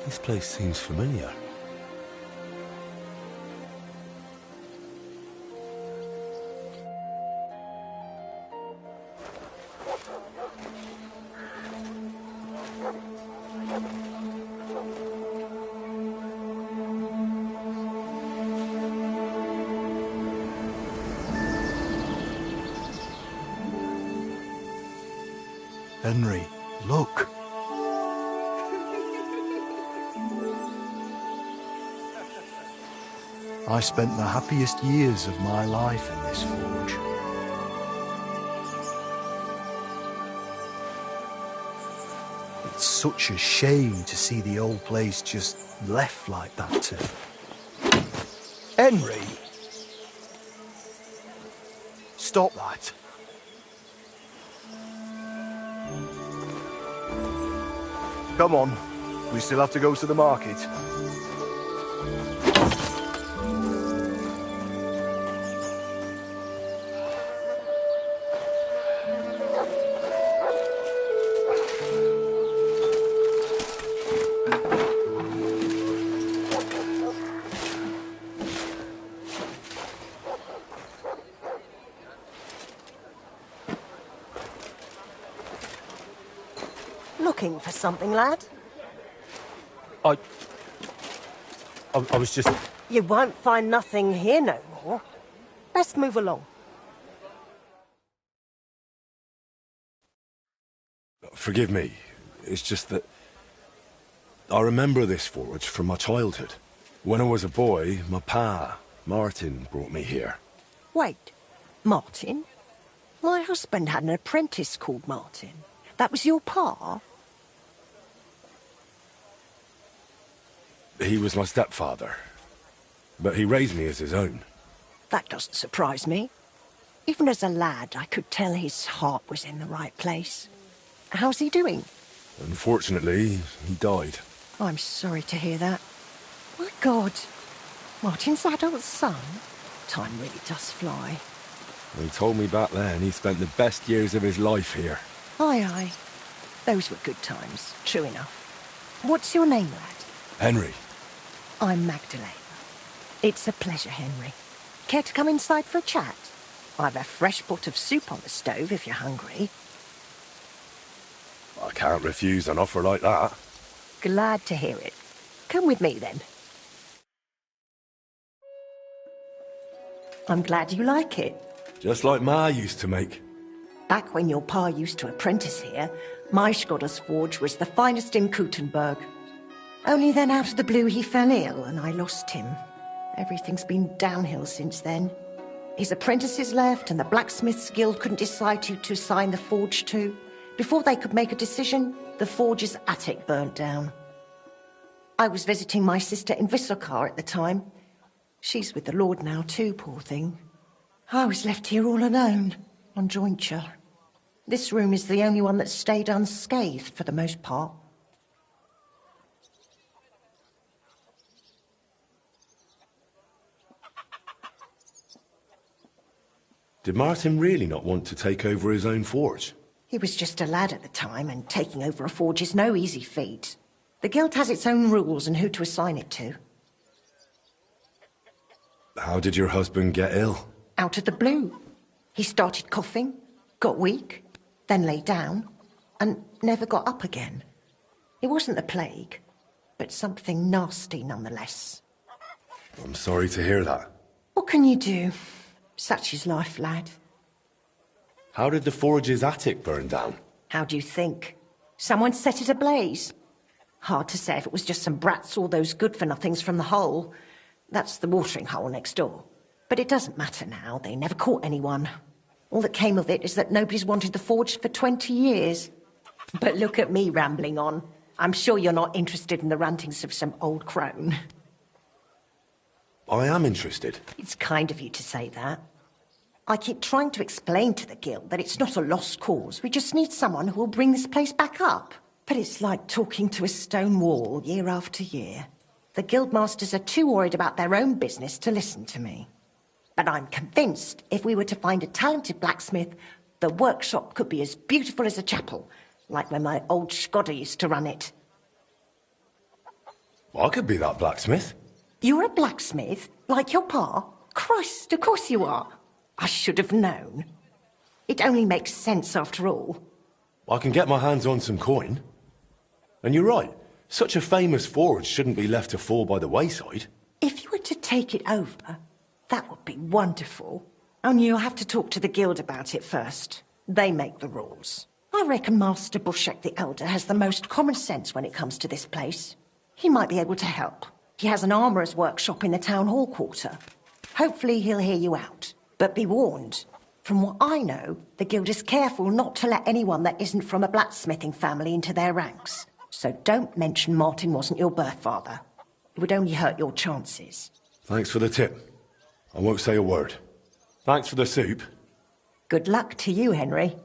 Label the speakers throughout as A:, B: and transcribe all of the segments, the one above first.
A: This place seems familiar.
B: Henry, look. I spent the happiest years of my life in this forge. It's such a shame to see the old place just left like that to... Henry! Stop that. Come on, we still have to go to the market.
C: Looking for something, lad?
A: I was just...
C: You won't find nothing here no more. Best move along.
A: Forgive me. It's just that... I remember this forge from my childhood. When I was a boy, my pa, Martin, brought me here.
C: Wait, Martin? My husband had an apprentice called Martin. That was your pa?
A: He was my stepfather, but he raised me as his own.
C: That doesn't surprise me. Even as a lad, I could tell his heart was in the right place. How's he doing?
A: Unfortunately, he died.
C: I'm sorry to hear that. My God, Martin's adult son? Time really does fly.
A: He told me back then he spent the best years of his life here.
C: Aye, aye. Those were good times, true enough. What's your name, lad?
A: Henry.
C: I'm Magdalena. It's a pleasure, Henry. Care to come inside for a chat? I've a fresh pot of soup on the stove if you're hungry.
A: I can't refuse an offer like that.
C: Glad to hear it. Come with me, then. I'm glad you like it.
A: Just like Ma used to make.
C: Back when your pa used to apprentice here, my Skodder's forge was the finest in Kuttenberg. Only then out of the blue he fell ill and I lost him. Everything's been downhill since then. His apprentices left and the Blacksmiths Guild couldn't decide who to assign the forge to. Before they could make a decision, the forge's attic burnt down. I was visiting my sister in Visselkar at the time. She's with the Lord now too, poor thing. I was left here all alone, on jointure. This room is the only one that stayed unscathed for the most part.
A: Did Martin really not want to take over his own forge?
C: He was just a lad at the time, and taking over a forge is no easy feat. The guild has its own rules and who to assign it to.
A: How did your husband get ill?
C: Out of the blue. He started coughing, got weak, then lay down, and never got up again. It wasn't the plague, but something nasty nonetheless.
A: I'm sorry to hear that.
C: What can you do? Such is life, lad.
A: How did the forge's attic burn down?
C: How do you think? Someone set it ablaze. Hard to say if it was just some brats or those good-for-nothings from the hole. That's the watering hole next door. But it doesn't matter now. They never caught anyone. All that came of it is that nobody's wanted the forge for 20 years. But look at me rambling on. I'm sure you're not interested in the rantings of some old crone.
A: I am interested.
C: It's kind of you to say that. I keep trying to explain to the guild that it's not a lost cause. We just need someone who will bring this place back up. But it's like talking to a stone wall year after year. The guildmasters are too worried about their own business to listen to me. But I'm convinced if we were to find a talented blacksmith, the workshop could be as beautiful as a chapel, like when my old Skodder used to run it.
A: I could be that blacksmith.
C: You're a blacksmith? Like your pa? Christ, of course you are. I should have known. It only makes sense after all.
A: I can get my hands on some coin. And you're right, such a famous forge shouldn't be left to fall by the wayside.
C: If you were to take it over, that would be wonderful. Only you'll have to talk to the guild about it first. They make the rules. I reckon Master Bushek the Elder has the most common sense when it comes to this place. He might be able to help. He has an armourer's workshop in the town hall quarter. Hopefully he'll hear you out. But be warned. From what I know, the guild is careful not to let anyone that isn't from a blacksmithing family into their ranks. So don't mention Martin wasn't your birth father. It would only hurt your chances.
A: Thanks for the tip. I won't say a word. Thanks for the soup.
C: Good luck to you, Henry.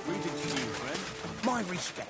D: Greetings to you, friend. My respects.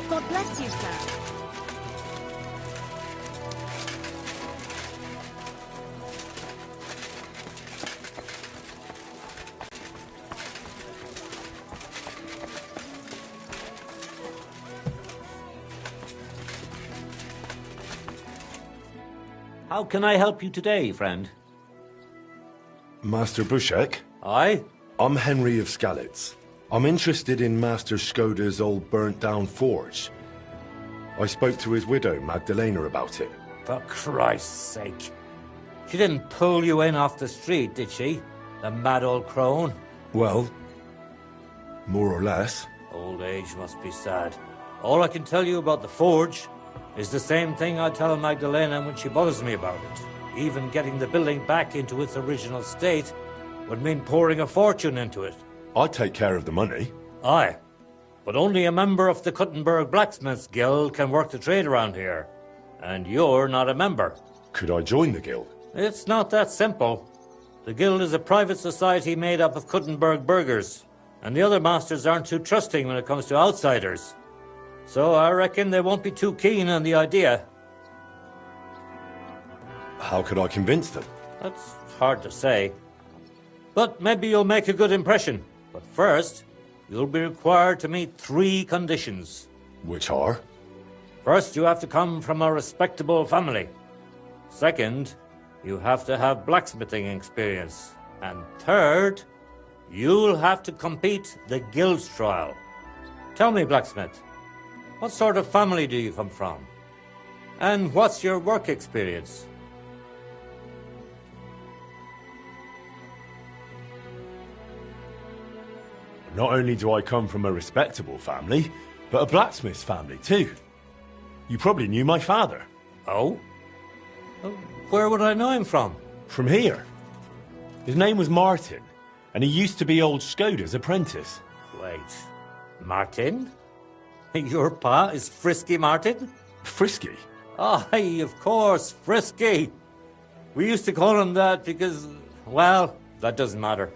E: God bless you, sir.
F: How can I help you today, friend?
A: Master Bushek?
F: Aye?
A: I'm Henry of Skalitz. I'm interested in Master Skoda's old burnt-down forge. I spoke to his widow, Magdalena, about it.
F: For Christ's sake. She didn't pull you in off the street, did she? The mad old crone?
A: Well, more or less.
F: Old age must be sad. All I can tell you about the forge is the same thing I tell Magdalena when she bothers me about it. Even getting the building back into its original state would mean pouring a fortune into it.
A: I take care of the money.
F: Aye, but only a member of the Kuttenberg Blacksmiths Guild can work the trade around here. And you're not a member.
A: Could I join the guild?
F: It's not that simple. The guild is a private society made up of Kuttenberg burghers, and the other masters aren't too trusting when it comes to outsiders. So I reckon they won't be too keen on the idea.
A: How could I convince them?
F: That's hard to say. But maybe you'll make a good impression. But first, you'll be required to meet 3 conditions.
A: Which are?
F: First, you have to come from a respectable family. Second, you have to have blacksmithing experience. And third, you'll have to compete the guild's trial. Tell me, blacksmith, what sort of family do you come from? And what's your work experience?
A: Not only do I come from a respectable family, but a blacksmith's family too. You probably knew my father.
F: Oh? Where would I know him from?
A: From here. His name was Martin, and he used to be old Skoda's apprentice.
F: Wait, Martin? Your pa is Frisky Martin?
A: Frisky?
F: Aye, of course, Frisky. We used to call him that because, well, that doesn't matter.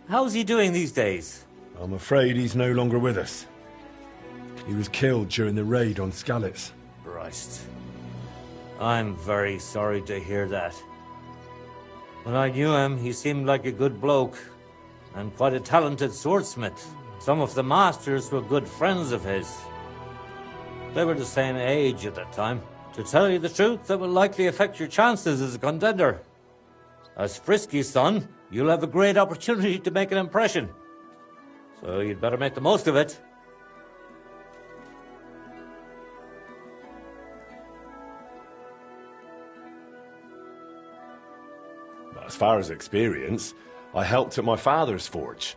F: How's he doing these days?
A: I'm afraid he's no longer with us. He was killed during the raid on Skalitz.
F: Christ. I'm very sorry to hear that. When I knew him, he seemed like a good bloke and quite a talented swordsmith. Some of the masters were good friends of his. They were the same age at that time. To tell you the truth, that will likely affect your chances as a contender. As Frisky's son, you'll have a great opportunity to make an impression. So you'd better make the most of it.
A: As far as experience, I helped at my father's forge.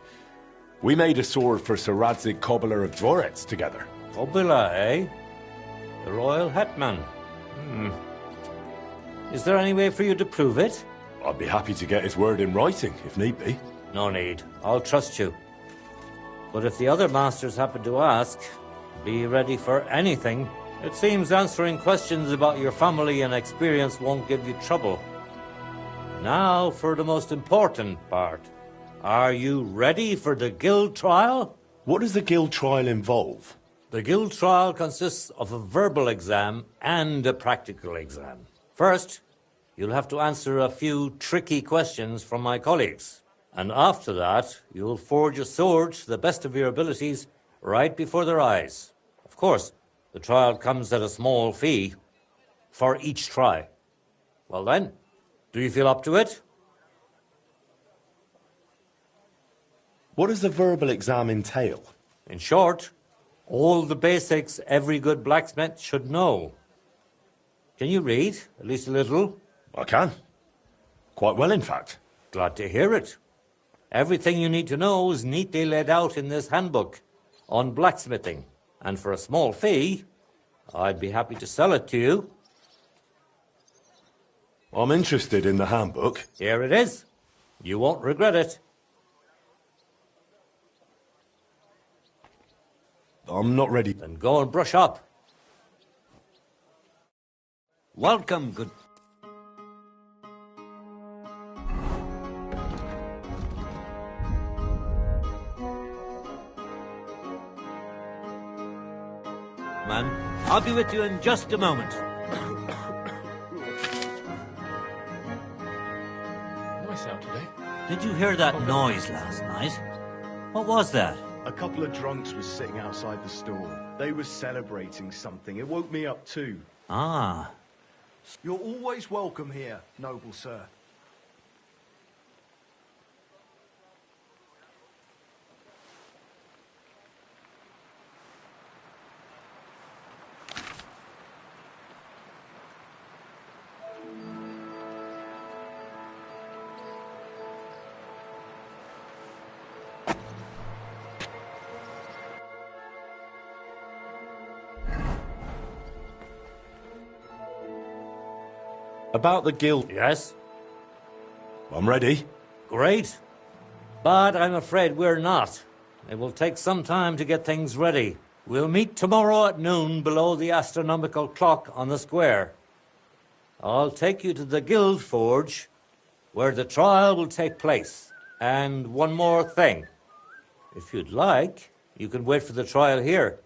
A: We made a sword for Sir Radzig Cobbler of Dvorets together.
F: Cobbler, eh? The royal hetman. Is there any way for you to prove it?
A: I'd be happy to get his word in writing, if need be.
F: No need. I'll trust you. But if the other masters happen to ask, be ready for anything. It seems answering questions about your family and experience won't give you trouble. Now for the most important part. Are you ready for the guild trial?
A: What does the guild trial involve?
F: The guild trial consists of a verbal exam and a practical exam. First, you'll have to answer a few tricky questions from my colleagues. And after that, you'll forge a sword to the best of your abilities right before their eyes. Of course, the trial comes at a small fee for each try. Well then, do you feel up to it?
A: What does the verbal exam entail?
F: In short, all the basics every good blacksmith should know. Can you read, at least a little?
A: I can. Quite well, in fact.
F: Glad to hear it. Everything you need to know is neatly laid out in this handbook on blacksmithing. And for a small fee, I'd be happy to sell it to you.
A: I'm interested in the handbook.
F: Here it is. You won't regret it.
A: I'm not ready.
F: Then go and brush up. Welcome, good... Man, I'll be with you in just a moment.
G: Nice out today.
F: Did you hear that noise last night? What was that?
B: A couple of drunks was sitting outside the store. They were celebrating something. It woke me up too.
F: Ah.
B: You're always welcome here, noble sir.
A: About the guild.
F: Yes?
A: I'm ready.
F: Great. But I'm afraid we're not. It will take some time to get things ready. We'll meet tomorrow at noon below the astronomical clock on the square. I'll take you to the guild forge, where the trial will take place. And one more thing. If you'd like, you can wait for the trial here.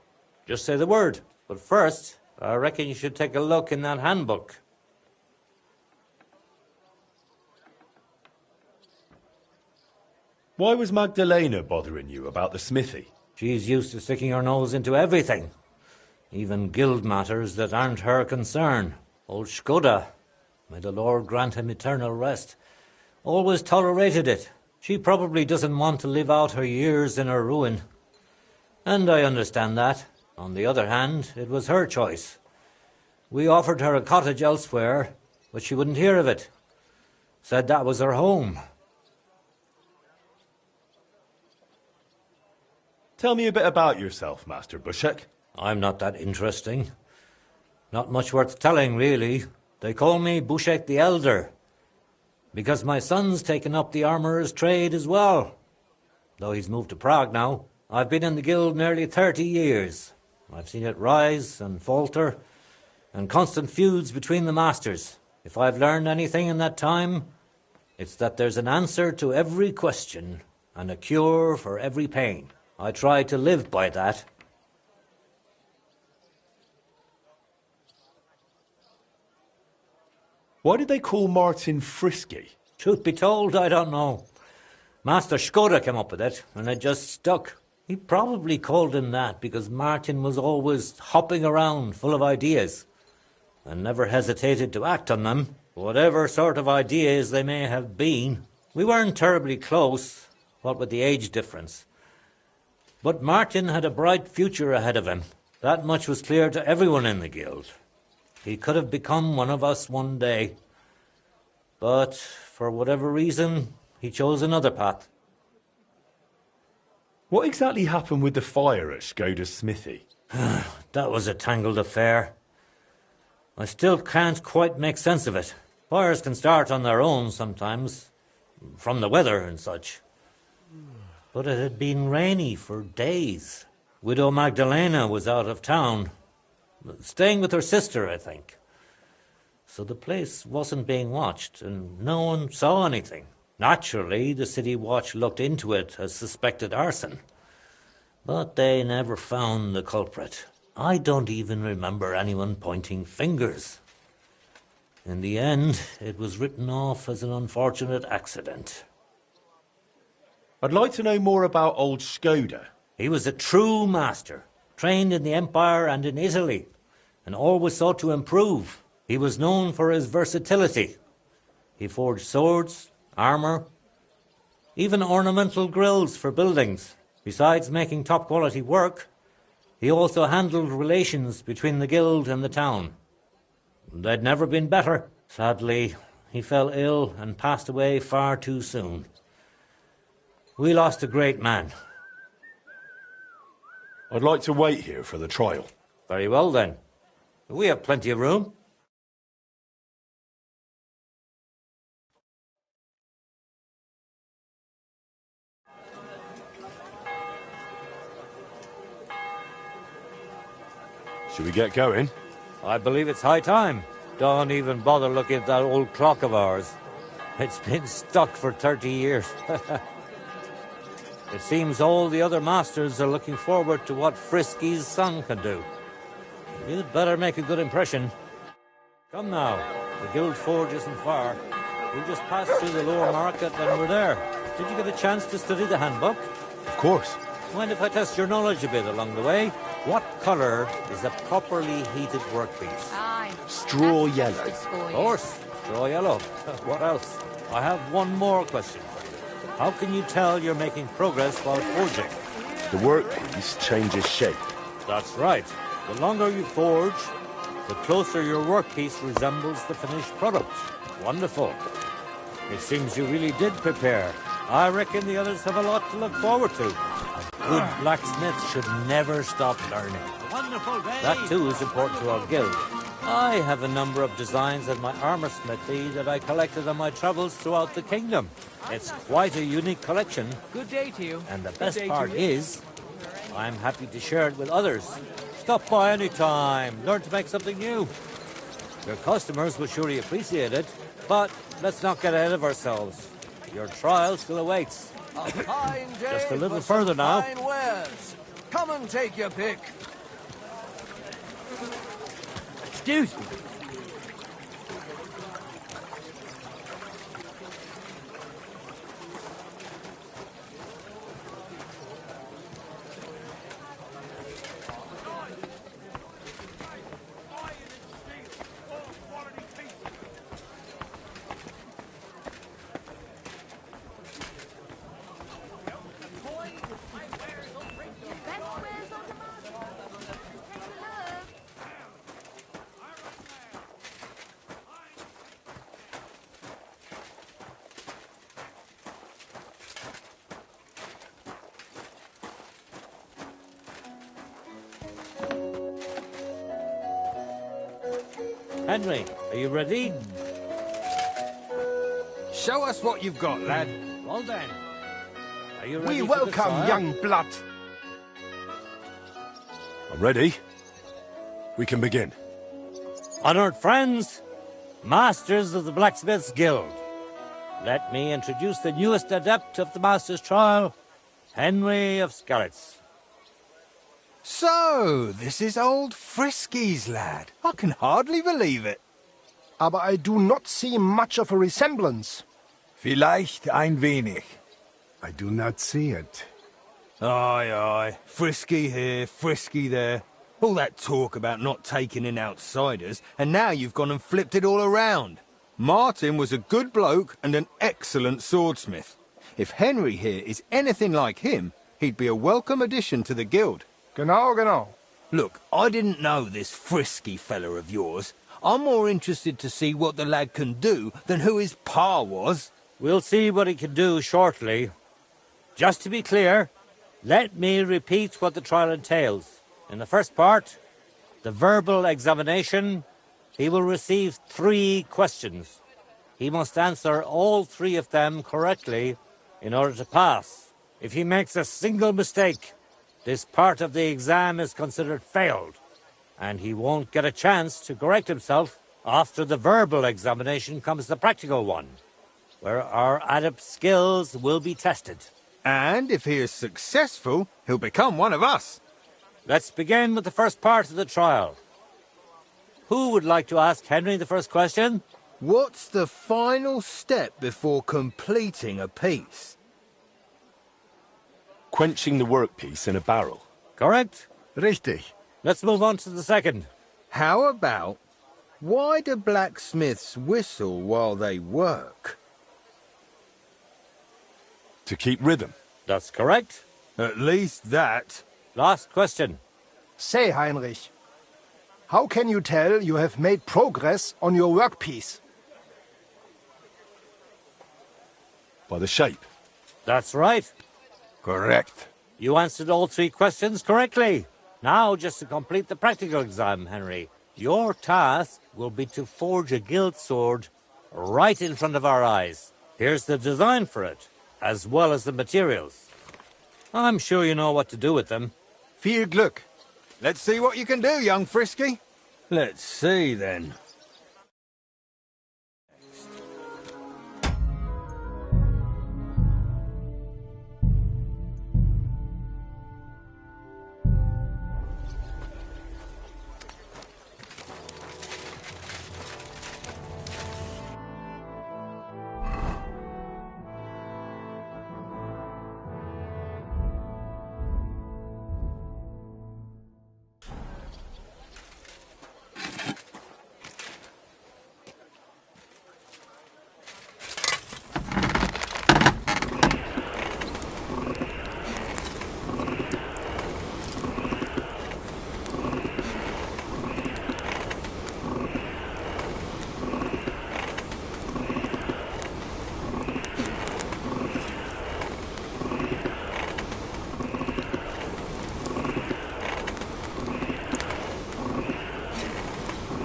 F: Just say the word. But first, I reckon you should take a look in that handbook.
A: Why was Magdalena bothering you about the smithy?
F: She's used to sticking her nose into everything, even guild matters that aren't her concern. Old Skoda, may the Lord grant him eternal rest, always tolerated it. She probably doesn't want to live out her years in her ruin. And I understand that. On the other hand, it was her choice. We offered her a cottage elsewhere, but she wouldn't hear of it. Said that was her home.
A: Tell me a bit about yourself, Master Bushek.
F: I'm not that interesting. Not much worth telling, really. They call me Bushek the Elder, because my son's taken up the armourer's trade as well. Though he's moved to Prague now. I've been in the guild nearly 30 years. I've seen it rise and falter, and constant feuds between the masters. If I've learned anything in that time, it's that there's an answer to every question and a cure for every pain. I try to live by that.
A: Why did they call Martin Frisky?
F: Truth be told, I don't know. Master Skoda came up with it, and it just stuck. He probably called him that because Martin was always hopping around full of ideas and never hesitated to act on them, whatever sort of ideas they may have been. We weren't terribly close, what with the age difference. But Martin had a bright future ahead of him. That much was clear to everyone in the guild. He could have become one of us one day. But for whatever reason, he chose another path.
H: What exactly happened with the fire at Skoda's smithy?
F: That was a tangled affair. I still can't quite make sense of it. Fires can start on their own sometimes, from the weather and such. But it had been rainy for days. Widow Magdalena was out of town, staying with her sister, I think. So the place wasn't being watched, and no one saw anything. Naturally, the city watch looked into it as suspected arson. But they never found the culprit. I don't even remember anyone pointing fingers. In the end, it was written off as an unfortunate accident.
H: I'd like to know more about old Skoda.
F: He was a true master, trained in the Empire and in Italy, and always sought to improve. He was known for his versatility. He forged swords, armour, even ornamental grills for buildings. Besides making top-quality work, he also handled relations between the guild and the town. They'd never been better. Sadly, he fell ill and passed away far too soon. We lost a great man.
A: I'd like to wait here for the trial.
F: Very well, then. We have plenty of room.
A: Should we get going?
F: I believe it's high time. Don't even bother looking at that old clock of ours. It's been stuck for 30 years. It seems all the other masters are looking forward to what Frisky's son can do. You'd better make a good impression. Come now, the guild forge isn't far. We'll just pass through the lower market and we're there. Did you get a chance to study the handbook?
A: Of course.
F: Mind if I test your knowledge a bit along the way? What colour is a properly heated workpiece?
E: Aye.
B: Straw yellow.
F: Of course, straw yellow. What else? I have one more question for you. How can you tell you're making progress while forging?
A: The workpiece changes shape.
F: That's right. The longer you forge, the closer your workpiece resembles the finished product. Wonderful. It seems you really did prepare. I reckon the others have a lot to look forward to. A good blacksmith should never stop learning.
D: Wonderful day.
F: That too is important to our guild. I have a number of designs in my armour smithy that I collected on my travels throughout the kingdom. It's quite a unique collection.
D: Good day to you.
F: And the best part is, I'm happy to share it with others. Stop by any time. Learn to make something new. Your customers will surely appreciate it, but let's not get ahead of ourselves. Your trial still awaits.
D: A fine day.
F: Just a little
D: for
F: further
D: some
F: now.
D: Fine wares. Come and take your pick. Excuse me.
F: Henry, are you ready?
D: Show us what you've got, lad.
F: Well then. Are you ready
I: We
F: for the
I: welcome
F: trial?
I: young blood.
A: I'm ready. We can begin.
F: Honoured friends, masters of the Blacksmiths Guild, let me introduce the newest adept of the Master's Trial, Henry of Skalitz.
I: So, this is old Frisky's lad. I can hardly believe it.
J: Aber I do not see much of a resemblance.
I: Vielleicht ein wenig.
J: I do not see it.
I: Aye, aye. Frisky here, Frisky there. All that talk about not taking in outsiders, and now you've gone and flipped it all around. Martin was a good bloke and an excellent swordsmith. If Henry here is anything like him, he'd be a welcome addition to the guild.
J: Genau, genau.
I: Look, I didn't know this Frisky fella of yours. I'm more interested to see what the lad can do than who his pa was.
F: We'll see what he can do shortly. Just to be clear, let me repeat what the trial entails. In the first part, the verbal examination, he will receive 3 questions. He must answer all 3 of them correctly in order to pass. If he makes a single mistake, this part of the exam is considered failed, and he won't get a chance to correct himself. After the verbal examination comes the practical one, where our adept skills will be tested.
I: And if he is successful, he'll become one of us.
F: Let's begin with the first part of the trial. Who would like to ask Henry the first question?
I: What's the final step before completing a piece?
A: Quenching the workpiece in a barrel.
F: Correct?
B: Richtig.
F: Let's move on to the second.
I: How about, why do blacksmiths whistle while they work?
A: To keep rhythm.
F: That's correct.
I: At least that.
F: Last question.
J: Say, Heinrich, how can you tell you have made progress on your workpiece?
A: By the shape.
F: That's right.
A: Correct.
F: You answered all 3 questions correctly. Now, just to complete the practical exam, Henry, your task will be to forge a gilt sword right in front of our eyes. Here's the design for it, as well as the materials. I'm sure you know what to do with them.
B: Viel Glück.
I: Let's see what you can do, young Frisky. Let's see, then.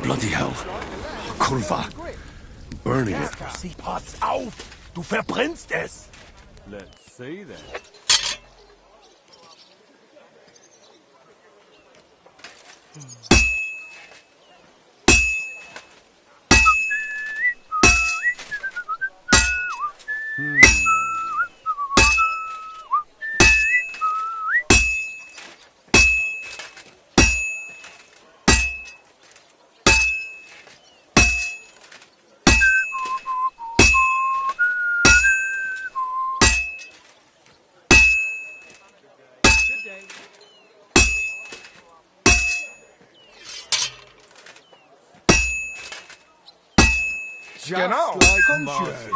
A: Bloody hell. Kurva. Burning it.
D: Pass auf! Du verbrennst es!
I: Let's see, then. Just
J: Genau.
I: like
J: Komm
I: Martin.
J: schön.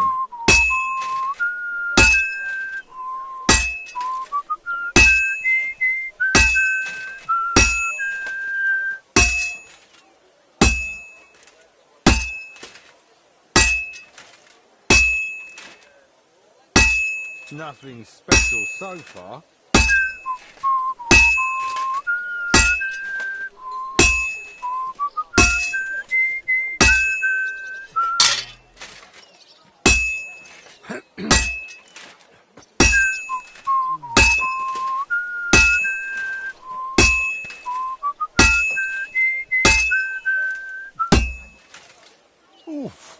I: Nothing special so far.
J: Uff.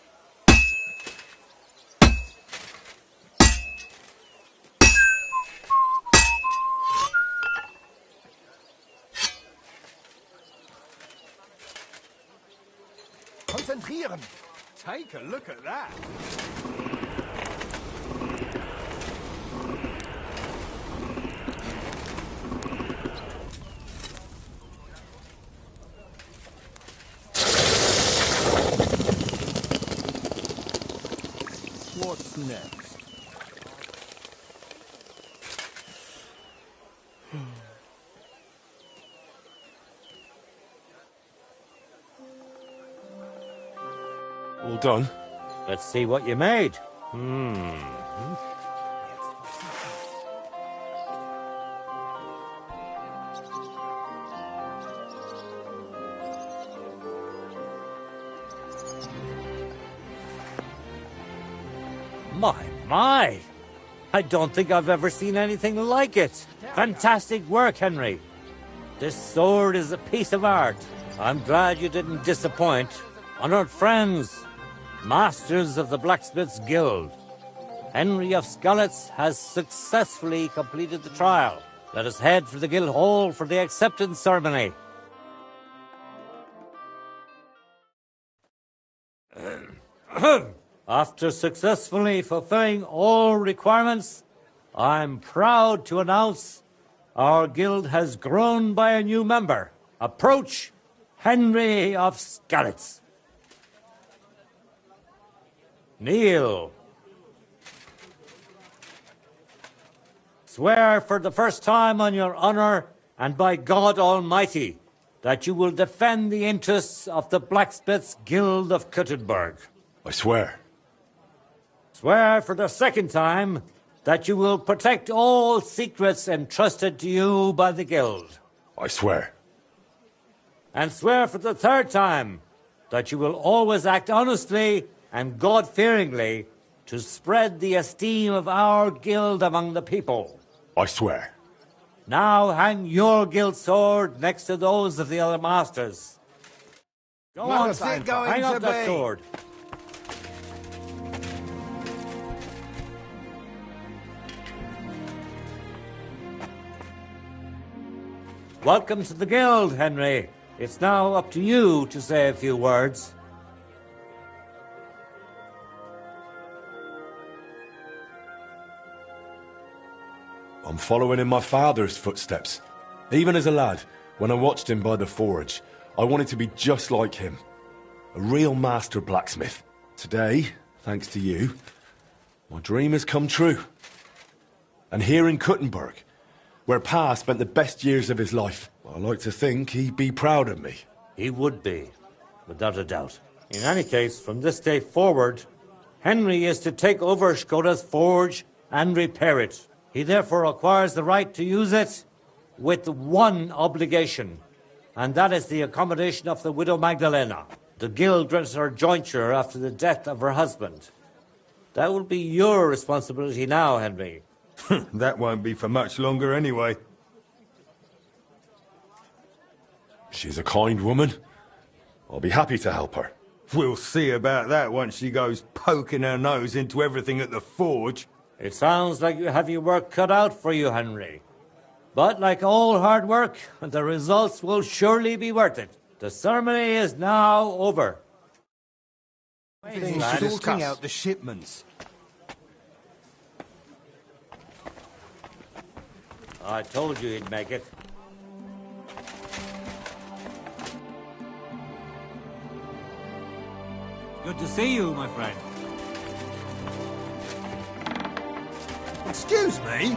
J: Konzentrieren.
I: Take a look at that. What's next?
A: done.
F: Let's see what you made. My! I don't think I've ever seen anything like it. Fantastic work, Henry. This sword is a piece of art. I'm glad you didn't disappoint. Honored friends, masters of the Blacksmiths Guild, Henry of Skalitz has successfully completed the trial. Let us head for the guild hall for the acceptance ceremony. After successfully fulfilling all requirements, I'm proud to announce our guild has grown by a new member. Approach Henry of Skalitz. Kneel. Swear for the first time on your honor and by God Almighty that you will defend the interests of the Blacksmiths Guild of Kuttenberg.
A: I swear.
F: Swear for the second time that you will protect all secrets entrusted to you by the Guild.
A: I swear.
F: And swear for the third time that you will always act honestly and God-fearingly to spread the esteem of our Guild among the people.
A: I swear.
F: Now hang your Guild sword next to those of the other masters. Go on, hang up that sword. Welcome to the Guild, Henry. It's now up to you to say a few words.
A: I'm following in my father's footsteps. Even as a lad, when I watched him by the forge, I wanted to be just like him. A real master blacksmith. Today, thanks to you, my dream has come true. And here in Kuttenberg, where Pa spent the best years of his life, I like to think he'd be proud of me.
F: He would be, without a doubt. In any case, from this day forward, Henry is to take over Skoda's forge and repair it. He therefore acquires the right to use it with one obligation, and that is the accommodation of the widow Magdalena. The guild rents her jointure after the death of her husband. That will be your responsibility now, Henry.
I: That won't be for much longer anyway.
A: She's a kind woman. I'll be happy to help her.
I: We'll see about that once she goes poking her nose into everything at the forge.
F: It sounds like you have your work cut out for you, Henry. But like all hard work, the results will surely be worth it. The ceremony is now over.
I: Sorting out the shipments.
F: I told you he'd make it. Good to see you, my friend.
I: Excuse me?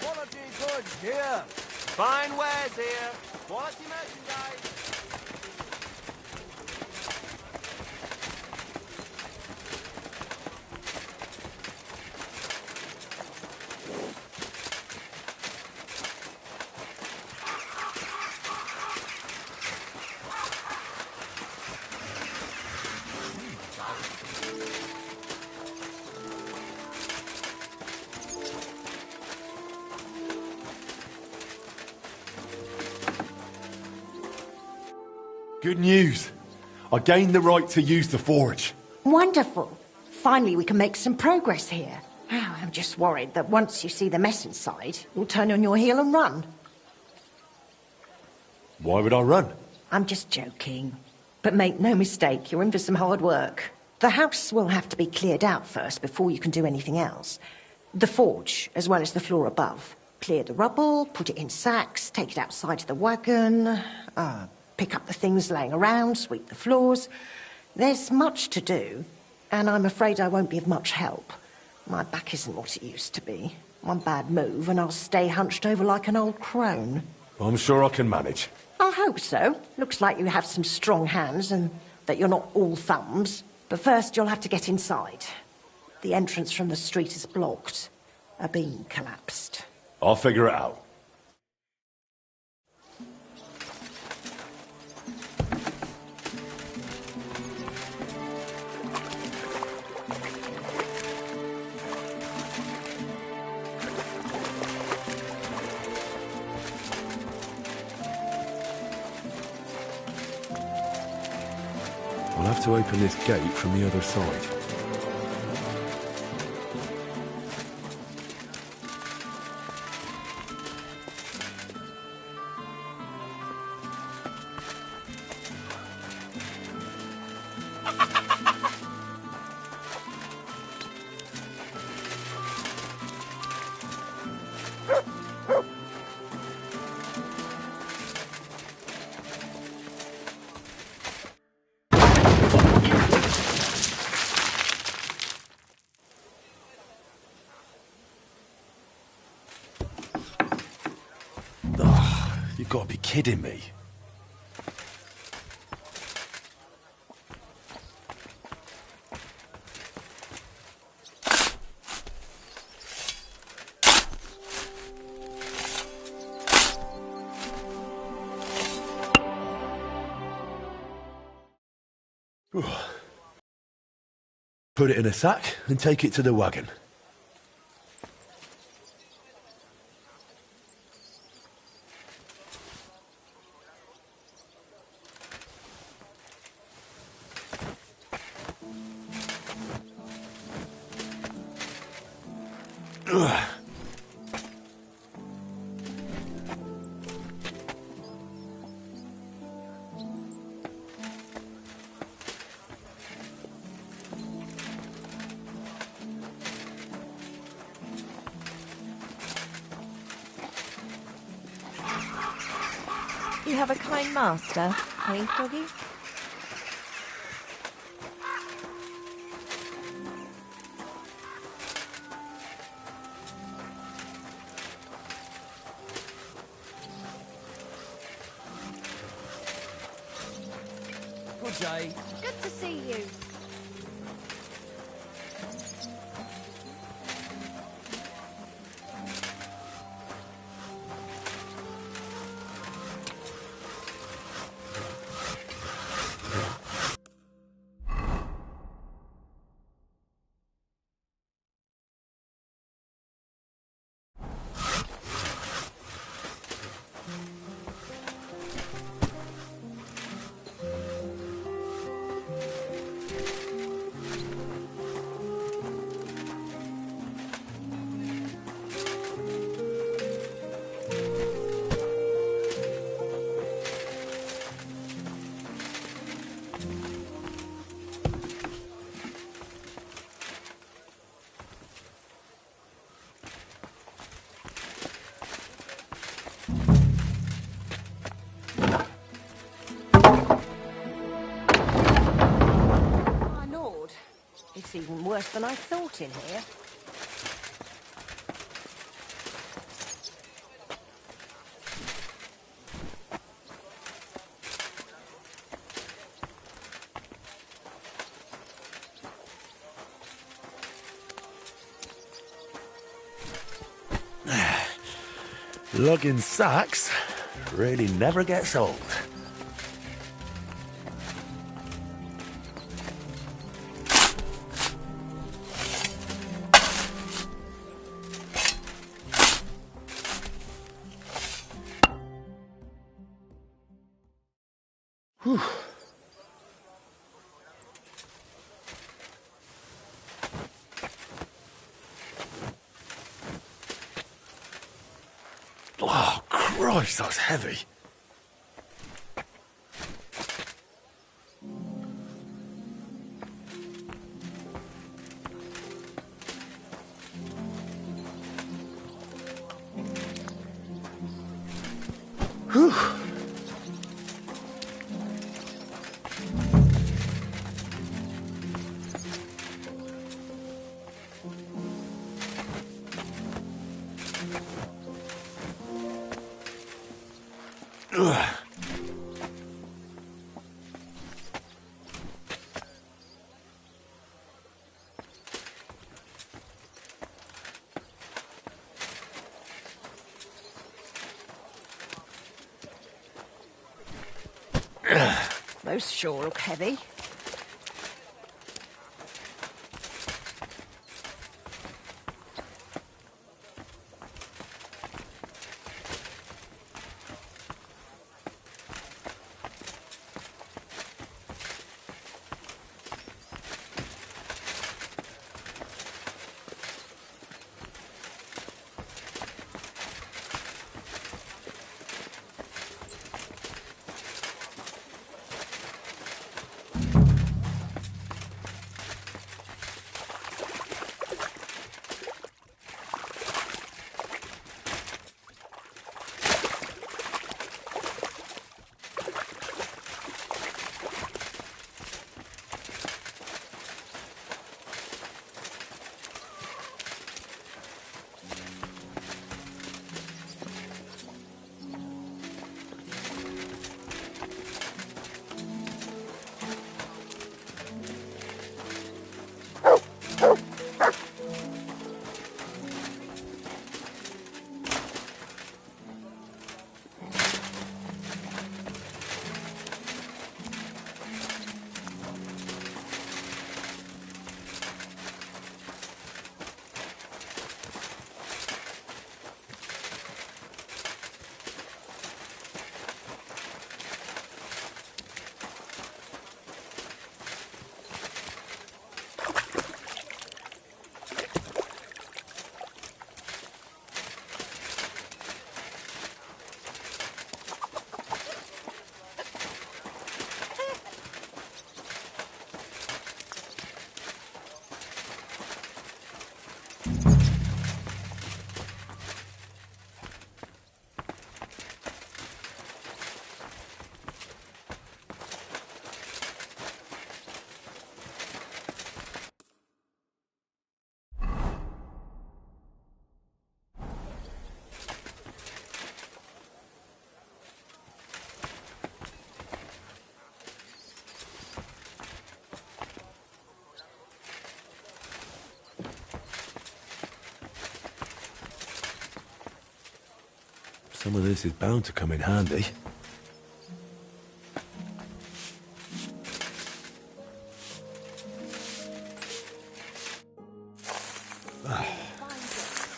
D: Quality goods here. Fine wares here. Quality merchandise.
A: Good news. I gained the right to use the forge.
C: Wonderful. Finally, we can make some progress here. Oh, I'm just worried that once you see the mess inside, you'll turn on your heel and run.
A: Why would I run?
C: I'm just joking. But make no mistake, you're in for some hard work. The house will have to be cleared out first before you can do anything else. The forge, as well as the floor above. Clear the rubble, put it in sacks, take it outside to the wagon, pick up the things laying around, sweep the floors. There's much to do, and I'm afraid I won't be of much help. My back isn't what it used to be. One bad move and I'll stay hunched over like an old crone.
A: I'm sure I can manage.
C: I hope so. Looks like you have some strong hands and that you're not all thumbs. But first you'll have to get inside. The entrance from the street is blocked. A beam collapsed.
A: I'll figure it out. I'll have to open this gate from the other side. You've got to be kidding me. Put it in a sack and take it to the wagon.
E: You have a kind master, eh, Doggy?
D: Good day.
E: Good to see you.
C: It's even worse than I thought in here.
A: Lugging sacks really never gets old. Whew. Oh, Christ, that's heavy. Whew. Ugh.
C: Those sure look heavy.
A: Some of this is bound to come in handy.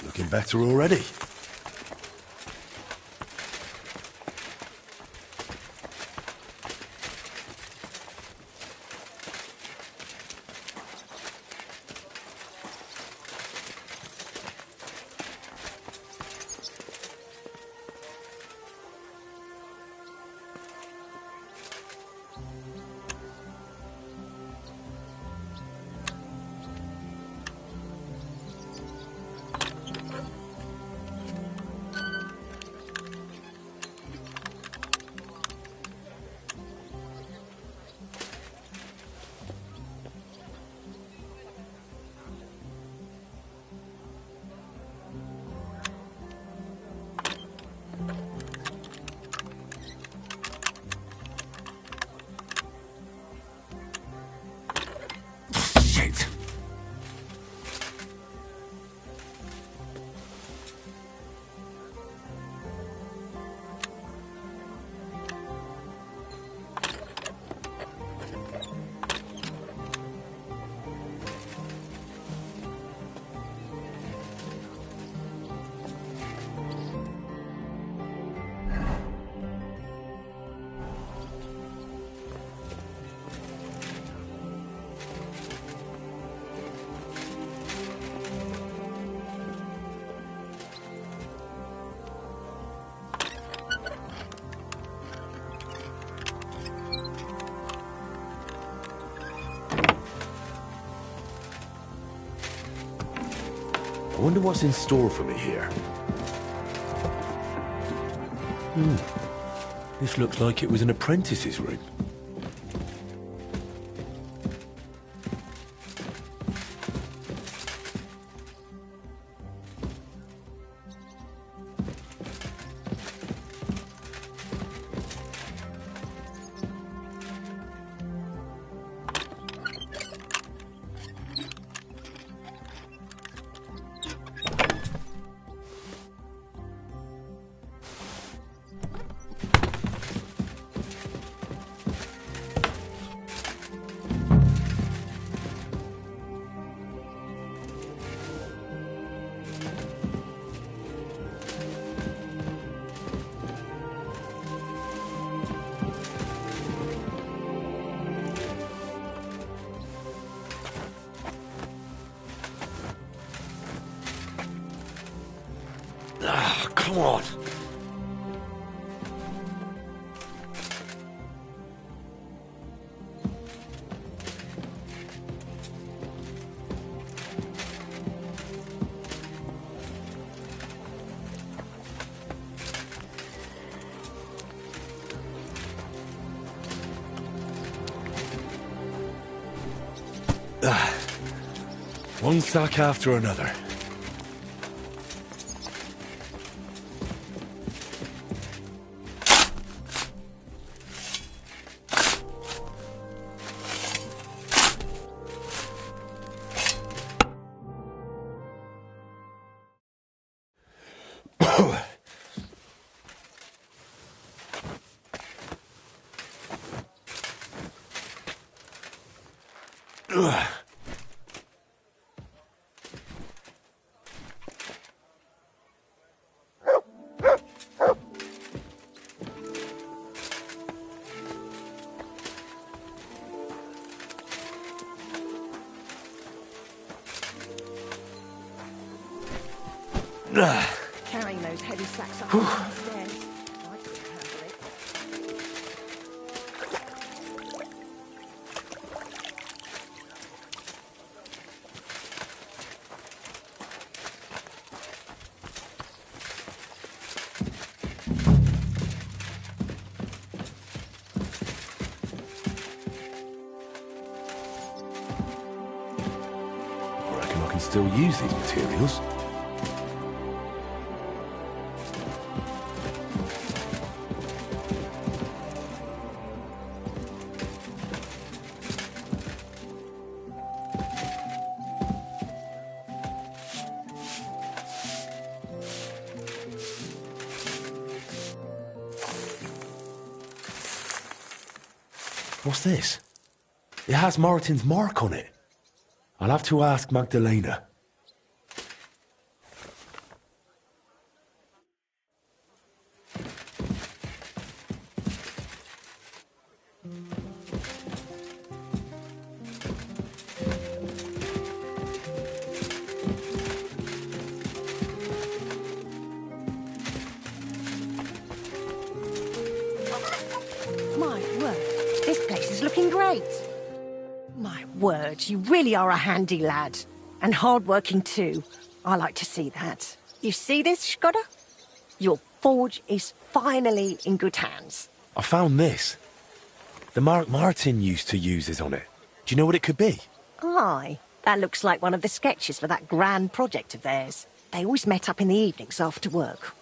A: Looking better already. wonder what's in store for me here. This looks like it was an apprentice's room. Come on. One sack after another.
C: Carrying those heavy sacks up the stairs. I couldn't handle it.
A: I reckon I can still use these materials. What's this? It has Martin's mark on it. I'll have to ask Magdalena.
C: My word, this place is looking great. My word, you really are a handy lad. And hard-working too. I like to see that. You see this, Skoda? Your forge is finally in good hands.
A: I found this. The mark Martin used to use is on it. Do you know what it could be?
C: Aye, that looks like one of the sketches for that grand project of theirs. They always met up in the evenings after work.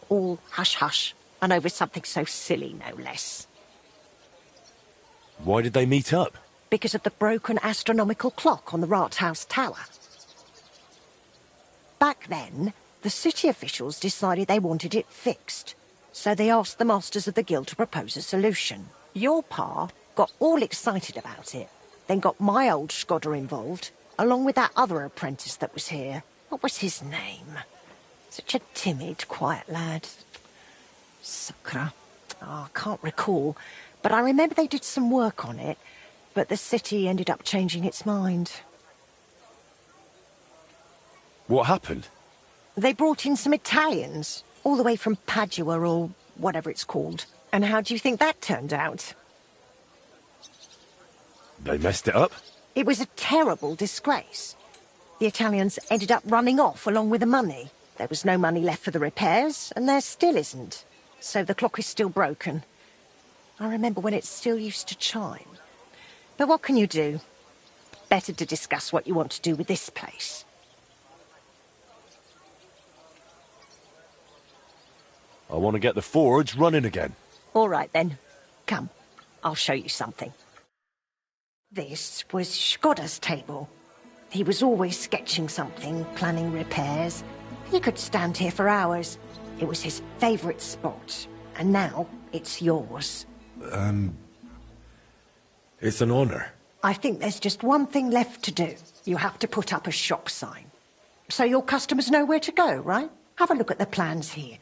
C: All hush-hush, and over something so silly, no less.
A: Why did they meet up?
C: Because of the broken astronomical clock on the Rathaus Tower. Back then, the city officials decided they wanted it fixed, so they asked the masters of the guild to propose a solution. Your pa got all excited about it, then got my old Skoda involved, along with that other apprentice that was here. What was his name? Such a timid, quiet lad. Sakra. Oh, I can't recall, but I remember they did some work on it, but the city ended up changing its mind.
A: What happened?
C: They brought in some Italians, all the way from Padua or whatever it's called. And how do you think that turned out?
A: They messed it up?
C: It was a terrible disgrace. The Italians ended up running off along with the money. There was no money left for the repairs, and there still isn't. So the clock is still broken. I remember when it still used to chime. But what can you do? Better to discuss what you want to do with this place.
A: I want to get the forge running again.
C: All right, then. Come, I'll show you something. This was Skoda's table. He was always sketching something, planning repairs. He could stand here for hours. It was his favourite spot. And now it's yours.
A: It's an honor.
C: I think there's just one thing left to do. You have to put up a shop sign. So your customers know where to go, right? Have a look at the plans here.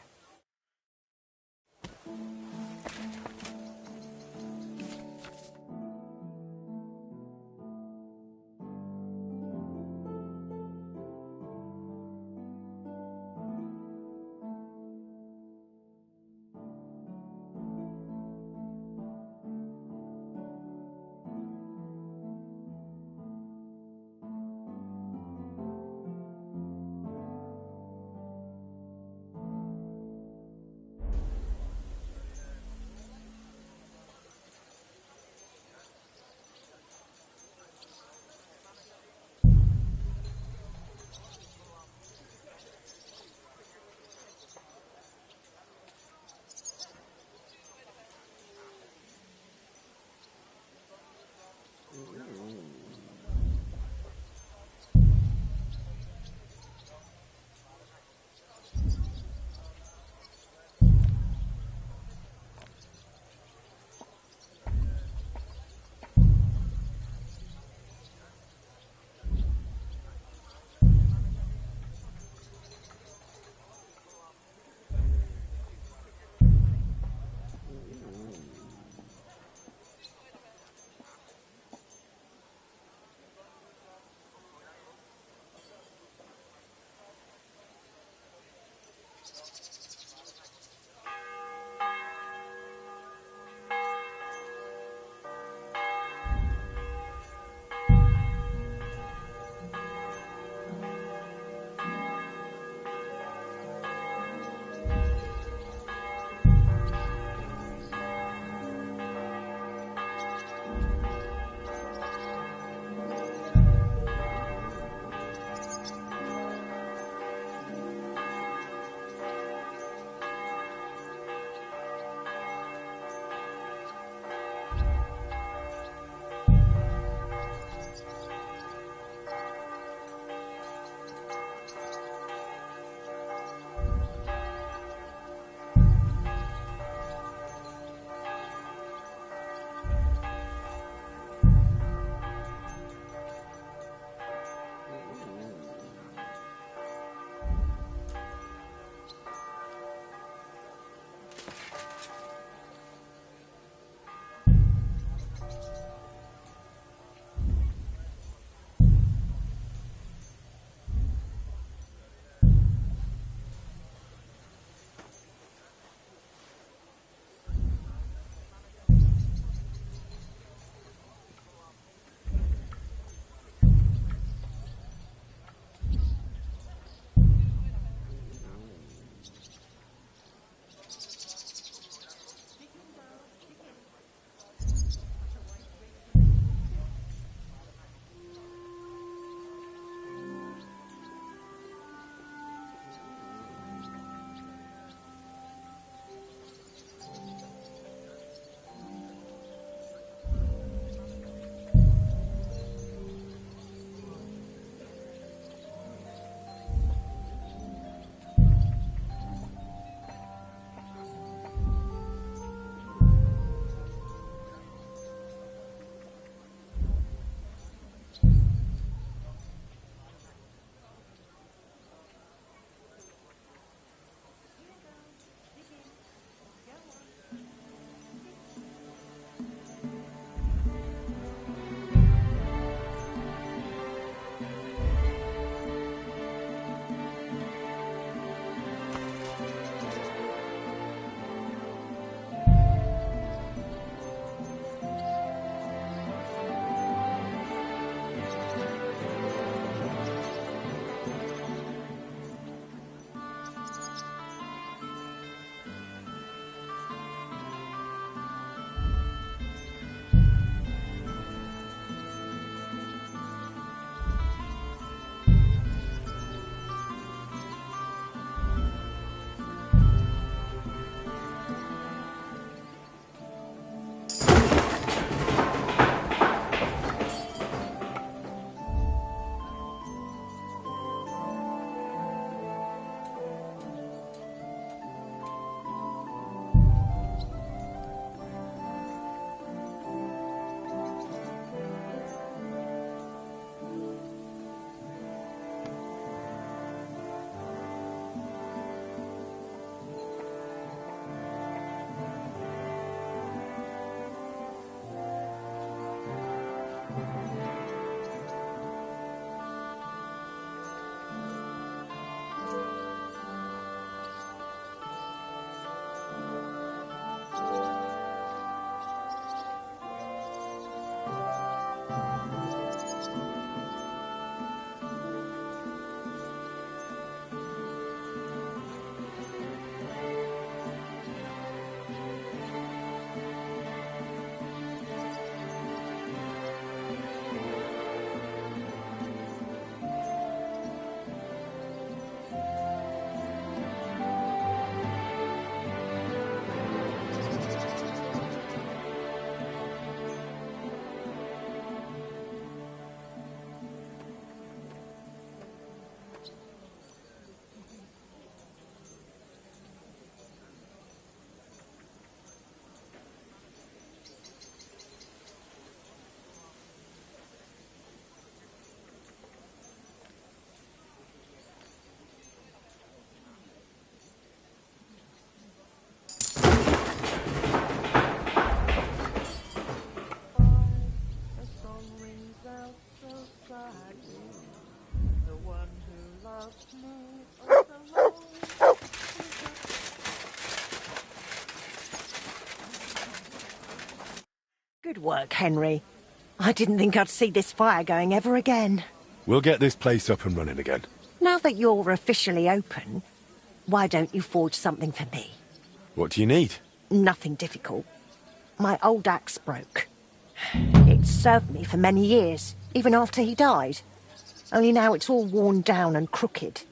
C: Good work, Henry. I didn't think I'd see this fire going ever again.
A: We'll get this place up and running again.
C: Now that you're officially open, why don't you forge something for me?
A: What do you need?
C: Nothing difficult. My old axe broke. It served me for many years, even after he died. Only now it's all worn down and crooked,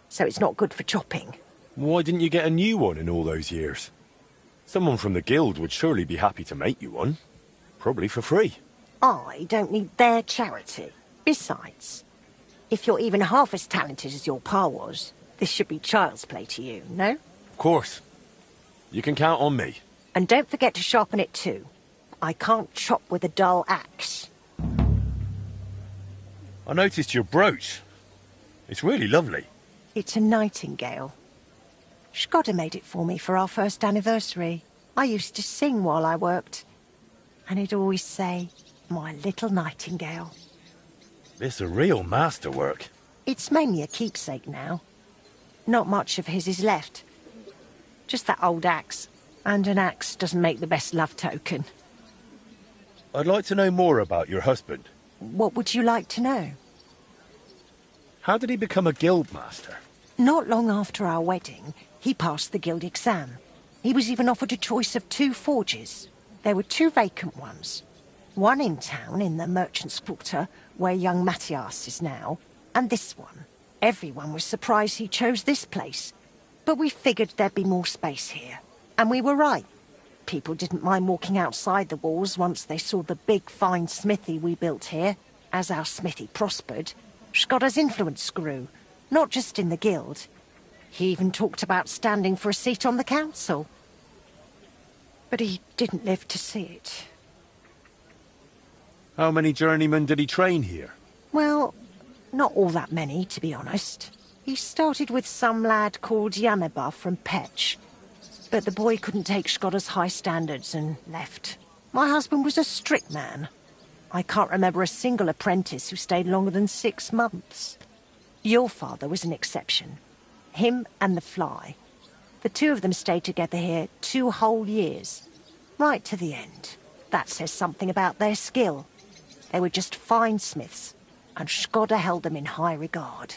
C: so it's not good for chopping.
A: Why didn't you get a new one in all those years? Someone from the guild would surely be happy to make you one. Probably for free.
C: I don't need their charity. Besides, if you're even half as talented as your pa was, this should be child's play to you, no?
A: Of course. You can count on me.
C: And don't forget to sharpen it too. I can't chop with a dull axe.
A: I noticed your brooch. It's really lovely.
C: It's a nightingale. Shkodda made it for me for our first anniversary. I used to sing while I worked. And he'd always say, "My little nightingale."
A: It's a real masterwork.
C: It's mainly a keepsake now. Not much of his is left. Just that old axe. And an axe doesn't make the best love token.
A: I'd like to know more about your husband.
C: What would you like to know?
A: How did he become a guild master?
C: Not long after our wedding, he passed the guild exam. He was even offered a choice of 2 forges. There were 2 vacant ones. One in town, in the Merchant's Quarter, where young Matthias is now, and this one. Everyone was surprised he chose this place. But we figured there'd be more space here. And we were right. People didn't mind walking outside the walls once they saw the big, fine smithy we built here. As our smithy prospered, Shkodda's influence grew, not just in the guild. He even talked about standing for a seat on the council. But he didn't live to see it.
A: How many journeymen did he train here?
C: Well, not all that many, to be honest. He started with some lad called Yaneba from Petch. But the boy couldn't take Shkodda's high standards and left. My husband was a strict man. I can't remember a single apprentice who stayed longer than 6 months. Your father was an exception. Him and the Fly. The 2 of them stayed together here 2 whole years. Right to the end. That says something about their skill. They were just fine smiths, and Shkodda held them in high regard.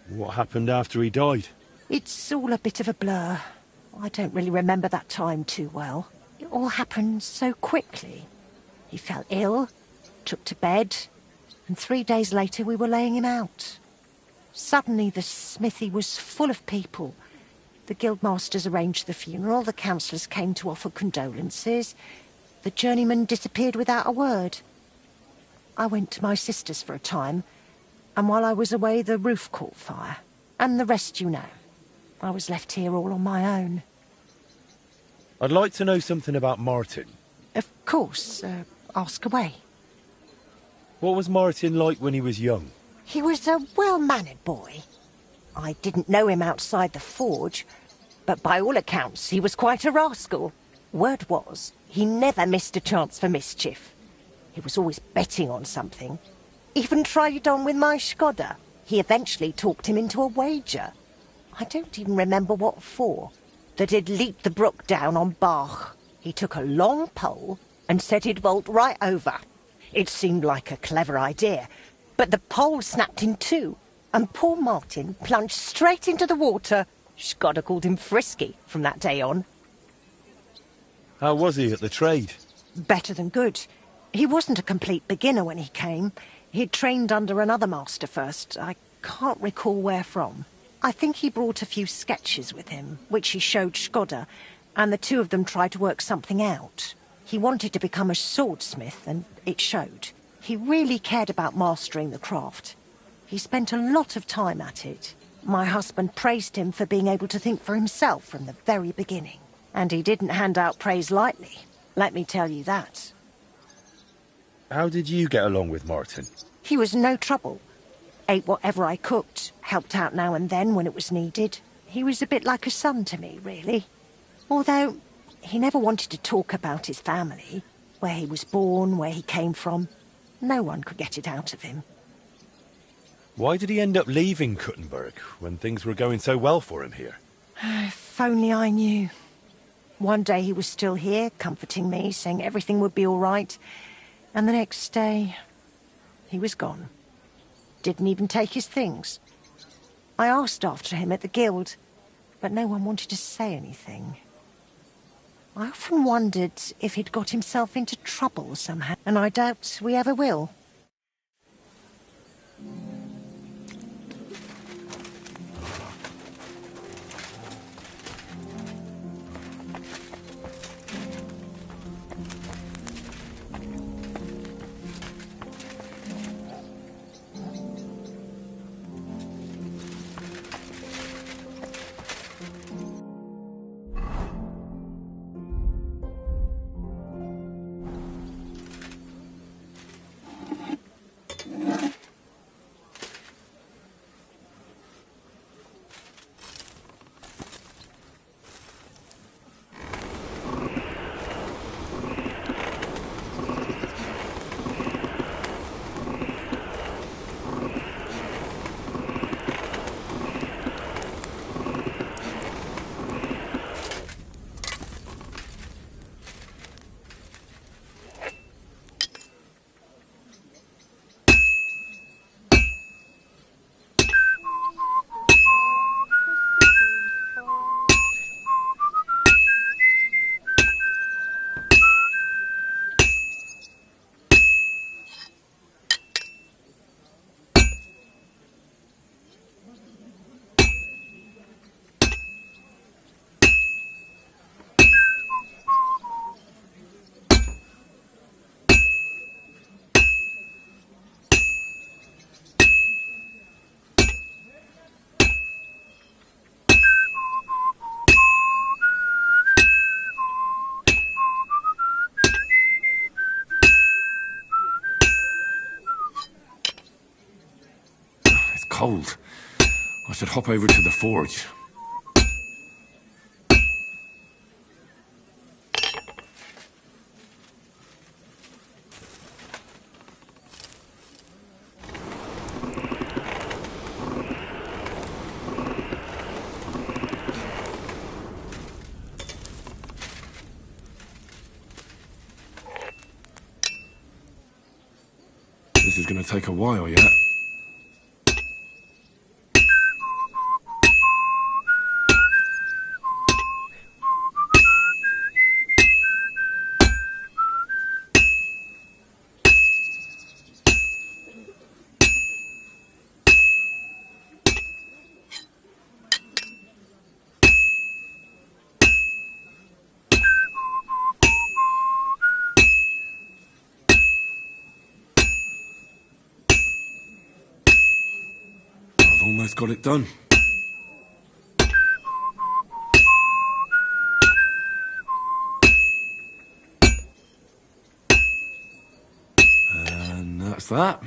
A: What happened after he died?
C: It's all a bit of a blur. I don't really remember that time too well. It all happened so quickly. He fell ill, took to bed, and 3 days later we were laying him out. Suddenly the smithy was full of people. The guildmasters arranged the funeral, the councillors came to offer condolences. The journeyman disappeared without a word. I went to my sister's for a time, and while I was away the roof caught fire. And the rest you know. I was left here all on my own.
A: I'd like to know something about Martin.
C: Of course, ask away.
A: What was Martin like when he was young?
C: He was a well-mannered boy. I didn't know him outside the forge, but by all accounts he was quite a rascal. Word was, he never missed a chance for mischief. He was always betting on something. Even tried it on with my Shkodda. He eventually talked him into a wager. I don't even remember what for. That he'd leap the brook down on Bach. He took a long pole and said he'd vault right over. It seemed like a clever idea, but the pole snapped in 2, and poor Martin plunged straight into the water. Shkodda called him Frisky from that day on.
A: How was he at the trade?
C: Better than good. He wasn't a complete beginner when he came. He'd trained under another master first. I can't recall where from. I think he brought a few sketches with him, which he showed Shkodda, and the 2 of them tried to work something out. He wanted to become a swordsmith, and it showed. He really cared about mastering the craft. He spent a lot of time at it. My husband praised him for being able to think for himself from the very beginning. And he didn't hand out praise lightly, let me tell you that.
A: How did you get along with Martin?
C: He was no trouble. Ate whatever I cooked, helped out now and then when it was needed. He was a bit like a son to me, really. Although he never wanted to talk about his family, where he was born, where he came from. No one could get it out of him.
A: Why did he end up leaving Kuttenberg when things were going so well for him here?
C: If only I knew. One day he was still here, comforting me, saying everything would be all right. And the next day, he was gone. Didn't even take his things. I asked after him at the guild, but no one wanted to say anything. I often wondered if he'd got himself into trouble somehow, and I doubt we ever will.
A: Cold. I should hop over to the forge. This is going to take a while yet. Almost got it done. And that's that.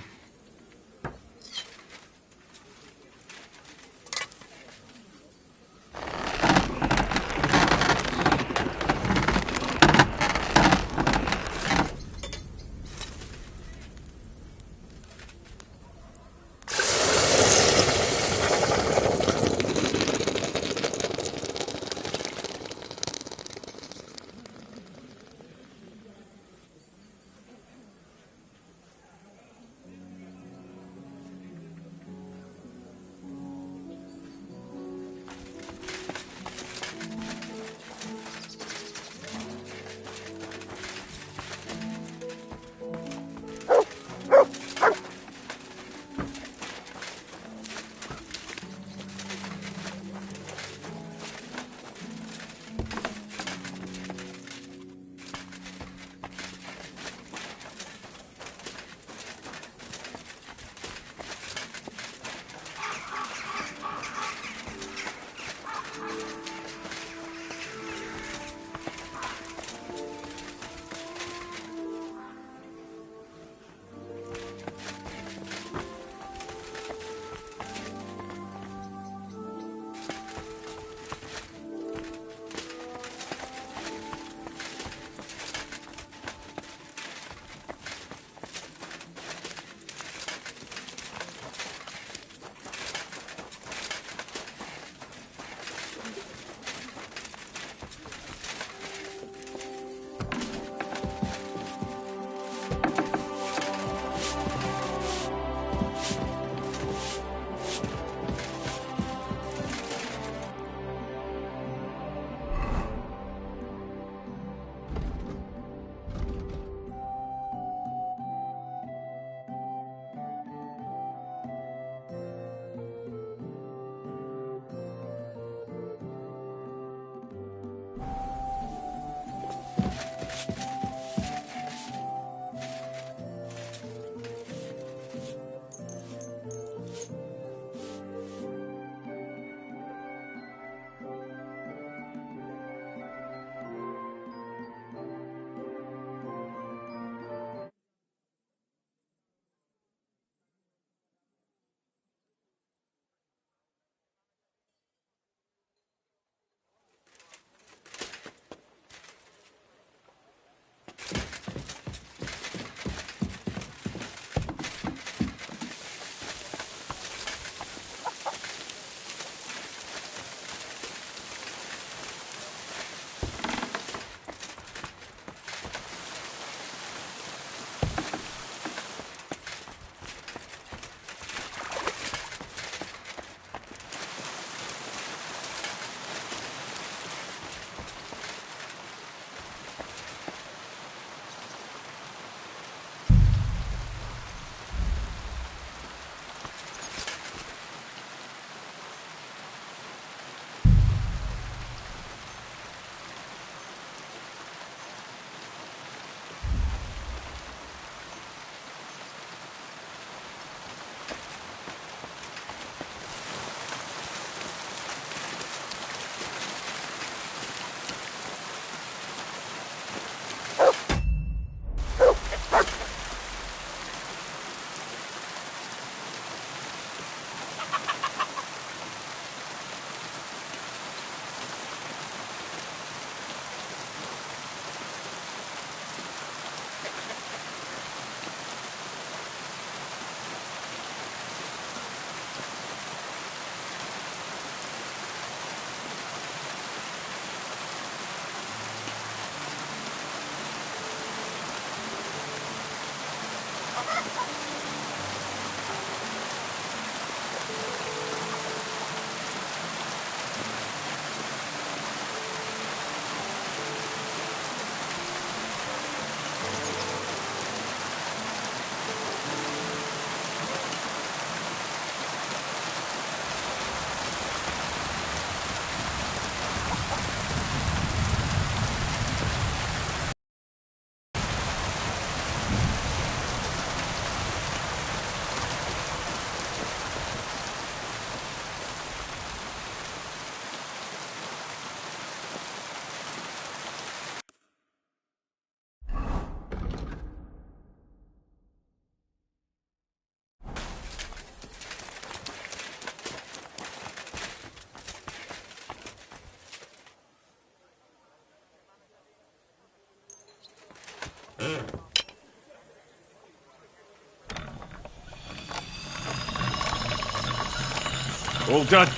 A: All done.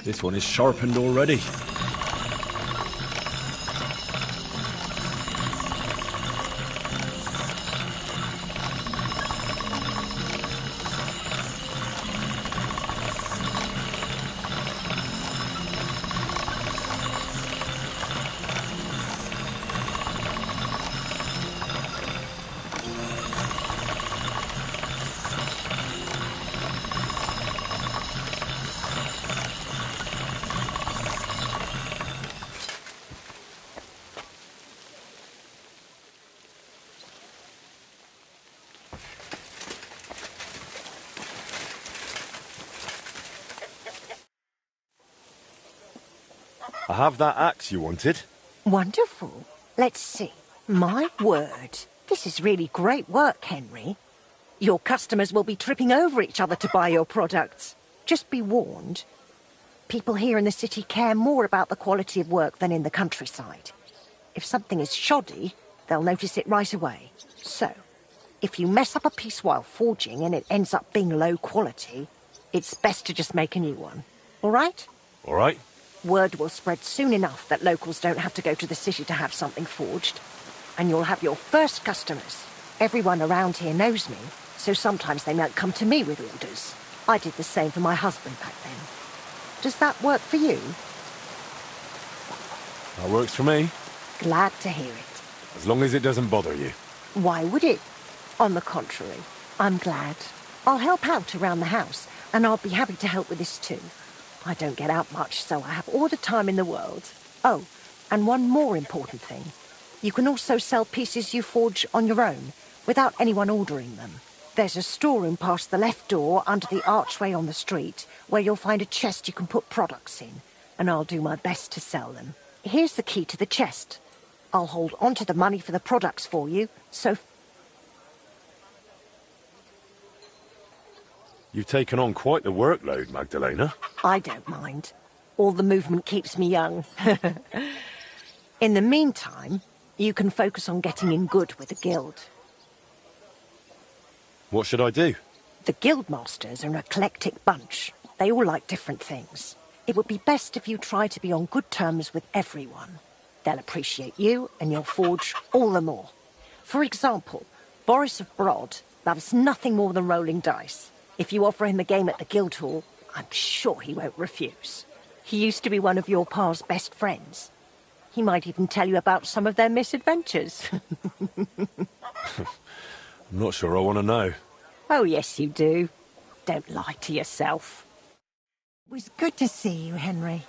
H: This one is sharpened already.
A: I have that axe you wanted.
C: Wonderful. Let's see. My word. This is really great work, Henry. Your customers will be tripping over each other to buy your products. Just be warned. People here in the city care more about the quality of work than in the countryside. If something is shoddy, they'll notice it right away. So, if you mess up a piece while forging and it ends up being low quality, it's best to just make a new one. All right?
A: All right.
C: Word will spread soon enough that locals don't have to go to the city to have something forged. And you'll have your first customers. Everyone around here knows me, so sometimes they might come to me with orders. I did the same for my husband back then. Does that work for you?
A: That works for me.
C: Glad to hear it.
A: As long as it doesn't bother you.
C: Why would it? On the contrary, I'm glad. I'll help out around the house, and I'll be happy to help with this too. I don't get out much, so I have all the time in the world. Oh, and one more important thing. You can also sell pieces you forge on your own, without anyone ordering them. There's a storeroom past the left door under the archway on the street, where you'll find a chest you can put products in, and I'll do my best to sell them. Here's the key to the chest. I'll hold on to the money for the products for you, so...
A: You've taken on quite the workload, Magdalena.
C: I don't mind. All the movement keeps me young. In the meantime, you can focus on getting in good with the guild.
A: What should I do?
C: The guildmasters are an eclectic bunch. They all like different things. It would be best if you try to be on good terms with everyone. They'll appreciate you, and you'll forge all the more. For example, Boris of Brod loves nothing more than rolling dice. If you offer him a game at the Guildhall, I'm sure he won't refuse. He used to be one of your pa's best friends. He might even tell you about some of their misadventures.
A: I'm not sure I want to know.
C: Oh, yes, you do. Don't lie to yourself. It was good to see you, Henry.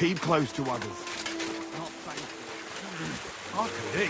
K: keep close to others.
I: I could eat.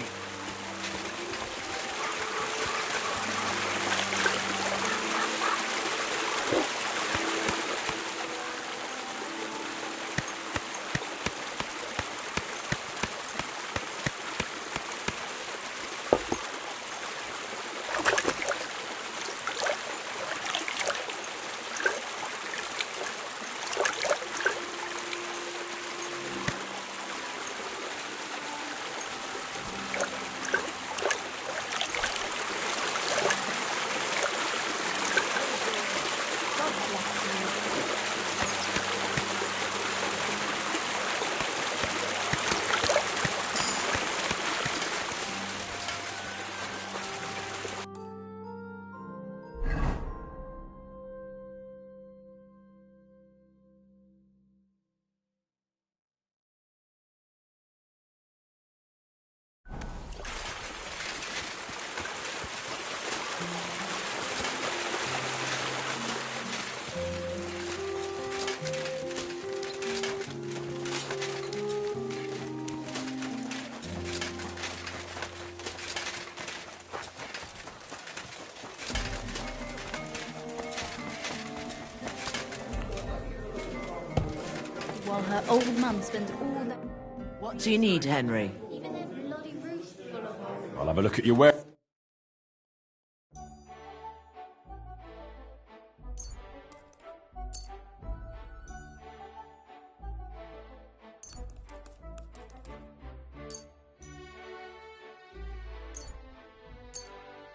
L: While her old mum spends all that...
D: What do you need, Henry?
L: Even their bloody roof's full of holes.
A: I'll have a look at your ware.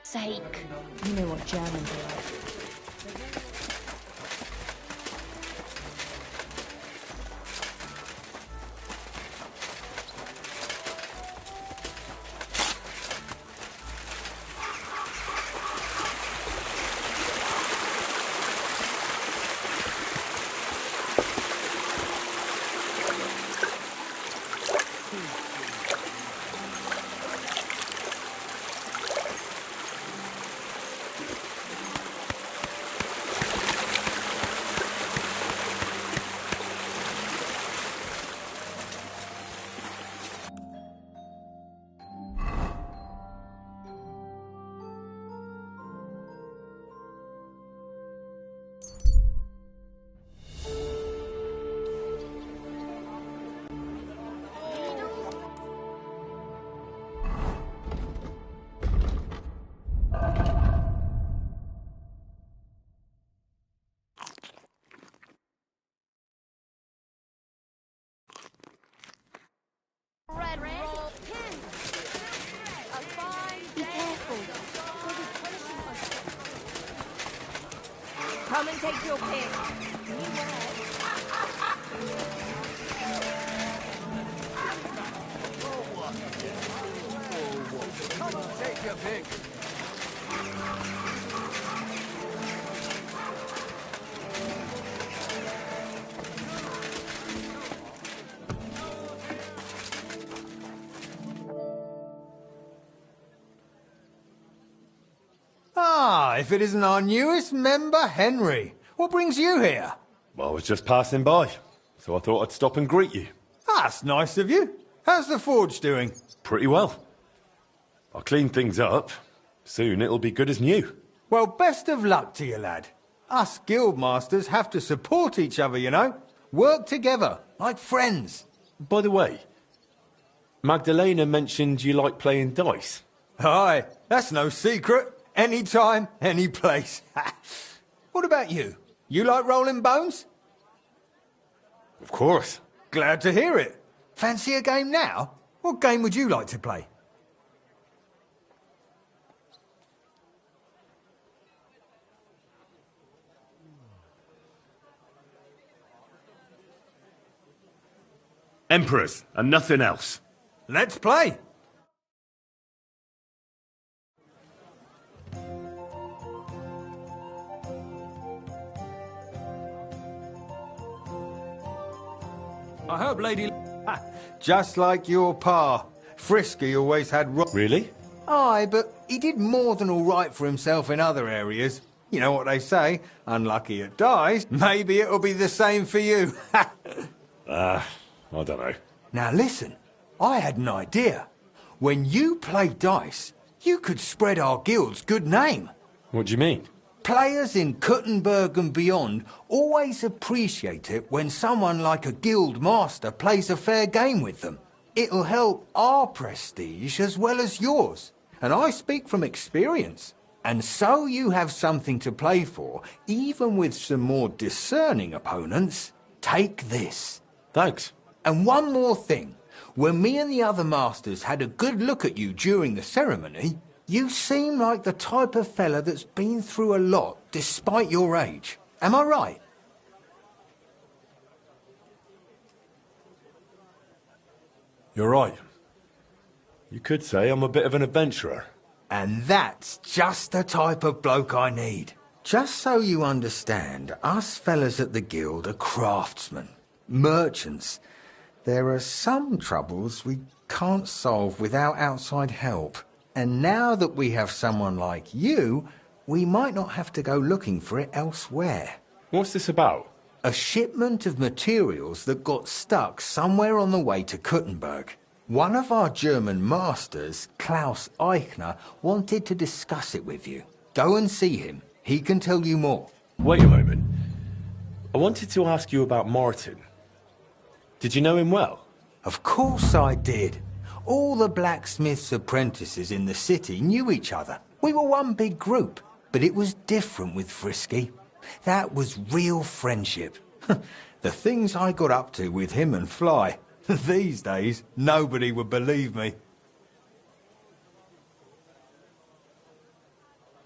L: Sake. You know what Germans are like. Be careful.
E: Come and take your pick.
I: Come on, take your pick. Ah, if it isn't our newest member, Henry. What brings you here?
A: Well, I was just passing by, so I thought I'd stop and greet you.
I: That's nice of you. How's the forge doing?
A: Pretty well. I'll clean things up. Soon it'll be good as new.
I: Well, best of luck to you, lad. Us guildmasters have to support each other, you know. Work together, like friends.
A: By the way, Magdalena mentioned you like playing dice.
I: Aye, that's no secret. Anytime, any place. What about you? You like rolling bones?
A: Of course.
I: Glad to hear it. Fancy a game now? What game would you like to play?
A: Emperors, and nothing else.
I: Let's play. I hope Lady... Just like your pa. Frisky always had...
A: Really?
I: Aye, but he did more than all right for himself in other areas. You know what they say, unlucky it dies. Maybe it'll be the same for you.
A: I don't know.
I: Now listen, I had an idea. When you play dice, you could spread our guild's good name.
A: What do you mean?
I: Players in Kuttenberg and beyond always appreciate it when someone like a guild master plays a fair game with them. It'll help our prestige as well as yours. And I speak from experience. And so you have something to play for, even with some more discerning opponents. Take this.
A: Thanks.
I: And one more thing. When me and the other masters had a good look at you during the ceremony, you seem like the type of fella that's been through a lot despite your age. Am I right?
A: You're right. You could say I'm a bit of an adventurer.
I: And that's just the type of bloke I need. Just so you understand, us fellas at the guild are craftsmen, merchants. There are some troubles we can't solve without outside help. And now that we have someone like you, we might not have to go looking for it elsewhere.
A: What's this about?
I: A shipment of materials that got stuck somewhere on the way to Kuttenberg. One of our German masters, Klaus Eichner, wanted to discuss it with you. Go and see him. He can tell you more.
A: Wait a moment. I wanted to ask you about Martin. Did you know him well?
I: Of course I did. All the blacksmiths' apprentices in the city knew each other. We were one big group, but it was different with Frisky. That was real friendship. The things I got up to with him and Fly, these days, nobody would believe me.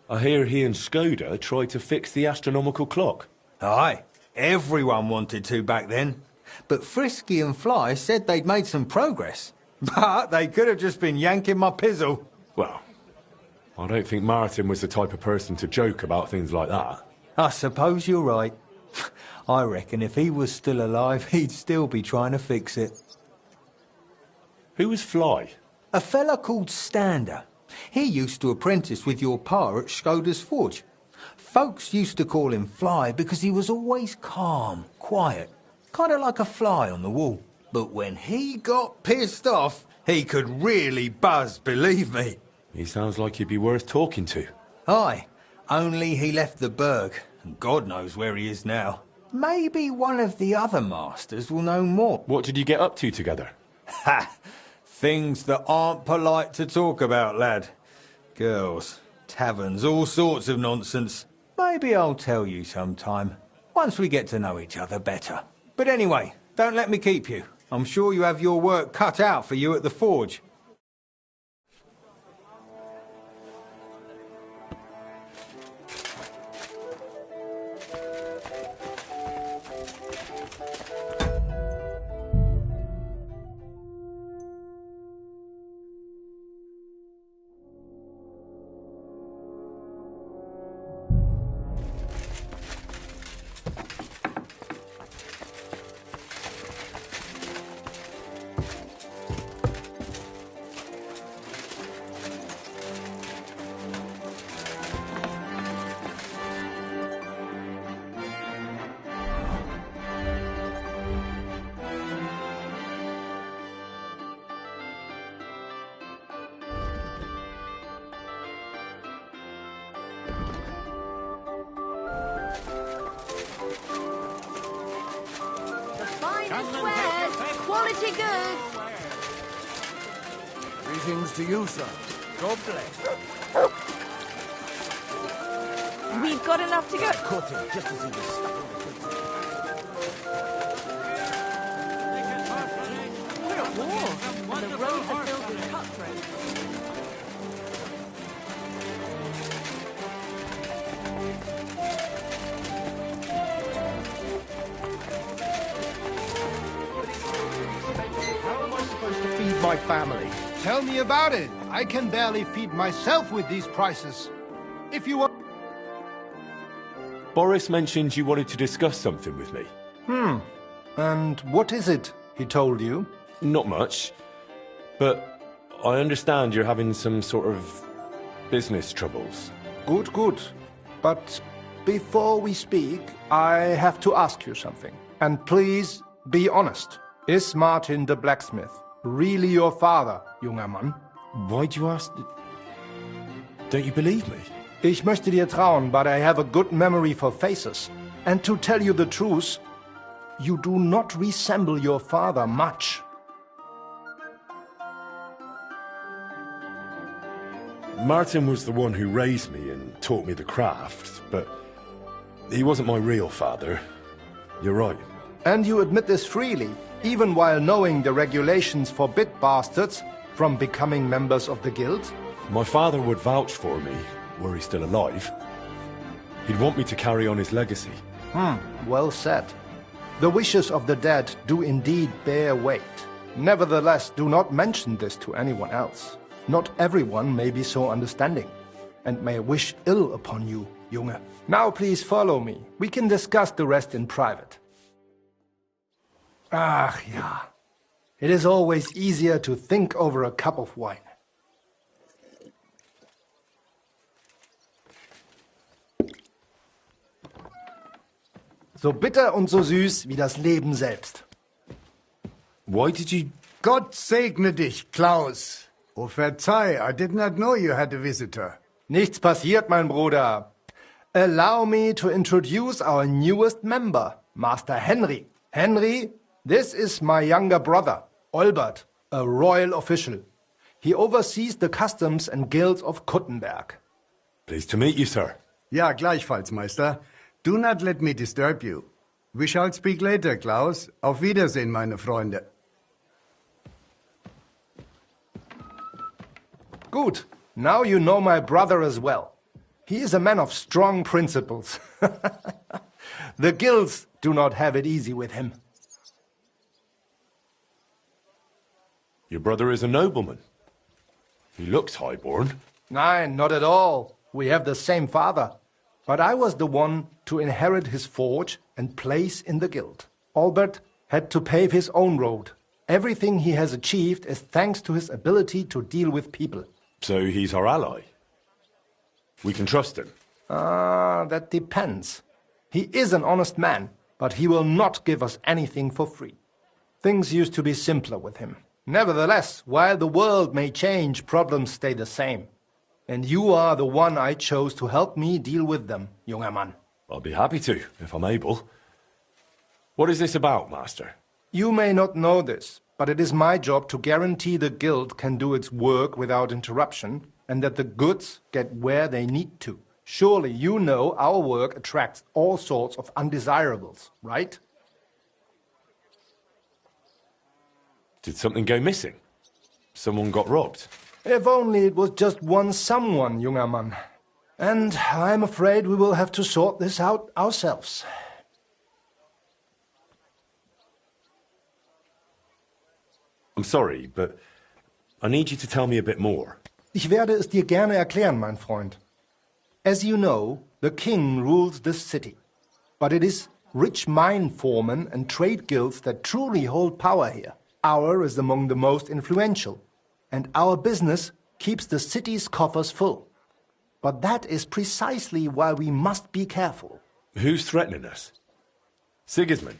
A: I hear he and Skoda tried to fix the astronomical clock.
I: Aye, everyone wanted to back then. But Frisky and Fly said they'd made some progress. But they could have just been yanking my pizzle.
A: Well, I don't think Martin was the type of person to joke about things like that.
I: I suppose you're right. I reckon if he was still alive, he'd still be trying to fix it.
A: Who was Fly?
I: A fella called Stander. He used to apprentice with your pa at Skoda's Forge. Folks used to call him Fly because he was always calm, quiet, kind of like a fly on the wall. But when he got pissed off, he could really buzz, believe me.
A: He sounds like he'd be worth talking to.
I: Aye, only he left the burg, and God knows where he is now. Maybe one of the other masters will know more.
A: What did you get up to together?
I: Ha! Things that aren't polite to talk about, lad. Girls, taverns, all sorts of nonsense. Maybe I'll tell you sometime, once we get to know each other better. But anyway, don't let me keep you. I'm sure you have your work cut out for you at the forge.
L: Quality goods.
J: Greetings to you, sir. God bless.
E: We've got enough to go.
J: Caught him just as he was stuck on the
E: We're at war, and the roads are filled with cutthroats.
J: How am I supposed to feed my family? Tell me about it. I can barely feed myself with these prices. If you want...
A: Boris mentioned you wanted to discuss something with me.
J: And what is it he told you?
A: Not much, but I understand you're having some sort of business troubles.
J: Good, good. But before we speak, I have to ask you something. And please, be honest. Is Martin the blacksmith really your father, junger Mann?
A: Why'd you ask? Don't you believe me?
J: Ich möchte dir trauen, but I have a good memory for faces. And to tell you the truth, you do not resemble your father much.
A: Martin was the one who raised me and taught me the craft, but he wasn't my real father. You're right.
J: And you admit this freely, even while knowing the regulations forbid bastards from becoming members of the guild?
A: My father would vouch for me, were he still alive. He'd want me to carry on his legacy.
J: Well said. The wishes of the dead do indeed bear weight. Nevertheless, do not mention this to anyone else. Not everyone may be so understanding, and may wish ill upon you, Junge. Now please follow me. We can discuss the rest in private. Ach ja. It is always easier to think over a cup of wine. So bitter und so süß wie das Leben selbst.
A: Why did you...
K: Gott segne dich, Klaus. Oh, verzeih, I did not know you had a visitor.
J: Nichts passiert, mein Bruder. Allow me to introduce our newest member, Master Henry. Henry, this is my younger brother, Olbert, a royal official. He oversees the customs and guilds of Kuttenberg.
A: Pleased to meet you, sir.
K: Ja, gleichfalls, Meister. Do not let me disturb you. We shall speak later, Klaus. Auf Wiedersehen, meine Freunde.
J: Good. Now you know my brother as well. He is a man of strong principles. The guilds do not have it easy with him.
A: Your brother is a nobleman. He looks highborn.
J: Nein, not at all. We have the same father. But I was the one to inherit his forge and place in the guild. Albert had to pave his own road. Everything he has achieved is thanks to his ability to deal with people.
A: So he's our ally. We can trust him.
J: That depends. He is an honest man, but he will not give us anything for free. Things used to be simpler with him. Nevertheless, while the world may change, problems stay the same. And you are the one I chose to help me deal with them, junger Mann.
A: I'll be happy to, if I'm able. What is this about, Master?
J: You may not know this, but it is my job to guarantee the guild can do its work without interruption, and that the goods get where they need to. Surely you know our work attracts all sorts of undesirables, right?
A: Did something go missing? Someone got robbed?
J: If only it was just one someone, junger Mann. And I'm afraid we will have to sort this out ourselves.
A: I'm sorry, but I need you to tell me a bit more.
J: Ich werde es dir gerne erklären, mein Freund. As you know, the king rules this city. But it is rich mine foremen and trade guilds that truly hold power here. Our is among the most influential, and our business keeps the city's coffers full. But that is precisely why we must be careful.
A: Who's threatening us? Sigismund?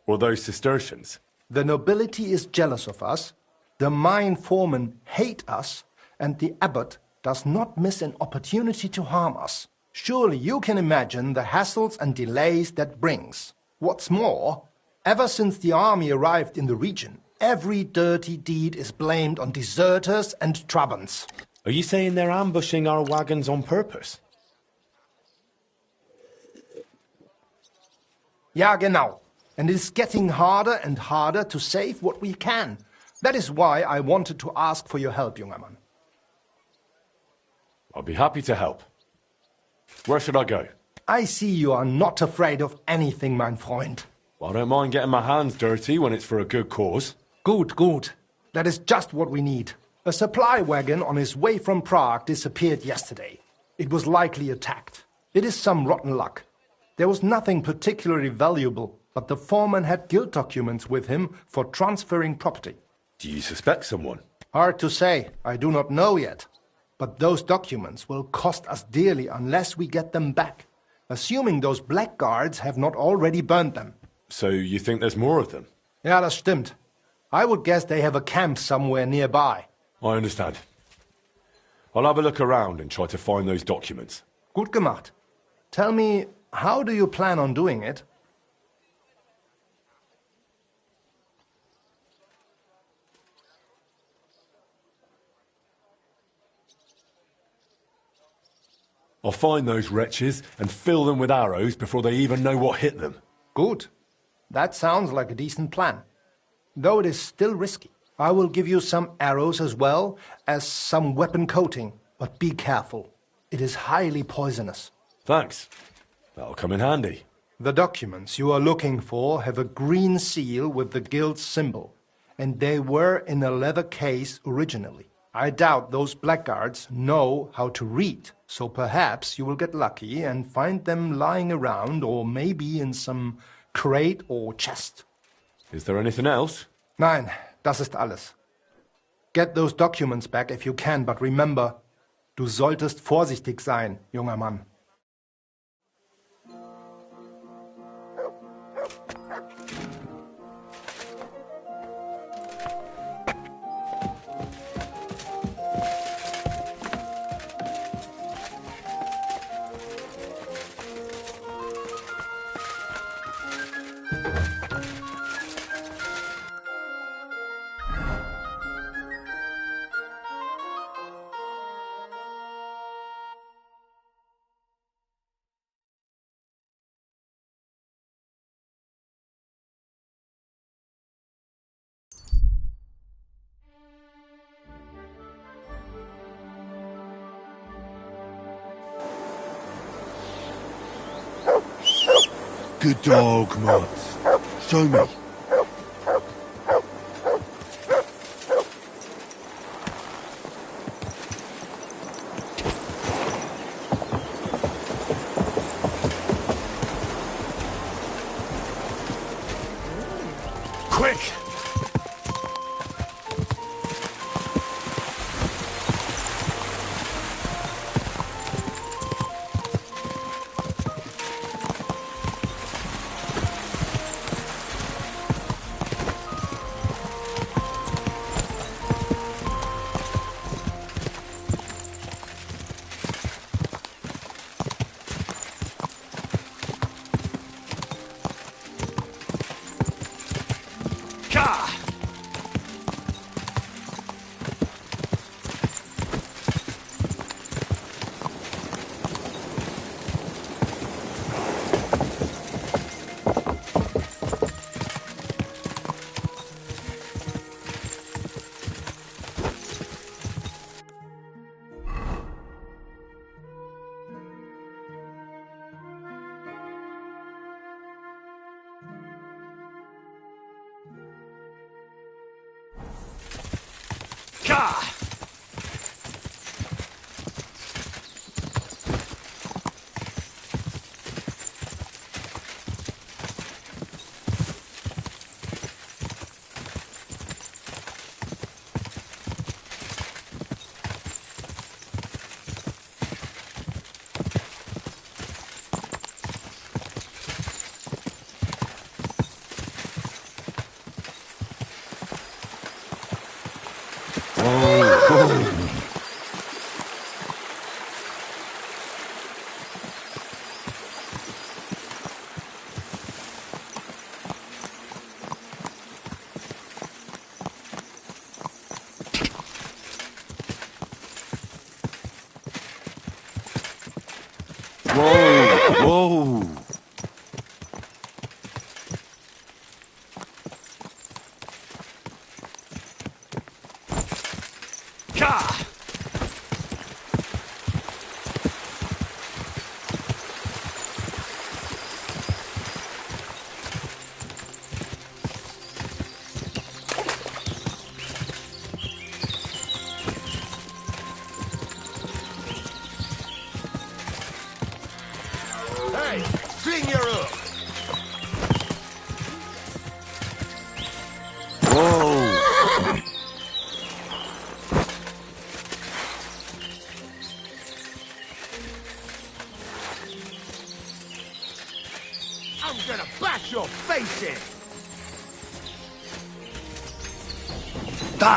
A: Or those Cistercians?
J: The nobility is jealous of us, the mine foremen hate us, and the abbot does not miss an opportunity to harm us. Surely you can imagine the hassles and delays that brings. What's more, ever since the army arrived in the region, every dirty deed is blamed on deserters and Trabants.
A: Are you saying they're ambushing our wagons on purpose?
J: Ja, genau. And it's getting harder and harder to save what we can. That is why I wanted to ask for your help, junger Mann.
A: I'll be happy to help. Where should I go?
J: I see you are not afraid of anything, mein Freund.
A: Well, I don't mind getting my hands dirty when it's for a good cause.
J: Good, good. That is just what we need. A supply wagon on his way from Prague disappeared yesterday. It was likely attacked. It is some rotten luck. There was nothing particularly valuable, but the foreman had guild documents with him for transferring property.
A: Do you suspect someone?
J: Hard to say. I do not know yet. But those documents will cost us dearly unless we get them back, assuming those blackguards have not already burned them.
A: So you think there's more of them?
J: Ja, das stimmt. I would guess they have a camp somewhere nearby.
A: I understand. I'll have a look around and try to find those documents.
J: Gut gemacht. Tell me, how do you plan on doing it?
A: I'll find those wretches and fill them with arrows before they even know what hit them.
J: Good. That sounds like a decent plan. Though it is still risky. I will give you some arrows as well as some weapon coating, but be careful. It is highly poisonous.
A: Thanks. That'll come in handy.
J: The documents you are looking for have a green seal with the guild symbol, and they were in a leather case originally. I doubt those blackguards know how to read, so perhaps you will get lucky and find them lying around or maybe in some crate or chest.
A: Is there anything else?
J: Nein, das ist alles. Get those documents back if you can, but remember, du solltest vorsichtig sein, junger Mann.
M: Good dog, Mats. Show me.
I: Quick!
M: Whoa!
I: Hey, sling your hook!
M: Whoa!
I: I'm gonna bash your face in!
M: Come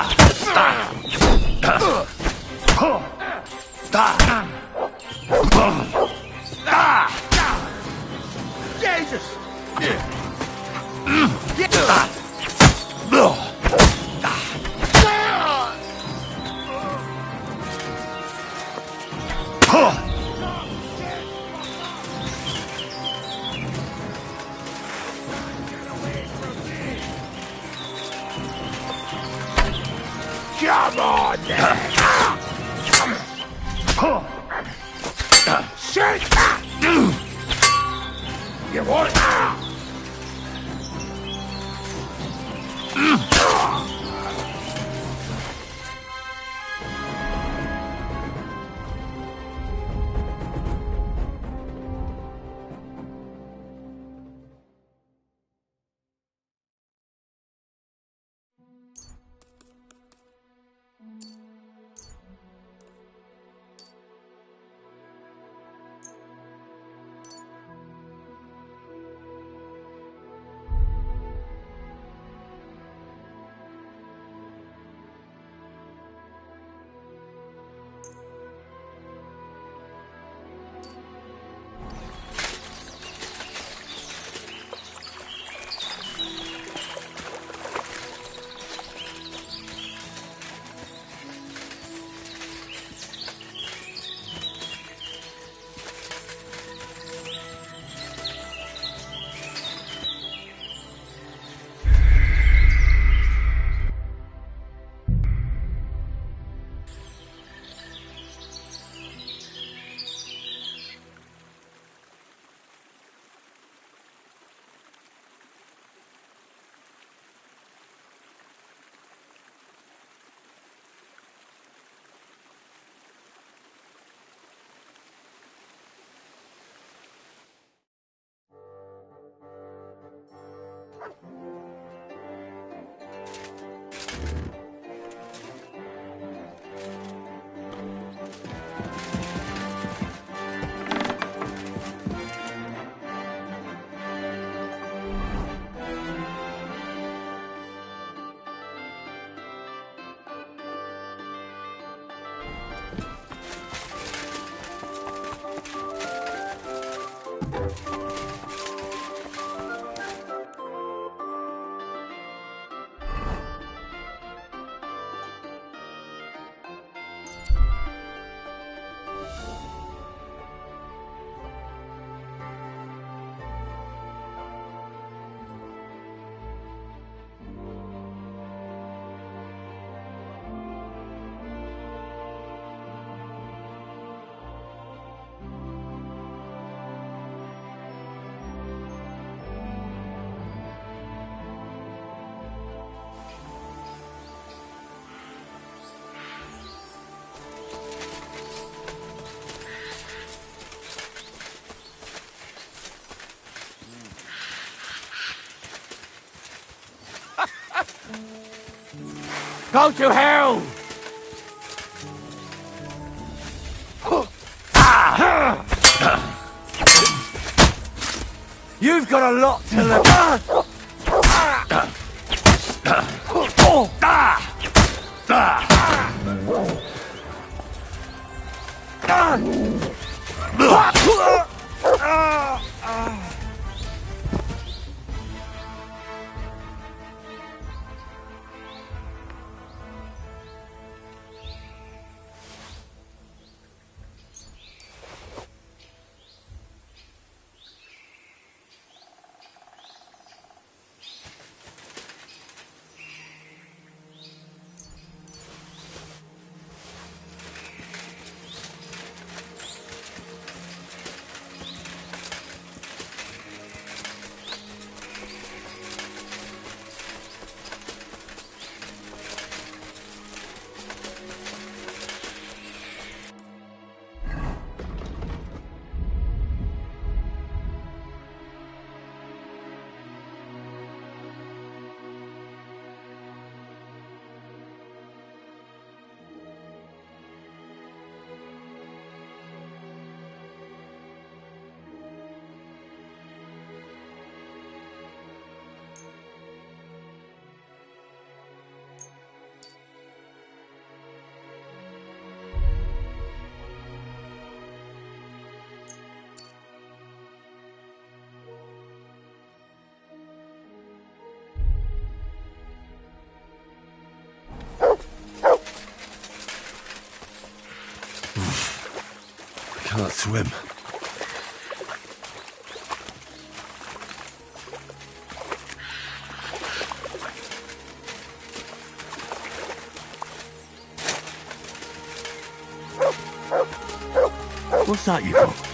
M: on then! Shit! You want Go to hell!
I: You've got a lot to look.
A: can't swim. What's that you got?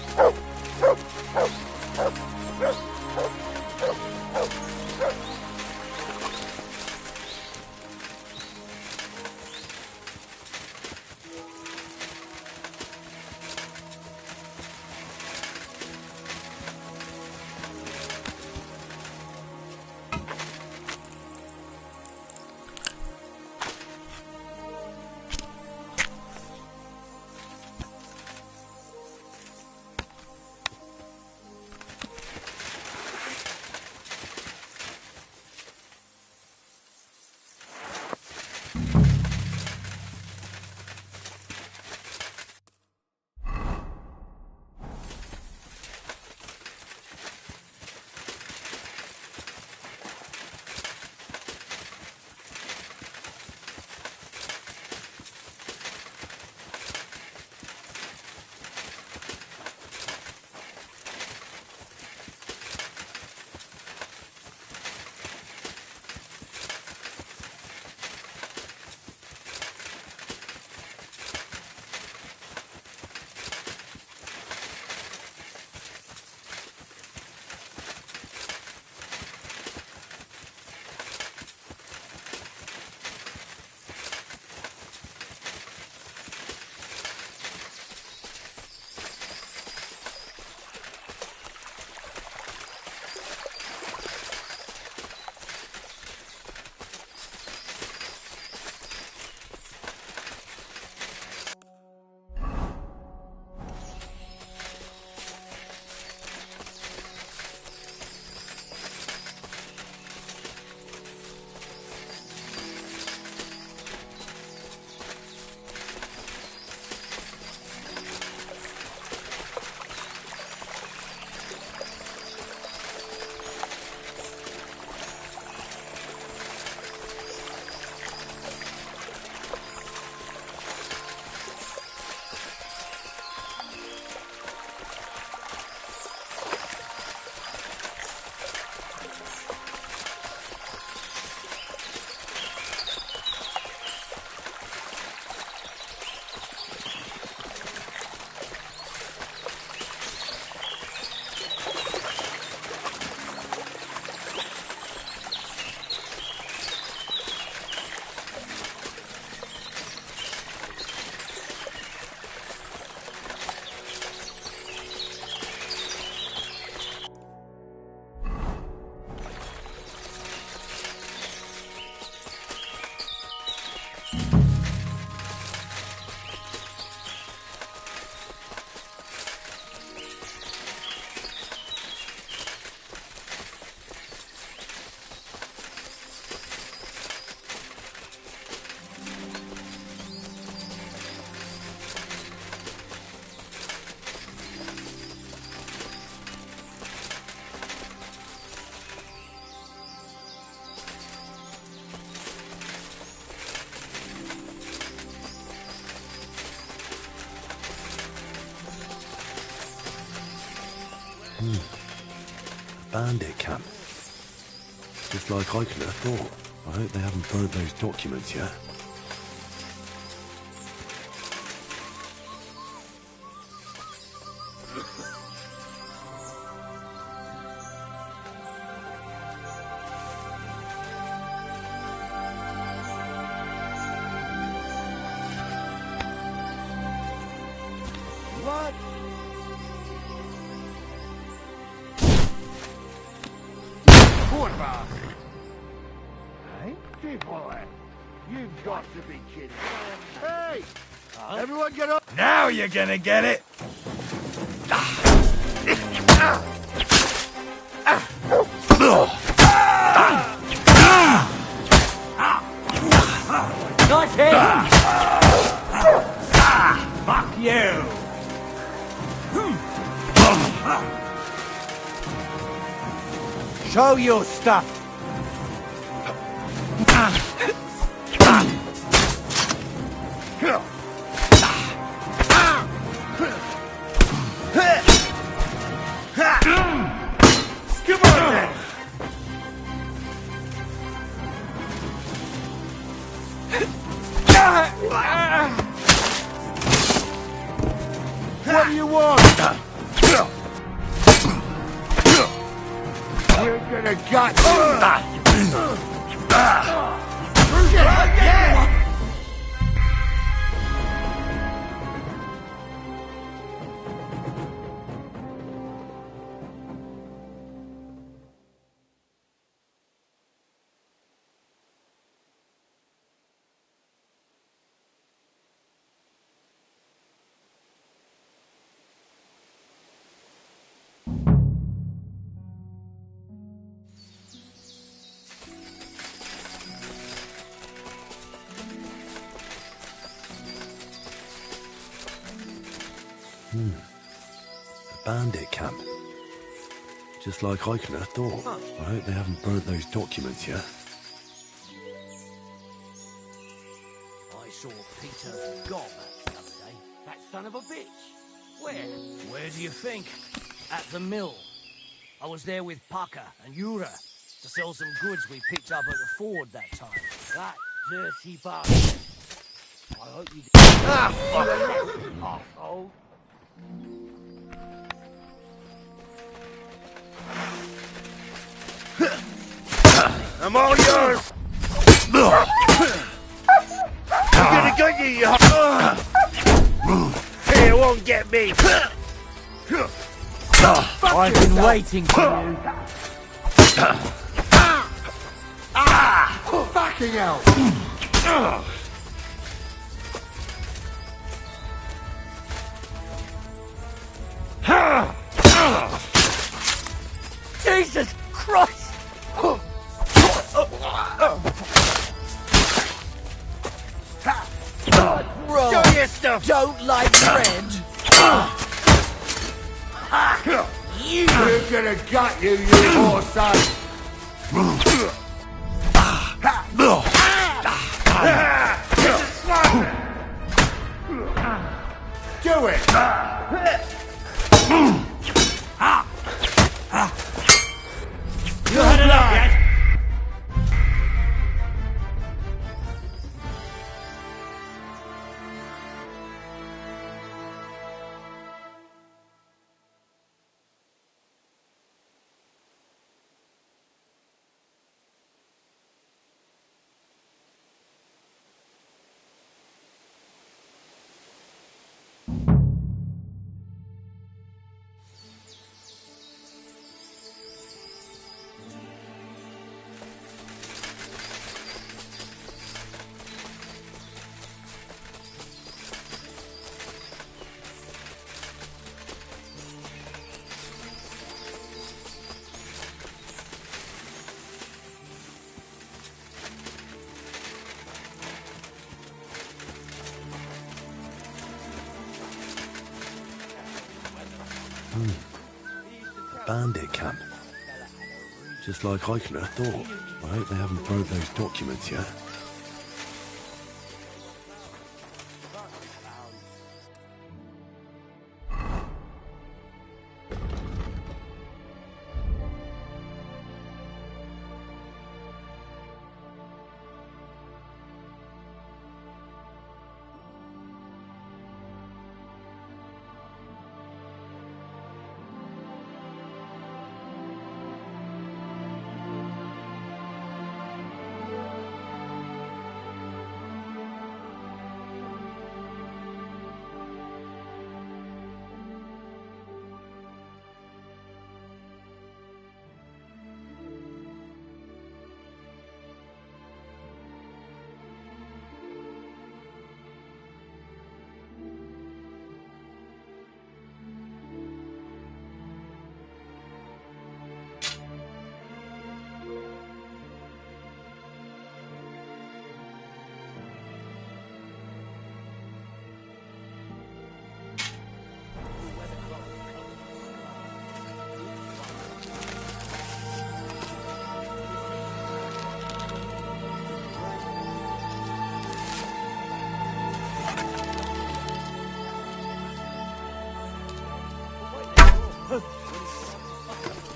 A: Bandit camp. Just like I could have thought. I hope they haven't burnt those documents yet.
M: What? Cornball. Hey, boy, you've got to be kidding. Hey, everyone get up.
I: Now you're gonna get it!
M: Nice hit! Fuck you! Show your stuff! What do you want? You're gonna gut
A: A bandit camp. Just like I could have thought. I hope they haven't burnt those documents yet.
N: I saw Peter Gob the other day. That son of a bitch. Where? Where do you think? At the mill. I was there with Parker and Yura to sell some goods we picked up at the ford that time. That dirty bastard. I hope you did. Ah, fuck! Asshole.
M: I'm all yours! I'm gonna get you, you... Hey, it won't get me!
N: I've been waiting for you.
M: Fucking hell!
N: Jesus Christ!
M: Show your stuff!
N: Don't like bread.
M: You're gonna gut you, you poor son! Do it!
N: You had enough yet?
A: A bandit camp. Just like I could have thought. I hope they haven't burnt those documents yet.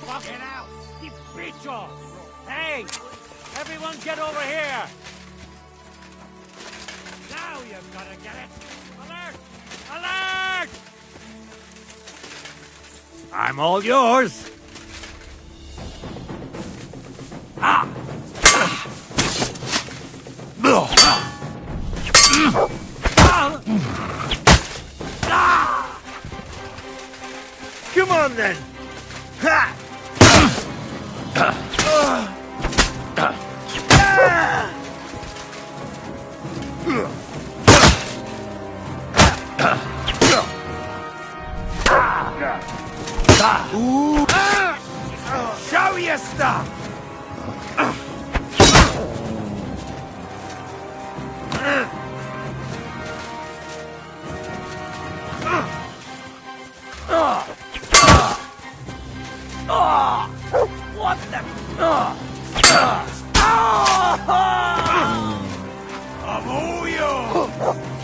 N: Fucking out! You bitch off! Hey! Everyone get over here! Now you've gotta get it! Alert! Alert!
I: I'm all yours. Come on then. Show your stuff. What the? I'm all yours.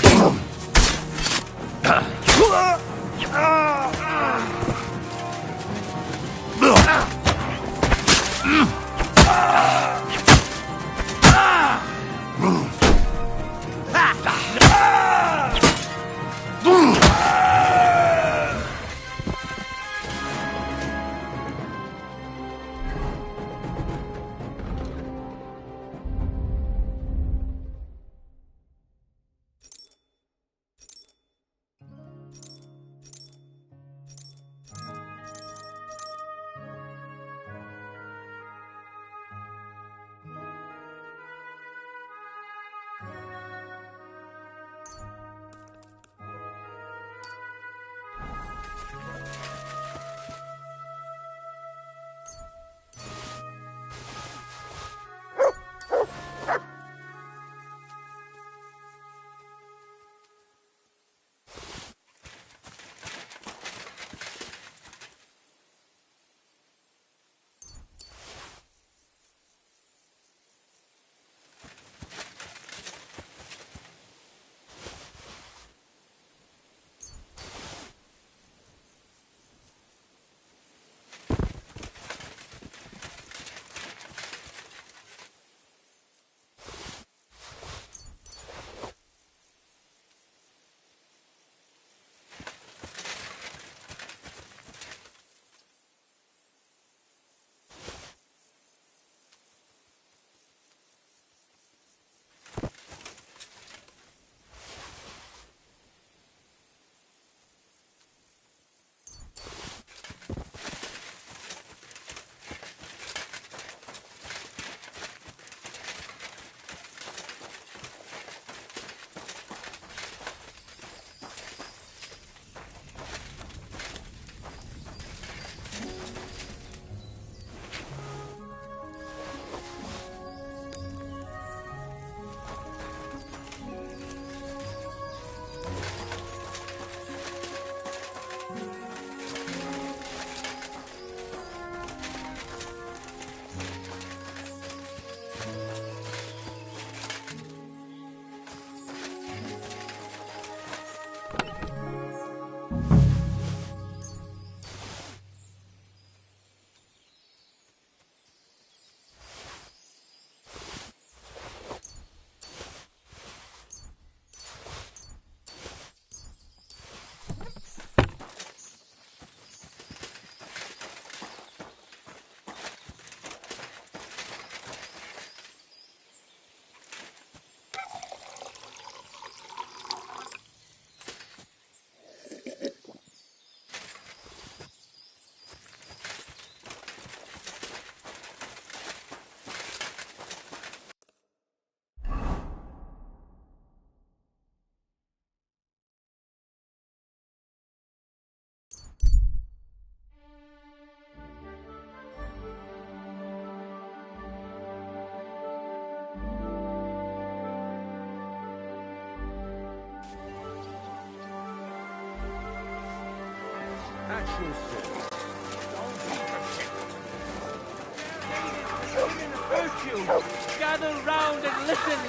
N: Gather round and listen.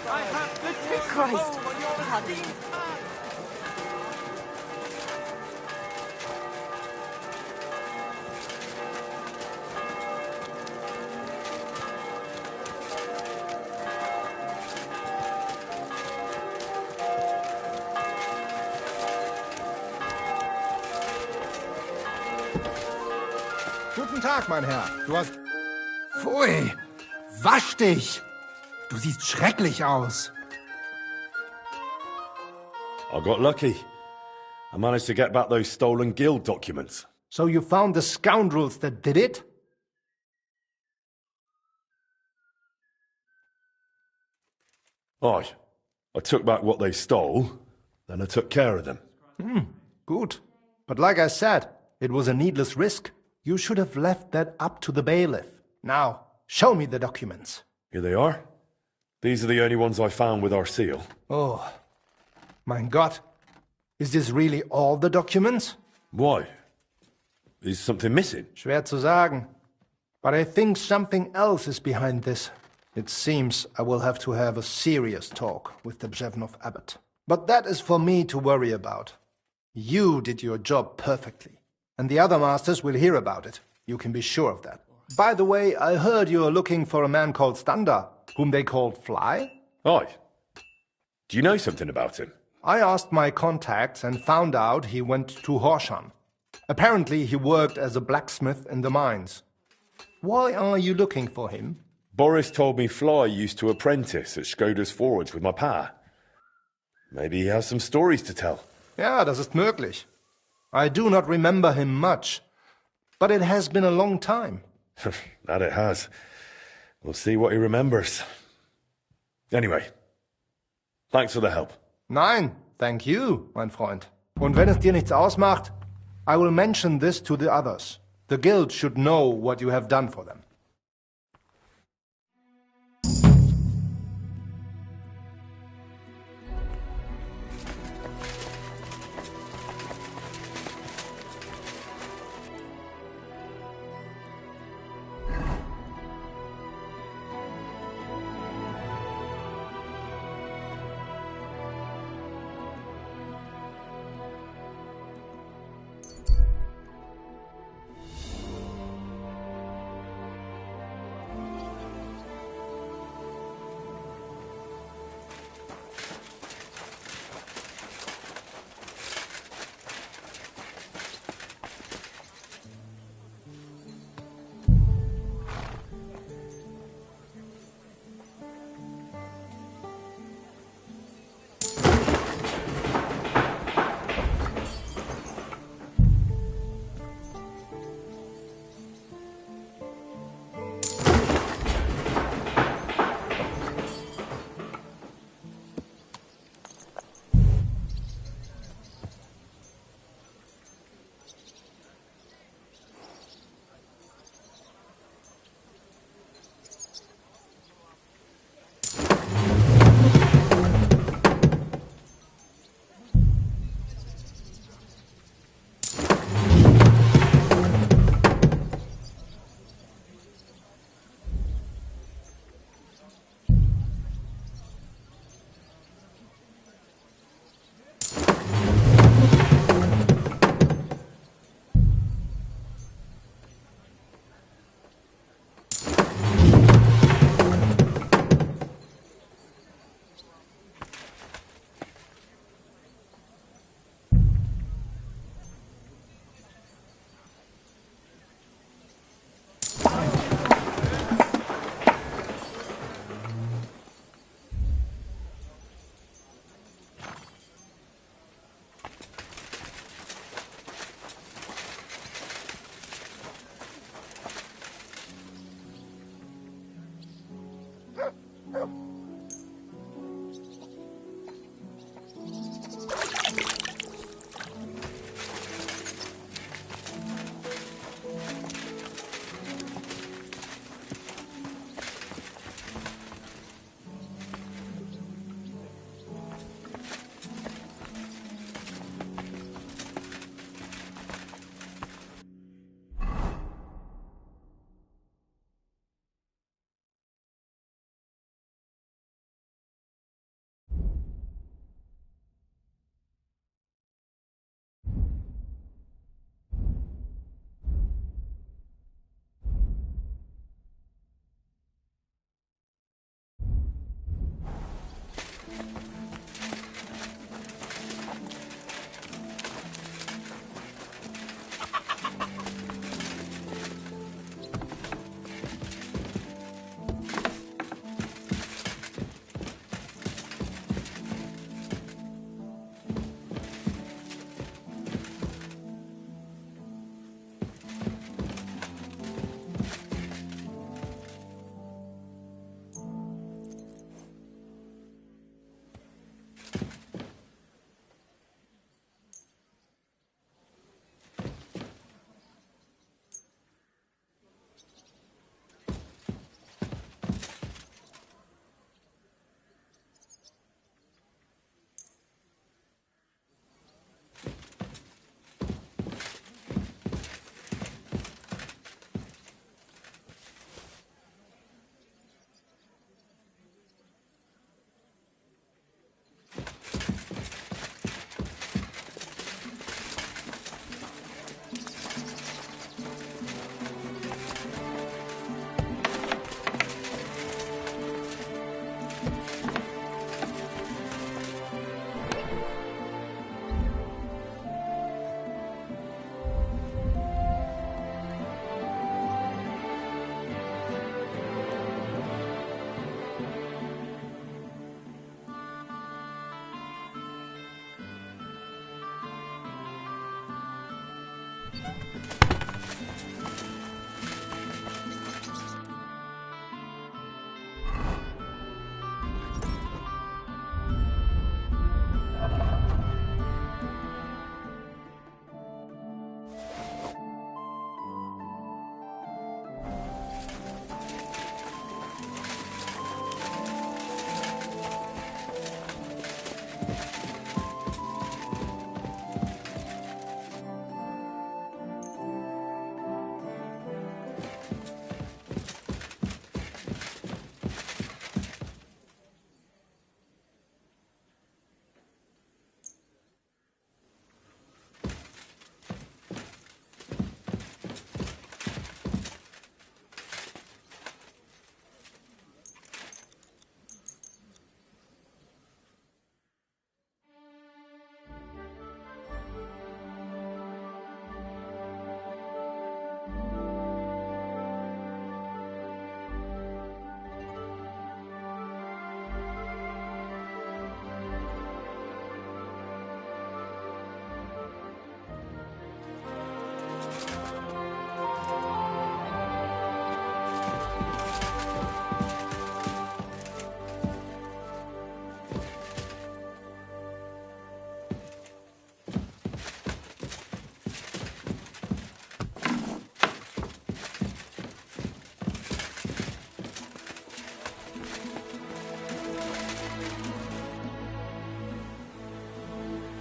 N: I have good news
E: Christ.
N: on your
E: Pardon.
N: esteemed man.
J: Tag, mein Herr. Du hast... Pfui! Wasch dich! Du siehst schrecklich aus.
A: I got lucky. I managed to get back those stolen guild documents.
J: So you found the scoundrels that did it?
A: Aye. I took back what they stole, then I took care of them.
J: Good. But like I said, it was a needless risk. You should have left that up to the bailiff. Now, show me the documents.
A: Here they are. These are the only ones I found with our seal.
J: Oh, mein Gott. Is this really all the documents?
A: Why? Is something missing?
J: Schwer zu sagen. But I think something else is behind this. It seems I will have to have a serious talk with the Bzhevnov abbot. But that is for me to worry about. You did your job perfectly, and the other masters will hear about it. You can be sure of that. By the way, I heard you are looking for a man called Standa, whom they called Fly?
A: Aye. Do you know something about him?
J: I asked my contacts and found out he went to Horshan. Apparently he worked as a blacksmith in the mines. Why are you looking for him?
A: Boris told me Fly used to apprentice at Skoda's forge with my pa. Maybe he has some stories to tell.
J: Ja, das ist möglich. I do not remember him much, but it has been a long time.
A: That it has. We'll see what he remembers. Anyway, thanks for the help.
J: Nein, thank you, mein Freund. Und wenn es dir nichts ausmacht, I will mention this to the others. The guild should know what you have done for them.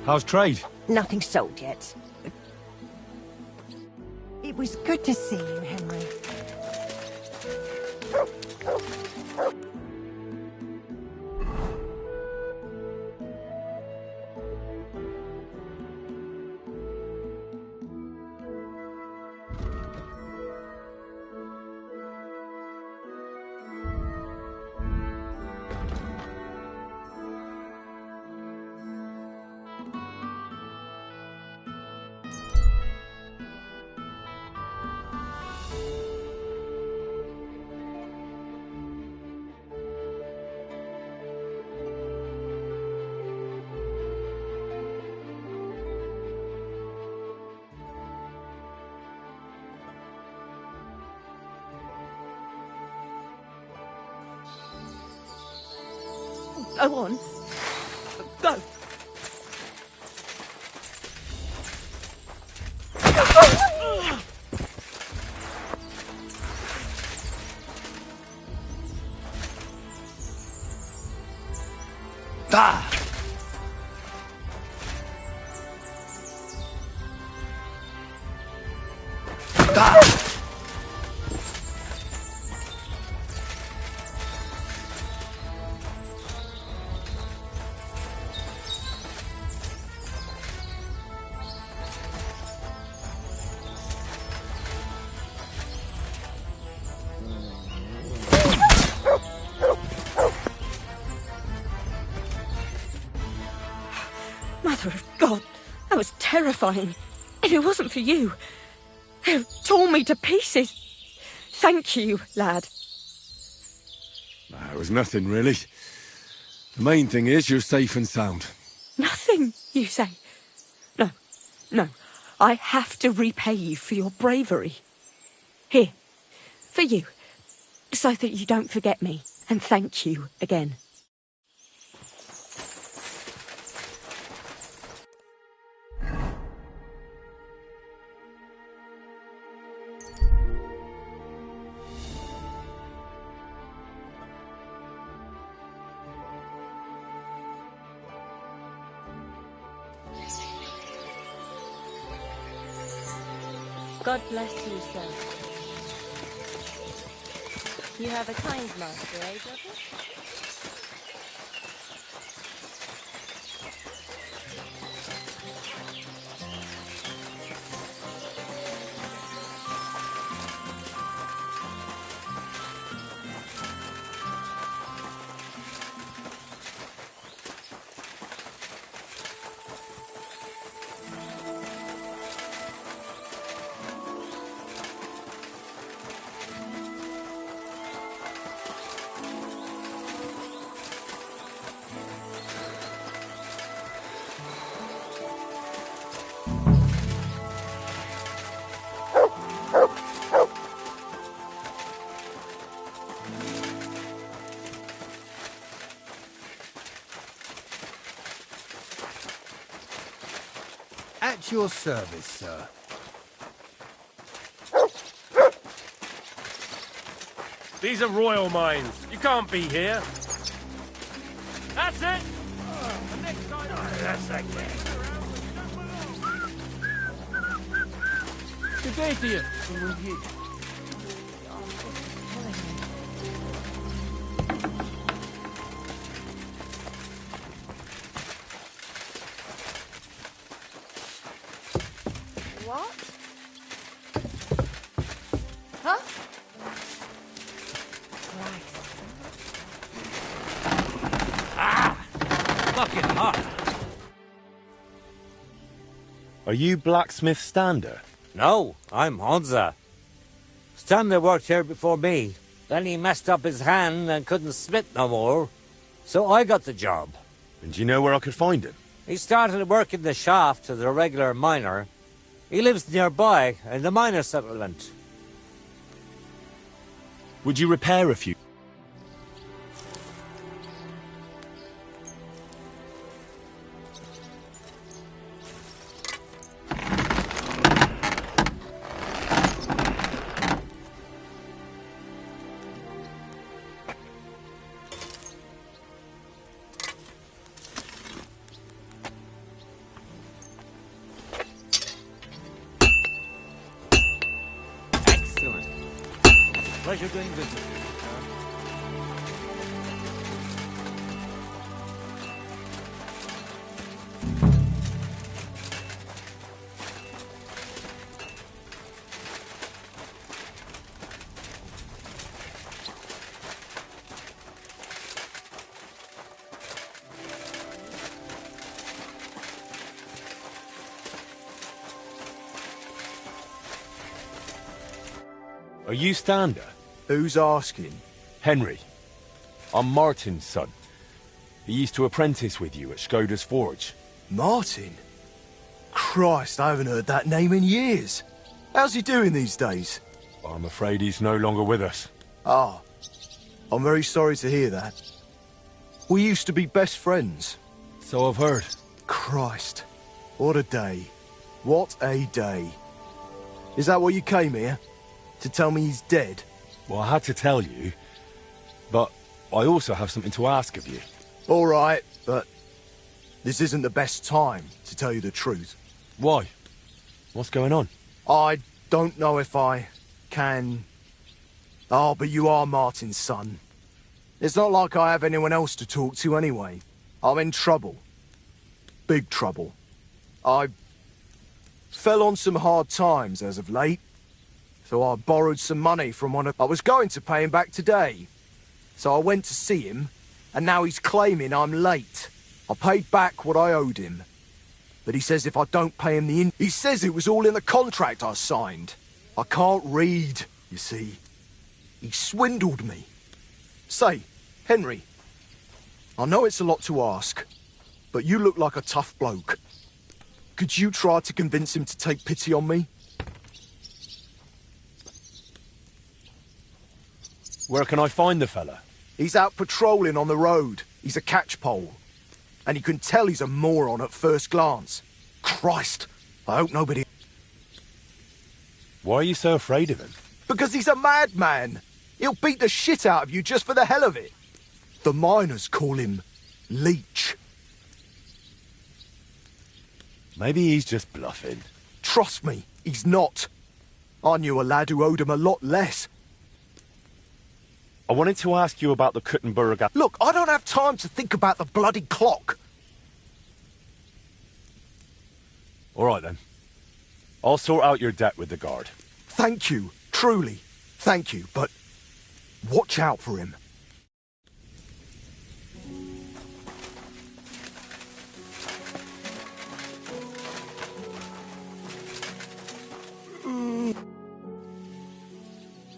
H: How's trade?
C: Nothing sold yet. It was good to see you, Henry.
L: Go on. Go.
B: Ah! Ah!
L: Mother of God, that was terrifying. If it wasn't for you, they'd have torn me to pieces. Thank you, lad.
A: It was nothing, really. The main thing is you're safe and sound.
L: Nothing, you say? No. I have to repay you for your bravery. Here, for you, so that you don't forget me, and thank you again.
E: God bless you, sir. You have a kind master, eh, brother?
I: At your service, sir.
O: These are royal mines. You can't be here. That's it! Next time...
M: That's okay.
O: Good day to you.
E: What? Huh?
F: Fucking hot.
H: Are you blacksmith Stander?
F: No, I'm Honza. Stander worked here before me. Then he messed up his hand and couldn't smith no more. So I got the job.
H: And do you know where I could find him?
F: He started working the shaft as a regular miner. He lives nearby in the miner settlement.
H: Would you repair a few?
F: Pleasure doing business.
H: Are you Stander?
B: Who's asking?
H: Henry. I'm Martin's son. He used to apprentice with you at Skoda's Forge.
B: Martin? Christ, I haven't heard that name in years. How's he doing these days?
H: I'm afraid he's no longer with us.
B: Ah, I'm very sorry to hear that. We used to be best friends.
H: So I've heard.
B: Christ, what a day. What a day. Is that what you came here? To tell me he's dead?
H: Well, I had to tell you, but I also have something to ask of you.
B: All right, but this isn't the best time, to tell you the truth.
H: Why? What's going on?
B: I don't know if I can... Oh, but you are Martin's son. It's not like I have anyone else to talk to anyway. I'm in trouble. Big trouble. I fell on some hard times as of late. So I borrowed some money from one of... I was going to pay him back today. So I went to see him, and now he's claiming I'm late. I paid back what I owed him. But he says if I don't pay him He says it was all in the contract I signed. I can't read, you see. He swindled me. Say, Henry, I know it's a lot to ask, but you look like a tough bloke. Could you try to convince him to take pity on me?
H: Where can I find the fella?
B: He's out patrolling on the road. He's a catchpole. And you can tell he's a moron at first glance. Christ, I hope nobody...
H: Why are you so afraid of him?
B: Because he's a madman. He'll beat the shit out of you just for the hell of it. The miners call him Leech.
H: Maybe he's just bluffing.
B: Trust me, he's not. I knew a lad who owed him a lot less.
H: I wanted to ask you about the Kuttenberg...
B: Look, I don't have time to think about the bloody clock.
H: All right, then. I'll sort out your debt with the guard.
B: Thank you, truly. Thank you, but watch out for him.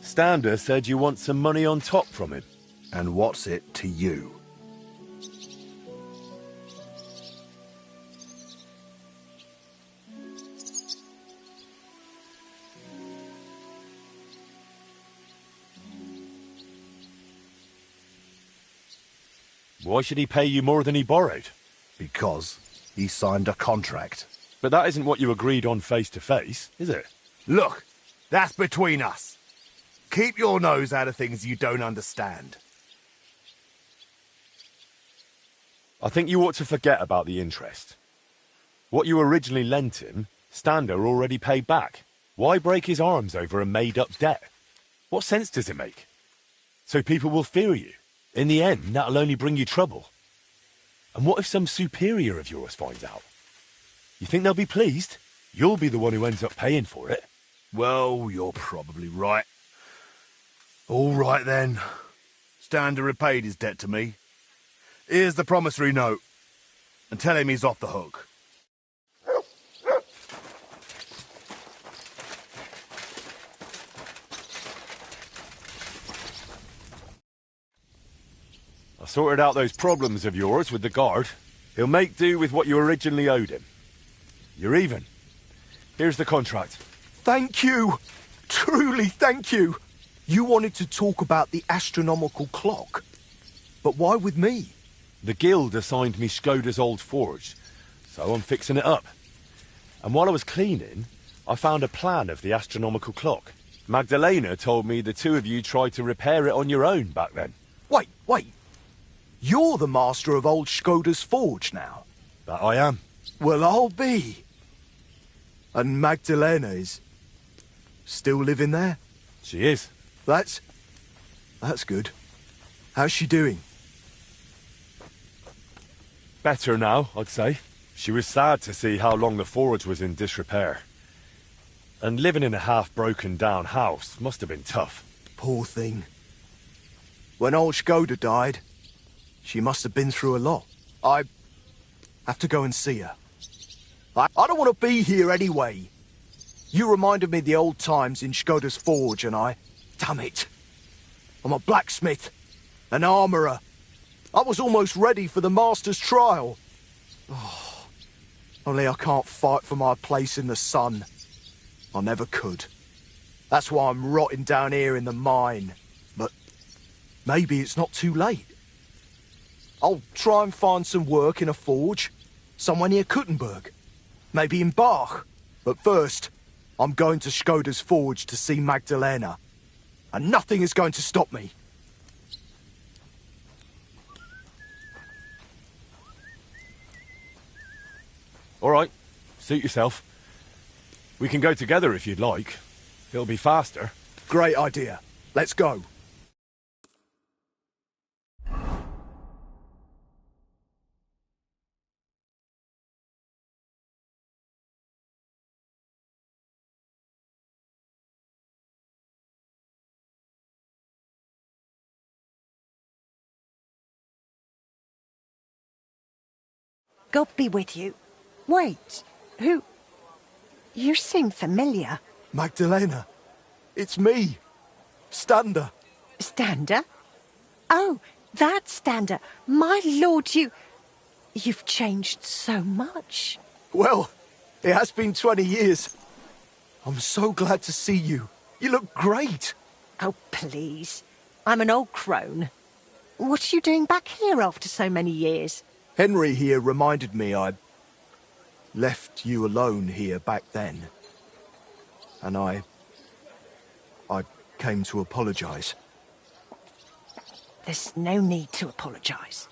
H: Stander said you want some money on top from him.
B: And what's it to you?
H: Why should he pay you more than he borrowed?
B: Because he signed a contract.
A: But that isn't what you agreed on face to face, is it?
M: Look, that's between us. Keep your nose out of things you don't understand.
A: I think you ought to forget about the interest. What you originally lent him, Stander already paid back. Why break his arms over a made-up debt? What sense does it make? So people will fear you. In the end, that'll only bring you trouble. And what if some superior of yours finds out? You think they'll be pleased? You'll be the one who ends up paying for it.
M: Well, you're probably right. All right then. Stander repaid his debt to me. Here's the promissory note. And tell him he's off the hook.
A: I sorted out those problems of yours with the guard. He'll make do with what you originally owed him. You're even. Here's the contract.
B: Thank you. Truly thank you. You wanted to talk about the astronomical clock. But why with me?
A: The guild assigned me Skoda's old forge, so I'm fixing it up. And while I was cleaning, I found a plan of the astronomical clock. Magdalena told me the two of you tried to repair it on your own back then.
B: Wait. You're the master of old Skoda's forge now.
A: That I am.
B: Well, I'll be. And Magdalena is still living there?
A: She is.
B: That's good. How's she doing?
A: Better now, I'd say. She was sad to see how long the forge was in disrepair. And living in a half-broken down house must have been tough.
B: Poor thing. When old Skoda died, she must have been through a lot. I have to go and see her. I don't want to be here anyway. You reminded me of the old times in Skoda's forge and damn it. I'm a blacksmith, an armourer. I was almost ready for the master's trial. Oh, only I can't fight for my place in the sun. I never could. That's why I'm rotting down here in the mine. But maybe it's not too late. I'll try and find some work in a forge, somewhere near Kuttenberg. Maybe in Bach. But first, I'm going to Skoda's forge to see Magdalena. And nothing is going to stop me.
A: All right, suit yourself. We can go together if you'd like. It'll be faster.
B: Great idea. Let's go.
C: God be with you. Wait, who? You seem familiar.
B: Magdalena, it's me. Stander.
C: Stander? Oh, that Stander. My lord, you've changed so much.
B: Well, it has been 20 years. I'm so glad to see you. You look great.
C: Oh, please. I'm an old crone. What are you doing back here after so many years?
B: Henry here reminded me I left you alone here back then. And I came to apologise.
C: There's no need to apologise.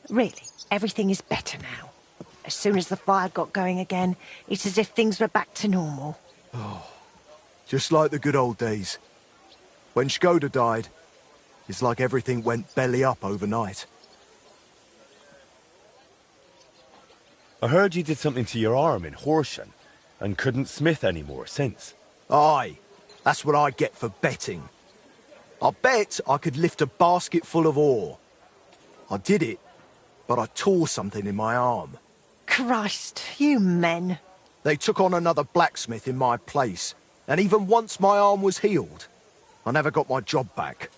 C: Really, everything is better now. As soon as the fire got going again, it's as if things were back to normal.
B: Oh, just like the good old days. When Skoda died, it's like everything went belly up overnight.
A: I heard you did something to your arm in Horsham and couldn't smith anymore since.
B: Aye, that's what I get for betting. I bet I could lift a basket full of ore. I did it, but I tore something in my arm.
C: Christ, you men.
B: They took on another blacksmith in my place, and even once my arm was healed, I never got my job back.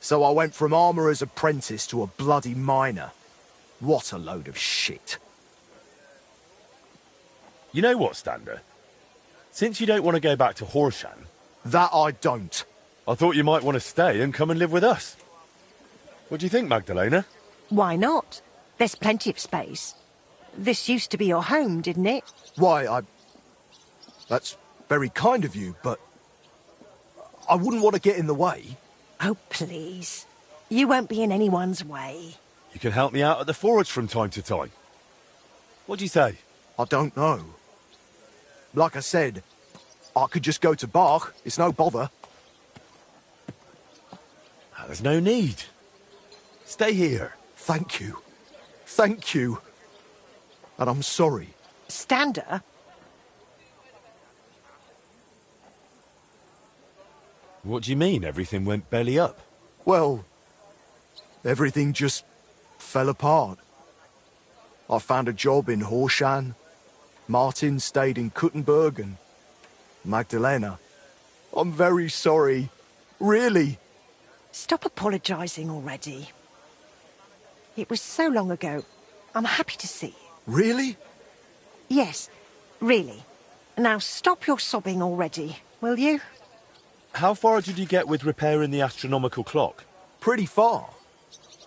B: So I went from armourer's apprentice to a bloody miner. What a load of shit.
A: You know what, Stander? Since you don't want to go back to Horsham...
B: That I don't.
A: I thought you might want to stay and come and live with us. What do you think, Magdalena?
C: Why not? There's plenty of space. This used to be your home, didn't it?
B: Why, That's very kind of you, but I wouldn't want to get in the way.
C: Oh, please. You won't be in anyone's way.
A: You can help me out at the forge from time to time. What'd you say?
B: I don't know. Like I said, I could just go to Bach. It's no bother.
A: There's no need. Stay here.
B: Thank you. Thank you. And I'm sorry.
C: Stander?
A: What do you mean everything went belly up?
B: Well, everything just fell apart. I found a job in Horshan. Martin stayed in Kuttenberg and Magdalena. I'm very sorry. Really.
C: Stop apologising already. It was so long ago. I'm happy to see you.
B: Really?
C: Yes, really. Now stop your sobbing already, will you?
A: How far did you get with repairing the astronomical clock?
B: Pretty far.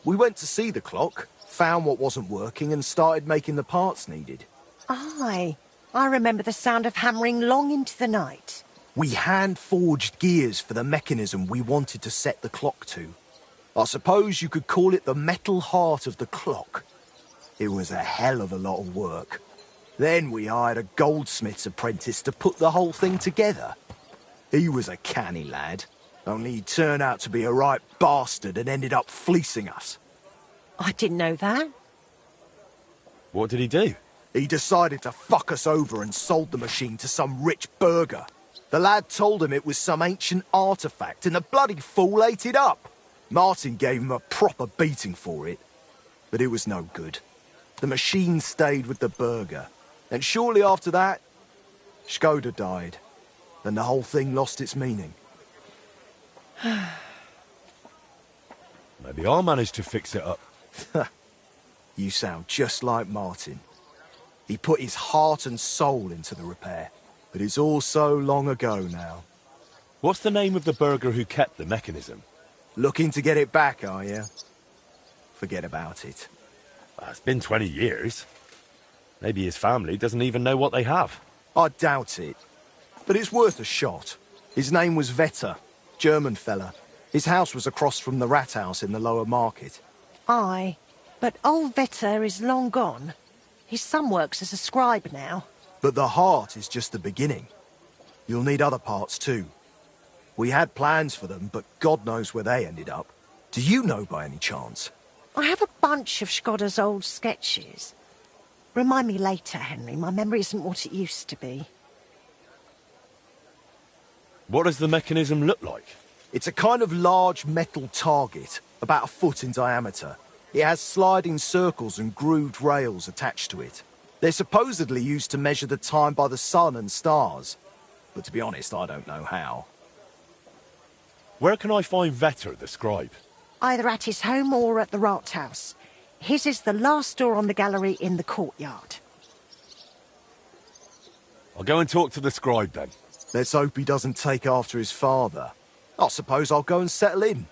B: We went to see the clock, found what wasn't working and started making the parts needed.
C: Aye, I remember the sound of hammering long into the night.
B: We hand-forged gears for the mechanism we wanted to set the clock to. I suppose you could call it the metal heart of the clock. It was a hell of a lot of work. Then we hired a goldsmith's apprentice to put the whole thing together. He was a canny lad, only he turned out to be a right bastard and ended up fleecing us.
C: I didn't know that.
A: What did he do?
B: He decided to fuck us over and sold the machine to some rich burgher. The lad told him it was some ancient artifact and the bloody fool ate it up. Martin gave him a proper beating for it, but it was no good. The machine stayed with the burgher, and shortly after that, Skoda died, and the whole thing lost its meaning.
A: Maybe I'll manage to fix it up.
B: You sound just like Martin. He put his heart and soul into the repair, but it's all so long ago now.
A: What's the name of the burgher who kept the mechanism?
B: Looking to get it back, are you? Forget about it.
A: Well, it's been 20 years. Maybe his family doesn't even know what they have.
B: I doubt it. But it's worth a shot. His name was Vetter, German fella. His house was across from the rat house in the lower market.
C: Aye, but old Vetter is long gone. His son works as a scribe now.
B: But the heart is just the beginning. You'll need other parts too. We had plans for them, but God knows where they ended up. Do you know by any chance?
C: I have a bunch of Skoda's old sketches. Remind me later, Henry. My memory isn't what it used to be.
A: What does the mechanism look like?
B: It's a kind of large metal target, about a foot in diameter. It has sliding circles and grooved rails attached to it. They're supposedly used to measure the time by the sun and stars. But to be honest, I don't know how.
A: Where can I find Vetter, the scribe?
C: Either at his home or at the Rathaus. His is the last door on the gallery in the courtyard.
A: I'll go and talk to the scribe then.
B: Let's hope he doesn't take after his father. I suppose I'll go and settle in.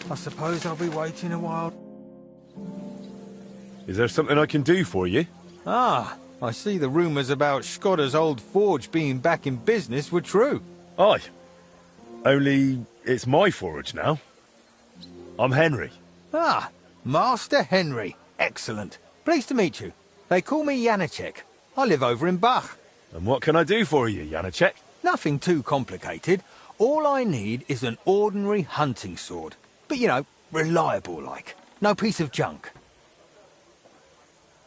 I: I suppose I'll be waiting a while.
A: Is there something I can do for you?
I: Ah, I see the rumours about Skoda's old forge being back in business were true.
A: Aye. Only it's my forge now. I'm Henry.
I: Ah, Master Henry. Excellent. Pleased to meet you. They call me Janacek. I live over in Bach.
A: And what can I do for you, Janacek?
I: Nothing too complicated. All I need is an ordinary hunting sword. But, you know, reliable like. No piece of junk.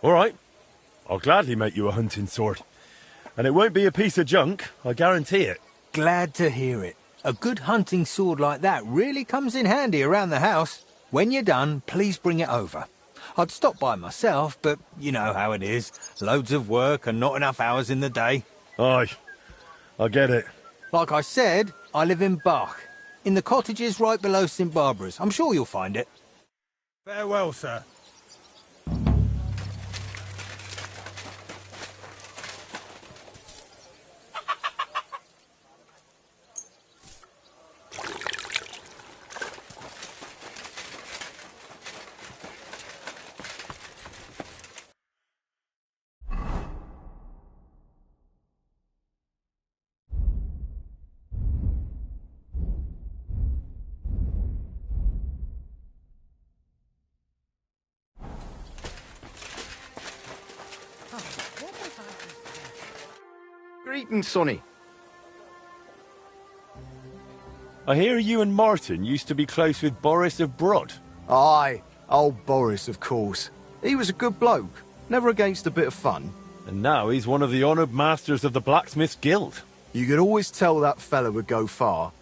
A: All right. I'll gladly make you a hunting sword. And it won't be a piece of junk, I guarantee it.
I: Glad to hear it. A good hunting sword like that really comes in handy around the house. When you're done, please bring it over. I'd stop by myself, but you know how it is. Loads of work and not enough hours in the day.
A: Aye, I get it.
I: Like I said, I live in Bach. In the cottages right below St. Barbara's. I'm sure you'll find it.
M: Farewell, sir.
B: Greetings, Sonny.
H: I hear you and Martin used to be close with Boris of Brod.
B: Aye, old Boris, of course. He was a good bloke, never against a bit of fun.
H: And now he's one of the honoured masters of the Blacksmiths Guild.
B: You could always tell that fella would go far,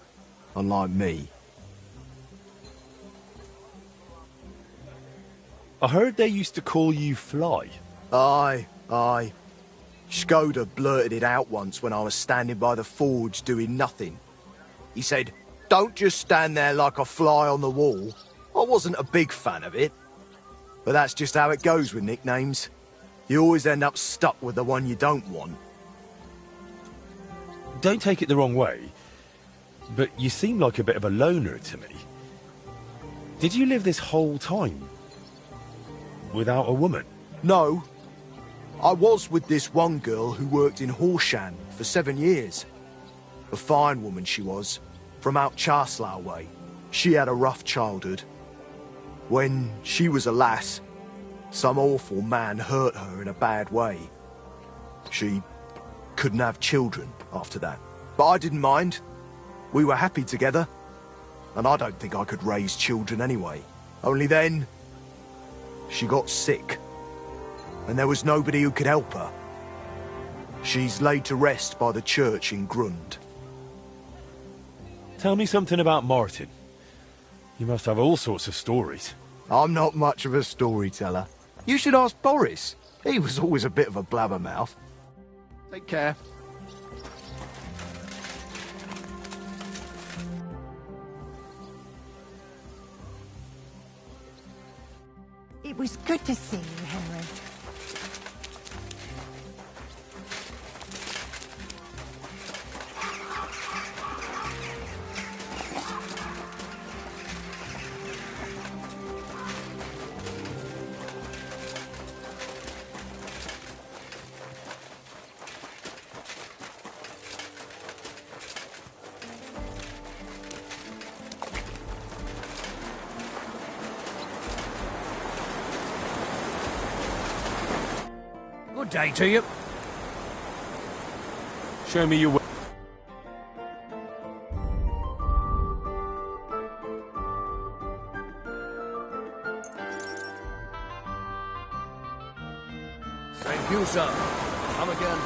B: unlike me.
H: I heard they used to call you Fly.
B: Aye, aye. Skoda blurted it out once when I was standing by the forge doing nothing. He said, "Don't just stand there like a fly on the wall." I wasn't a big fan of it. But that's just how it goes with nicknames. You always end up stuck with the one you don't want.
H: Don't take it the wrong way, but you seem like a bit of a loner to me. Did you live this whole time without a woman?
B: No. I was with this one girl who worked in Horshan for 7 years. A fine woman she was, from out Charslow way. She had a rough childhood. When she was a lass, some awful man hurt her in a bad way. She couldn't have children after that. But I didn't mind. We were happy together. And I don't think I could raise children anyway. Only then, she got sick. And there was nobody who could help her. She's laid to rest by the church in Grund.
H: Tell me something about Martin. You must have all sorts of stories.
B: I'm not much of a storyteller. You should ask Boris. He was always a bit of a blabbermouth. Take care.
C: It was good to see you, Henry.
N: Good day to you.
H: Show me your way.
N: Thank you, sir. Come again.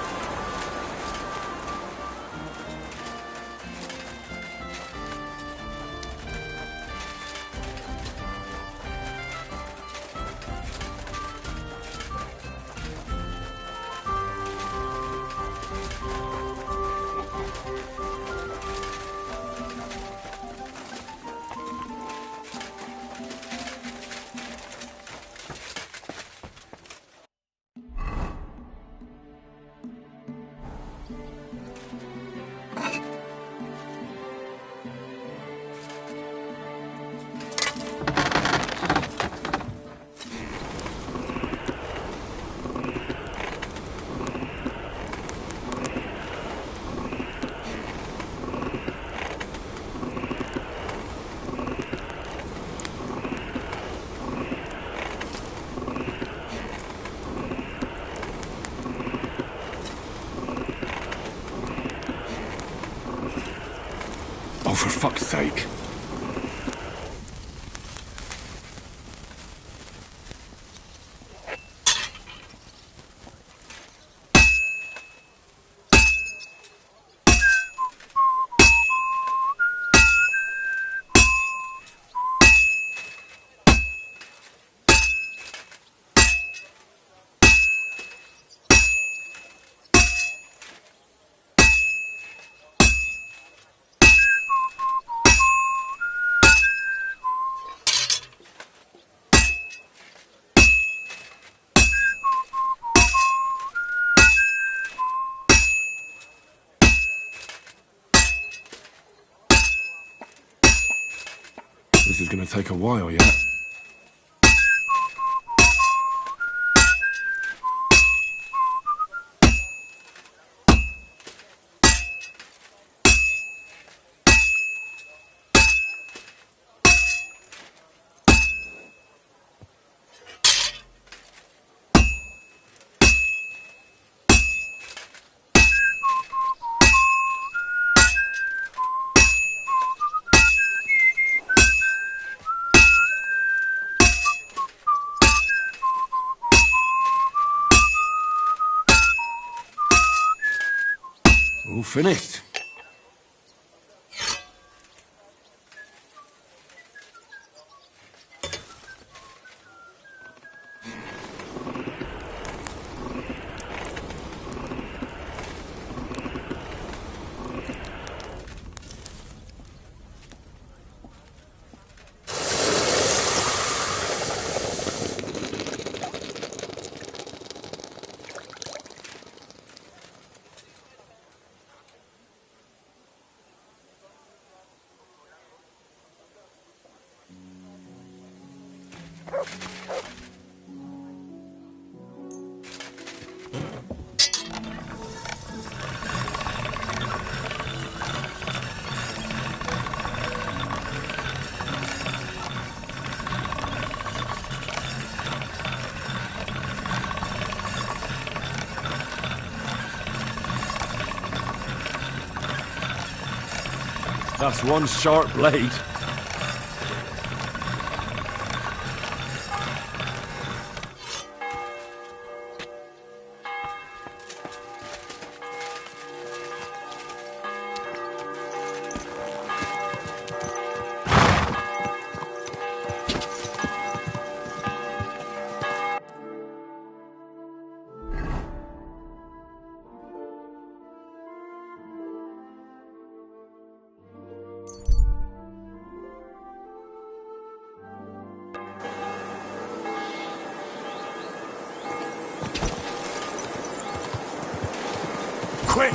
A: Oh, for fuck's sake. This is gonna take a while, yeah? All finished. That's one sharp blade.
M: Quick!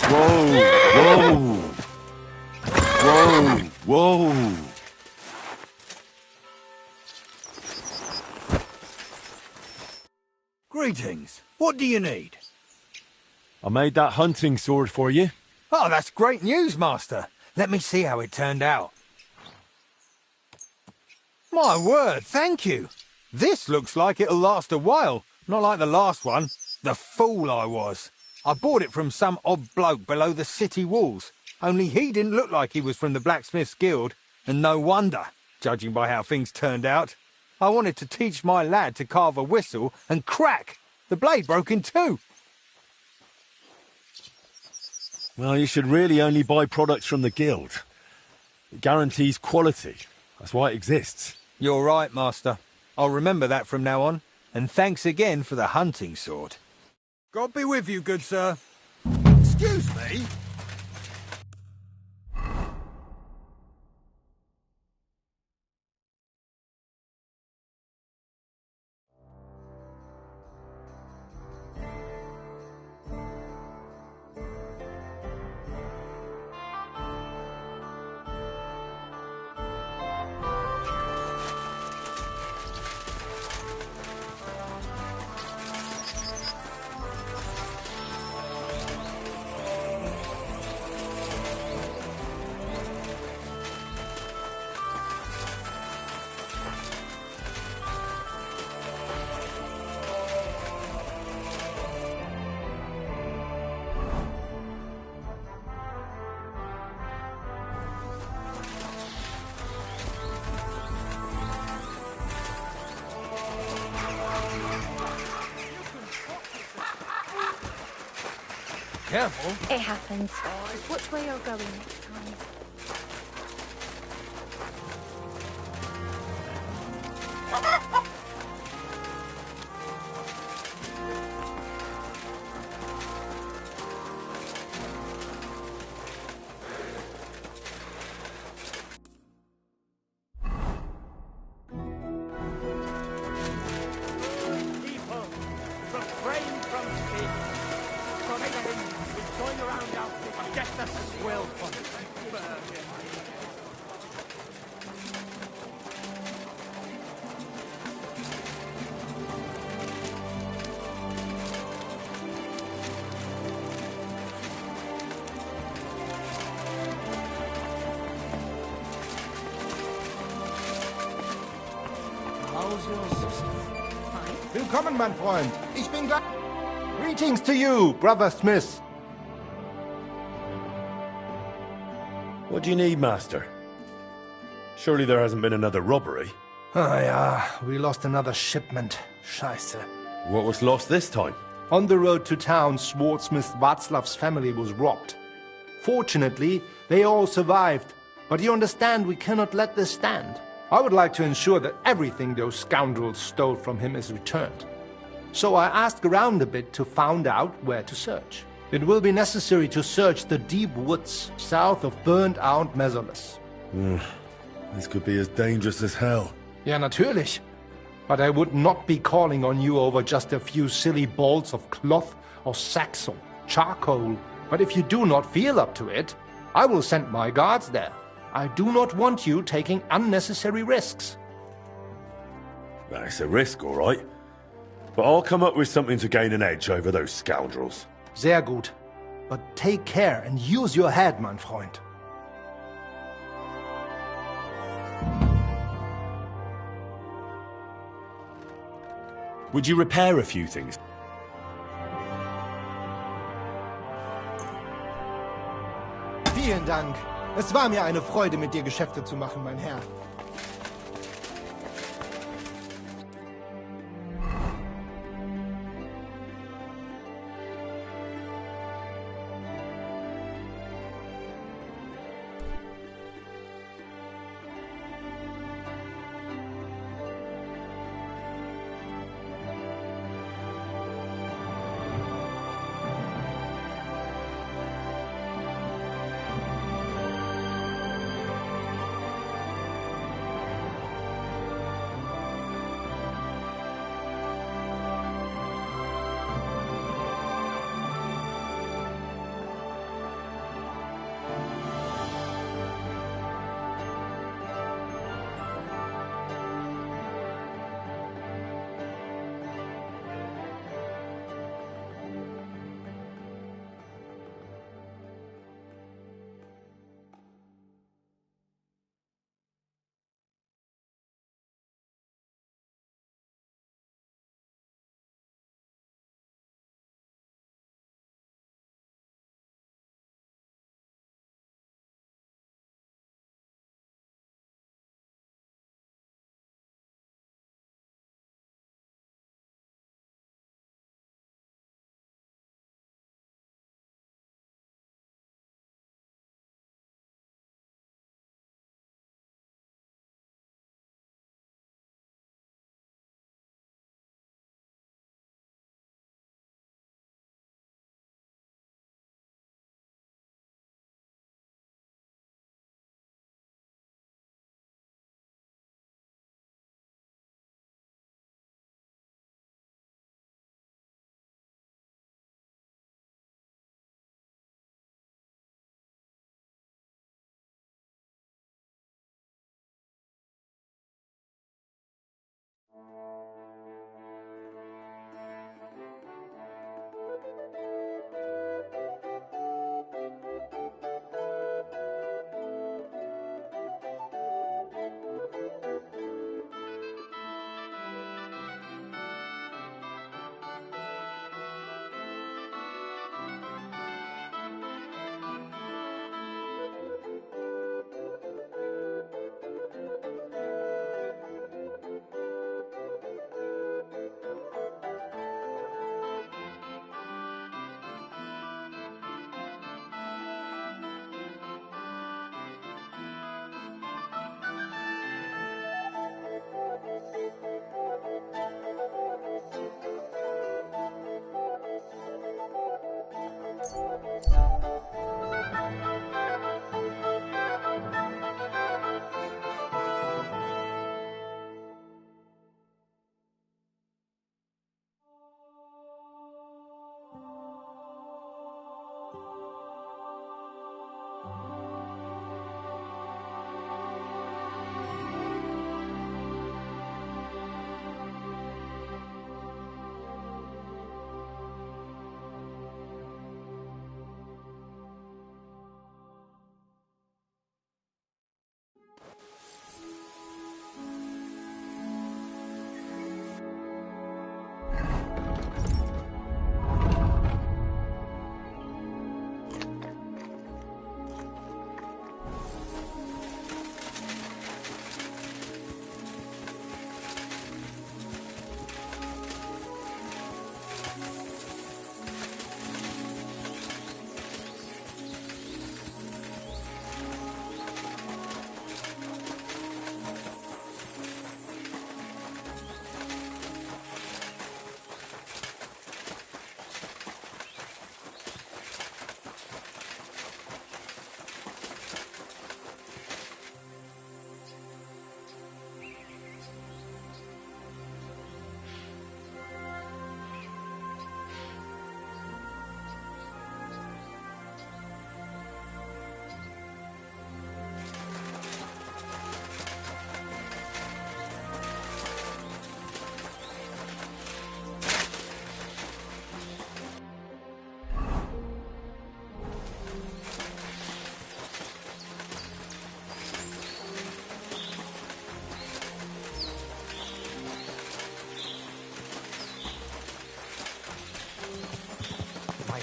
A: Whoa! Whoa! Whoa!
I: Greetings. What do you need?
A: I made that hunting sword for you.
I: Oh, that's great news, Master. Let me see how it turned out. My word, thank you. This looks like it'll last a while, not like the last one. The fool I was. I bought it from some odd bloke below the city walls, only he didn't look like he was from the Blacksmith's Guild, and no wonder, judging by how things turned out. I wanted to teach my lad to carve a whistle, and crack! The blade broke in two.
A: Well, you should really only buy products from the guild. It guarantees quality. That's why it exists.
I: You're right, Master. I'll remember that from now on. And thanks again for the hunting sword. God be with you, good sir. Excuse me?
O: Careful.
E: It happens. Which way you're going next time?
N: People, refrain from speaking. Going around out and get the swill from it. How's your sister?
E: Fine.
N: Feel
J: kommen, mein Freund. Ich bin gleich... Greetings to you, Brother Smith.
H: What do you need, Master? Surely there hasn't been another robbery?
J: Ah, ja, we lost another shipment. Scheiße.
H: What was lost this time?
J: On the road to town, Swordsmith Václav's family was robbed. Fortunately, they all survived. But you understand, we cannot let this stand. I would like to ensure that everything those scoundrels stole from him is returned. So I asked around a bit to find out where to search. It will be necessary to search the deep woods south of burned-out Mesolis.
H: This could be as dangerous as hell.
J: Ja, natürlich. But I would not be calling on you over just a few silly balls of cloth or sacks of charcoal. But if you do not feel up to it, I will send my guards there. I do not want you taking unnecessary risks.
H: It's a risk, all right. But I'll come up with something to gain an edge over those scoundrels.
J: Sehr gut. But take care and use your head, mein Freund.
A: Would you repair a few things?
J: Vielen Dank. Es war mir eine Freude, mit dir Geschäfte zu machen, mein Herr.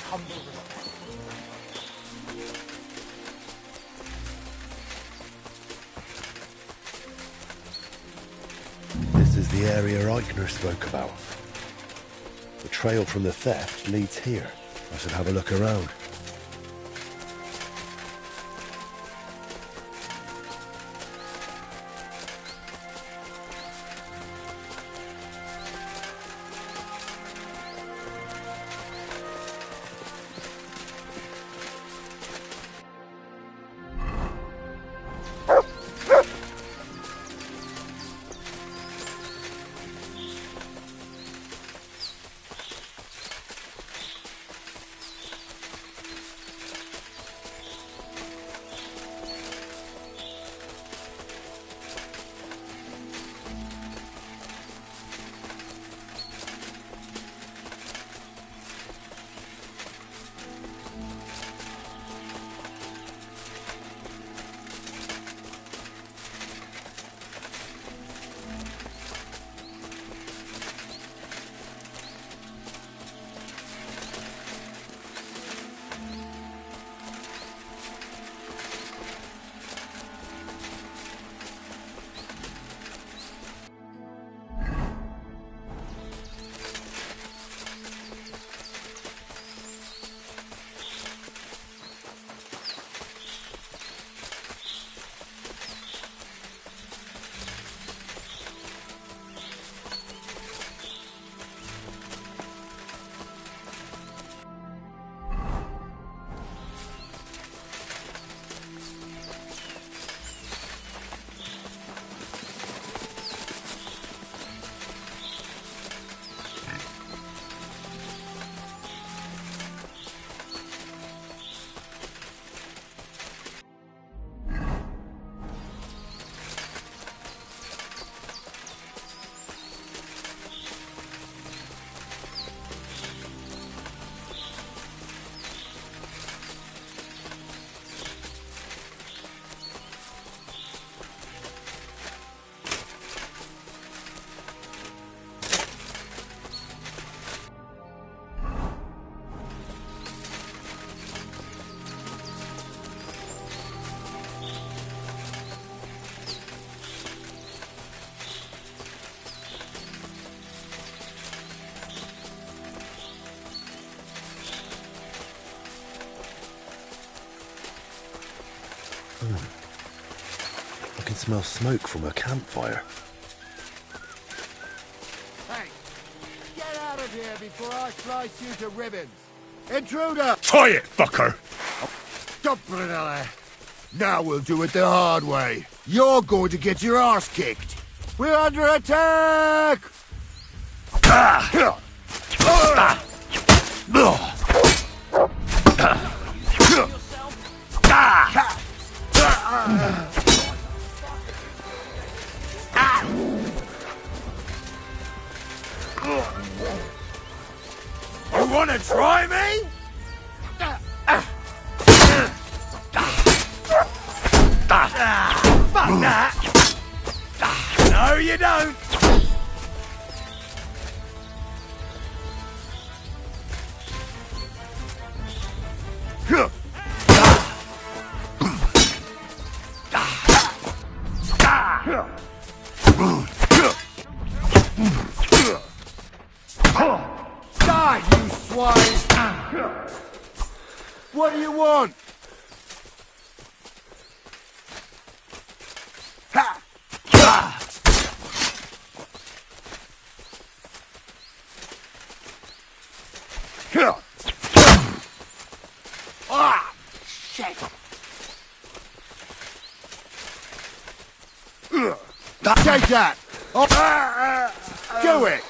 B: humble respect.
H: This is the area Eichner spoke about. The trail from the theft leads here. I should have a look around. I can smell smoke from a campfire.
P: Hey, get out of here before I slice you to ribbons. Intruder!
M: Try it, fucker!
P: Stop, Brunella. Now we'll do it the hard way. You're going to get your arse kicked. We're under attack!
I: You wanna try me? Fuck that! No, you don't!
P: Die, you swine! What do you want? Ah, shit! Take that! Oh, do it!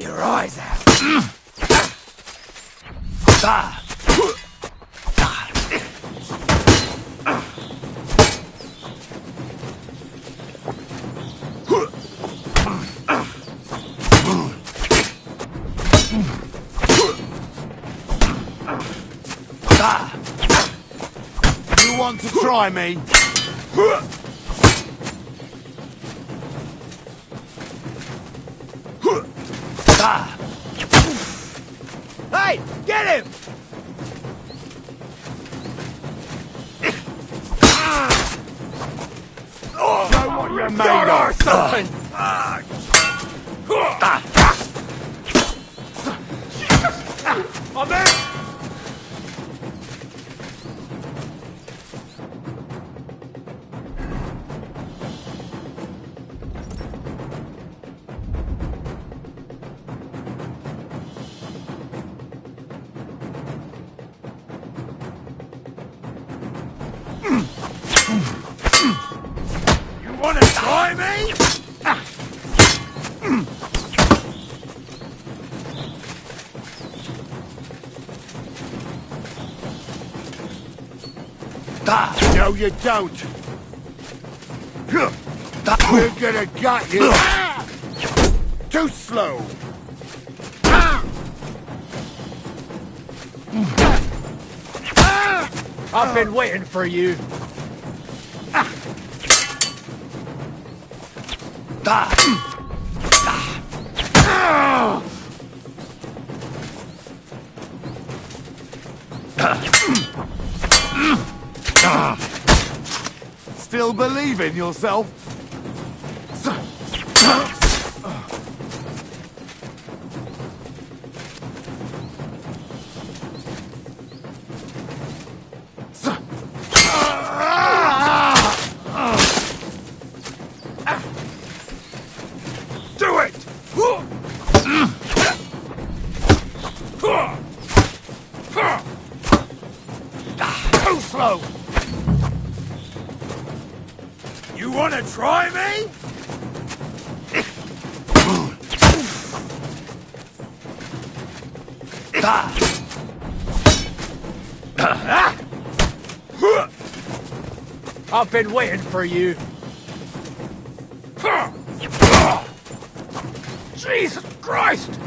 I: Your eyes out.
P: You want to try me?
I: Hey, get him!
P: Know what you're made of, something.
O: I'm in!
P: You want to try me? No, you don't. We're gonna gut you. Too slow.
B: I've been waiting for you.
P: Still believe in yourself?
O: Do it!
P: Too slow! You want to try me?
B: I've been waiting for you.
O: Jesus Christ!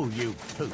P: Oh, you poop.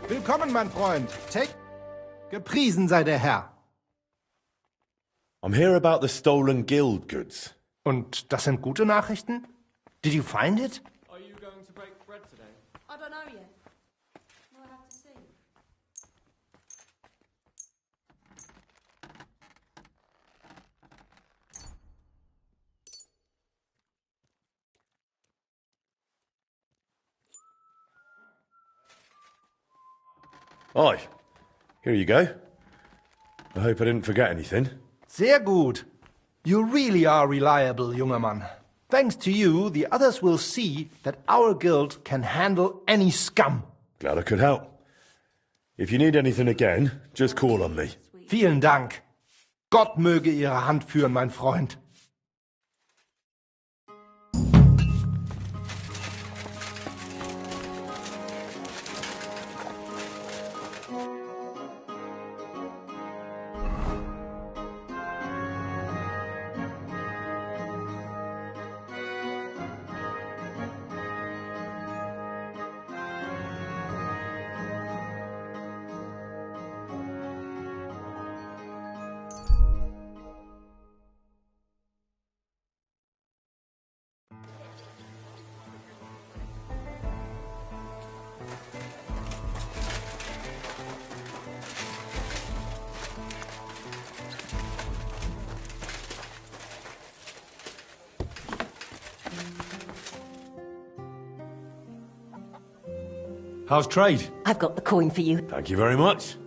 J: Willkommen, mein Freund. Gepriesen sei der Herr.
H: I'm here about the stolen guild goods.
J: Und das sind gute Nachrichten? Did you find it?
O: Are you going to break bread today?
Q: I don't know yet. We'll have to see.
H: Aye. Here you go. I hope I didn't forget anything.
J: Sehr gut. You really are reliable, junger Mann. Thanks to you, the others will see that our guild can handle any scum.
H: Glad I could help. If you need anything again, just call on me.
J: Vielen Dank. Gott möge Ihre Hand führen, mein Freund.
A: How's trade?
C: I've got the coin for you.
A: Thank you very much.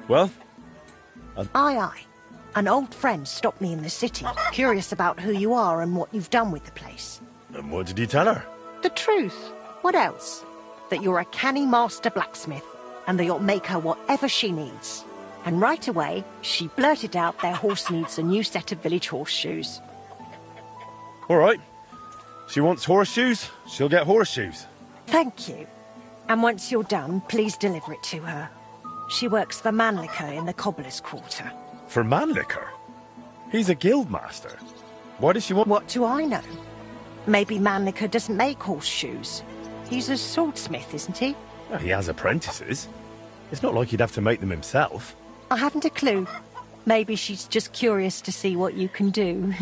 H: Well?
C: Aye, aye. An old friend stopped me in the city, curious about who you are and what you've done with the place.
H: And what did you tell her?
C: The truth. What else? That you're a canny master blacksmith, and that you'll make her whatever she needs. And right away, she blurted out their horse needs a new set of village horseshoes.
H: All right. She wants horseshoes, she'll get horseshoes.
C: Thank you. And once you're done, please deliver it to her. She works for Mannlicher in the cobbler's quarter.
H: For Mannlicher? He's a guild master. Why does she want...
C: What do I know? Maybe Mannlicher doesn't make horseshoes. He's a swordsmith, isn't he?
H: Well, he has apprentices. It's not like he'd have to make them himself.
C: I haven't a clue. Maybe she's just curious to see what you can do.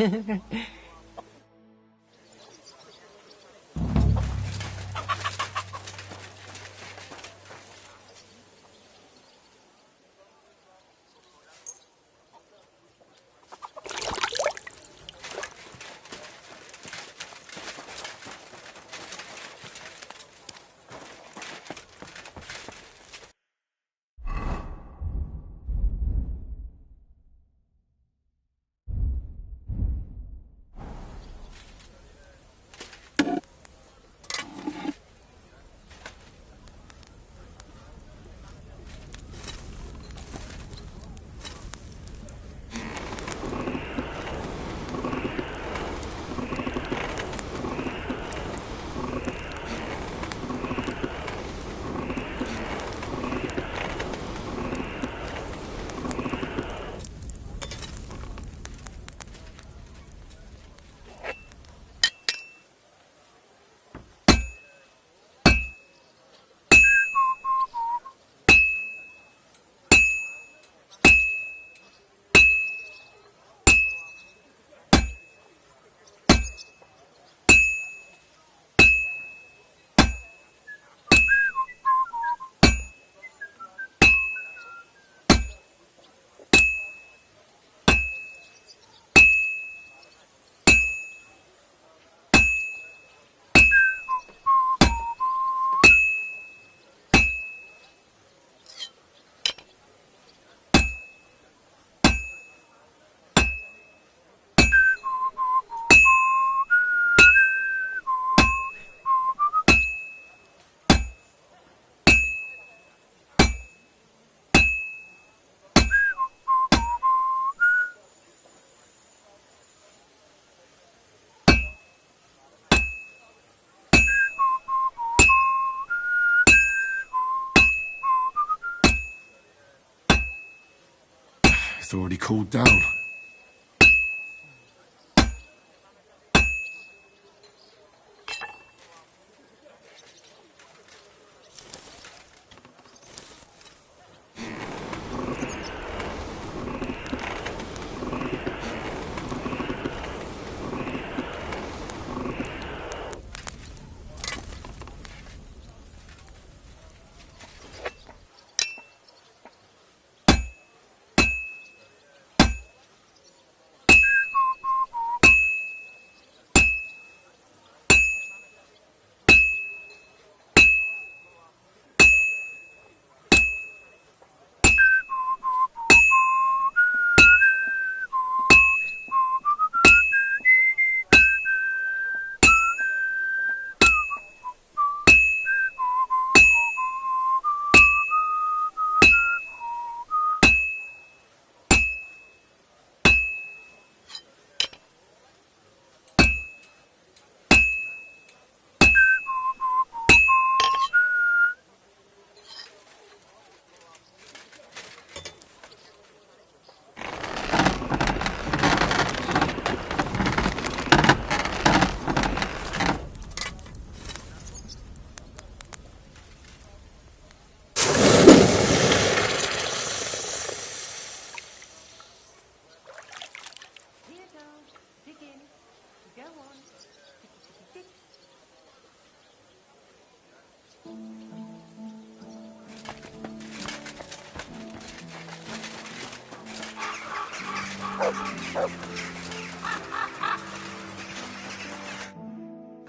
A: It's already cooled down.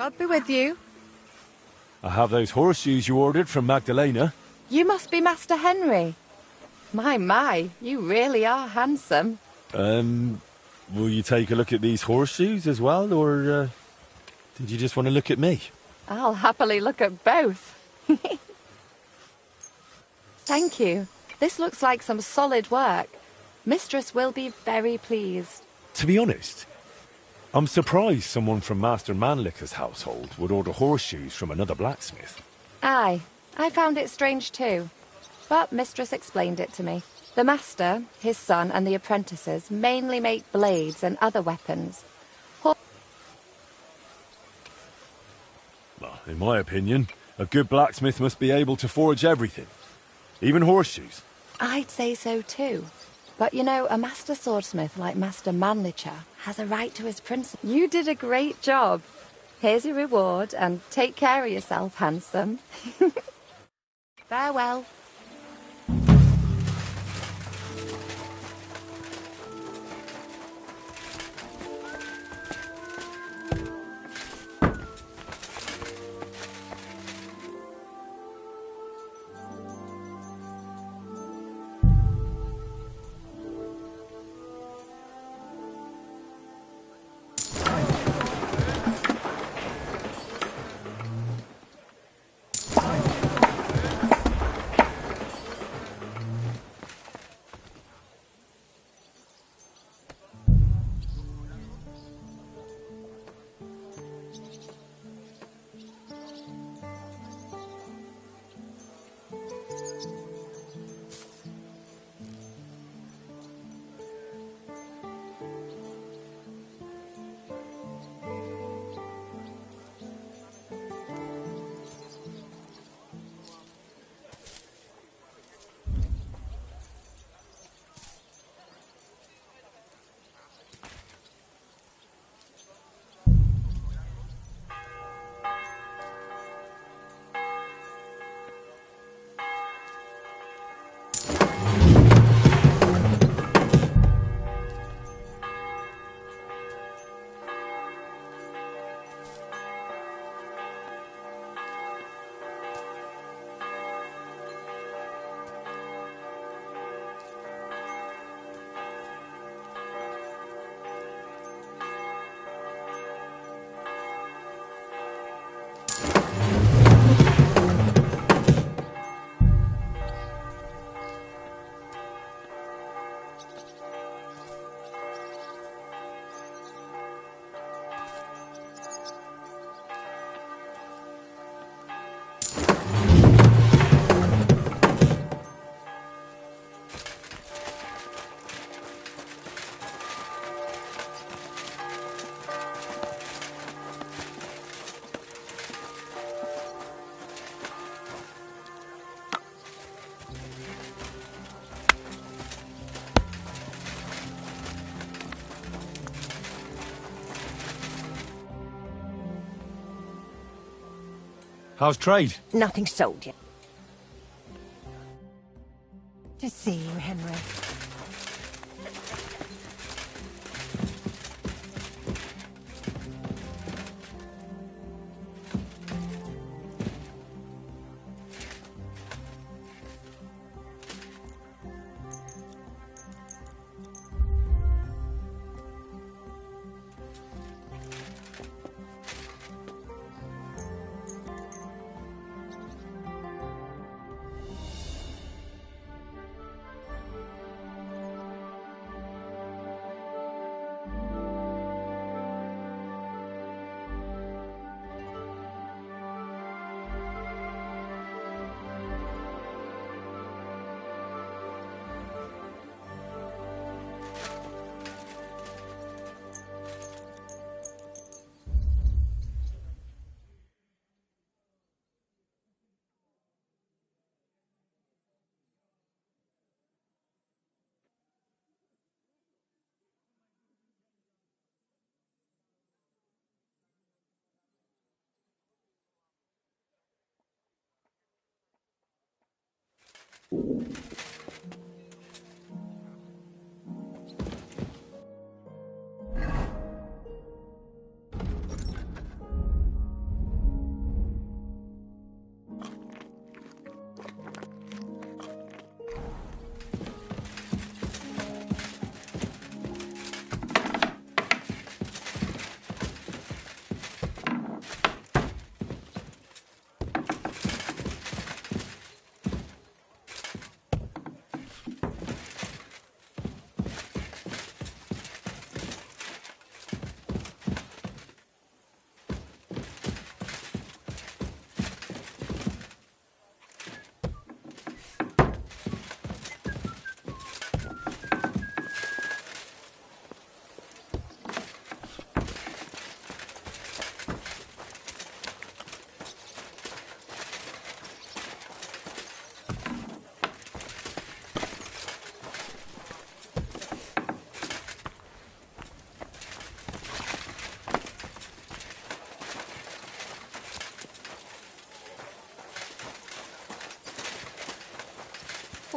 E: God be with you.
H: I have those horseshoes you ordered from Magdalena.
E: You must be Master Henry.
R: My, you really are handsome.
H: Will you take a look at these horseshoes as well, or did you just want to look at me?
R: I'll happily look at both. Thank you. This looks like some solid work. Mistress will be very pleased.
H: To be honest, I'm surprised someone from Master Manliker's household would order horseshoes from another blacksmith.
R: Aye, I found it strange too. But Mistress explained it to me. The master, his son, and the apprentices mainly make blades and other weapons.
H: Well, in my opinion, a good blacksmith must be able to forge everything. Even horseshoes.
R: I'd say so too. But you know, a master swordsmith like Master Manlicher has a right to his principle. You did a great job. Here's your reward, and take care of yourself, handsome. Farewell.
H: How's trade?
C: Nothing sold yet. To see you, Henry.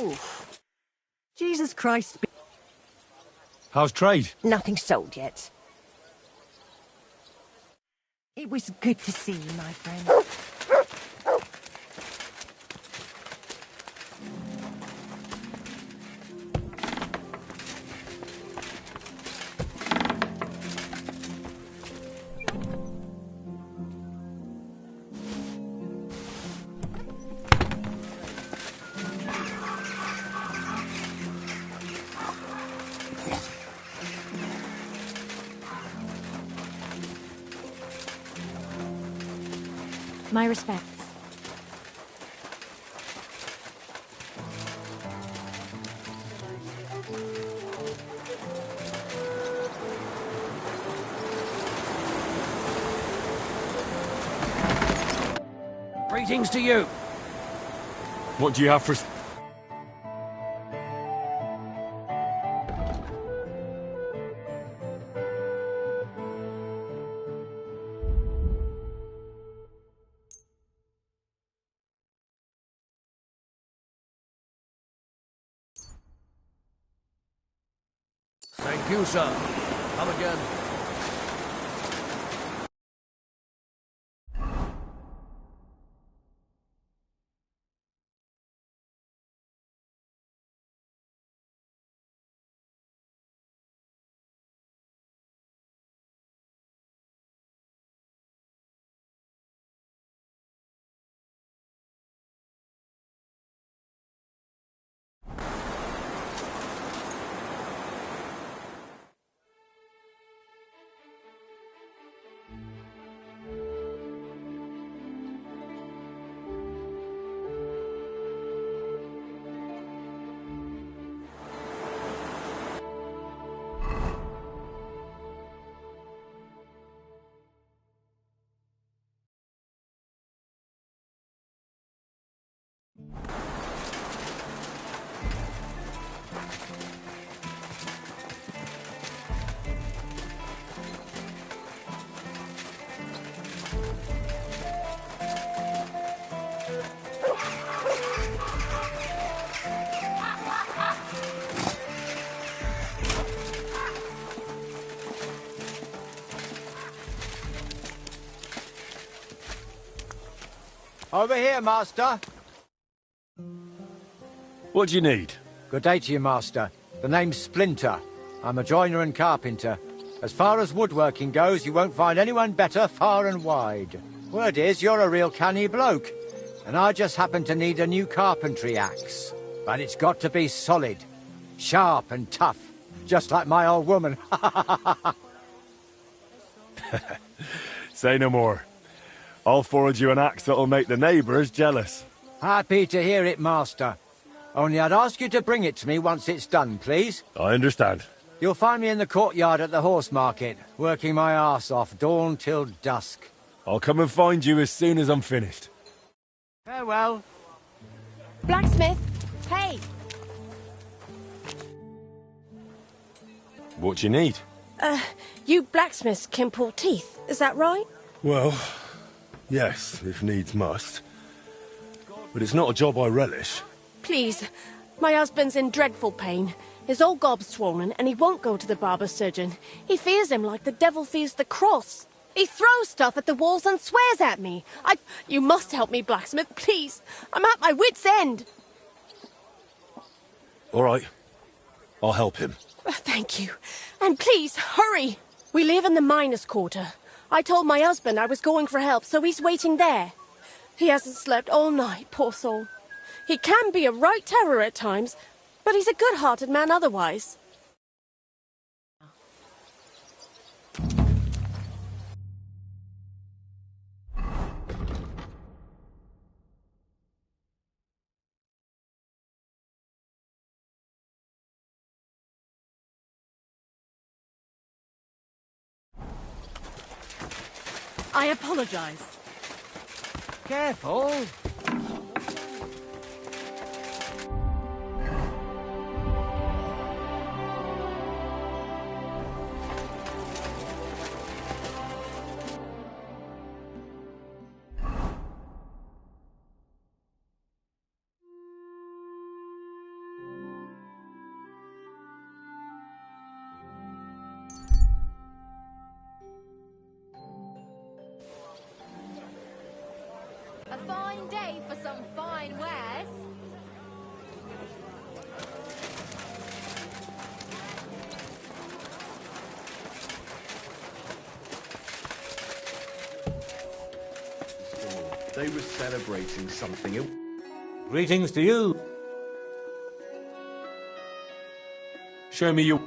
C: Oof. Jesus Christ.
H: How's trade?
C: Nothing sold yet. It was good to see you, my friend.
Q: My respects.
N: Greetings to you.
A: What do you have for...
N: Thank you, sir. Come again.
B: Over here, Master.
H: What do you need?
B: Good day to you, Master. The name's Splinter. I'm a joiner and carpenter. As far as woodworking goes, you won't find anyone better far and wide. Word is, you're a real canny bloke. And I just happen to need a new carpentry axe. But it's got to be solid, sharp and tough, just like my old woman.
A: Say no more. I'll forge you an axe that'll make the neighbours jealous.
B: Happy to hear it, Master. Only I'd ask you to bring it to me once it's done, please.
A: I understand.
B: You'll find me in the courtyard at the horse market, working my arse off dawn till dusk.
A: I'll come and find you as soon as I'm finished.
B: Farewell.
L: Blacksmith! Hey!
A: What do you need?
L: You blacksmiths can pull teeth, is that right?
A: Well, yes, if needs must. But it's not a job I relish.
L: Please, my husband's in dreadful pain. His old gob's swollen, and he won't go to the barber surgeon. He fears him like the devil fears the cross. He throws stuff at the walls and swears at me. You must help me, blacksmith, please. I'm at my wit's end.
A: All right. I'll help him.
L: Thank you. And please, hurry. We live in the miners' quarter. I told my husband I was going for help, so he's waiting there. He hasn't slept all night, poor soul. He can be a right terror at times, but he's a good-hearted man otherwise. I apologize.
B: Careful.
S: A fine day for some fine wares.
A: They were celebrating something else.
F: Greetings to you.
A: Show me your...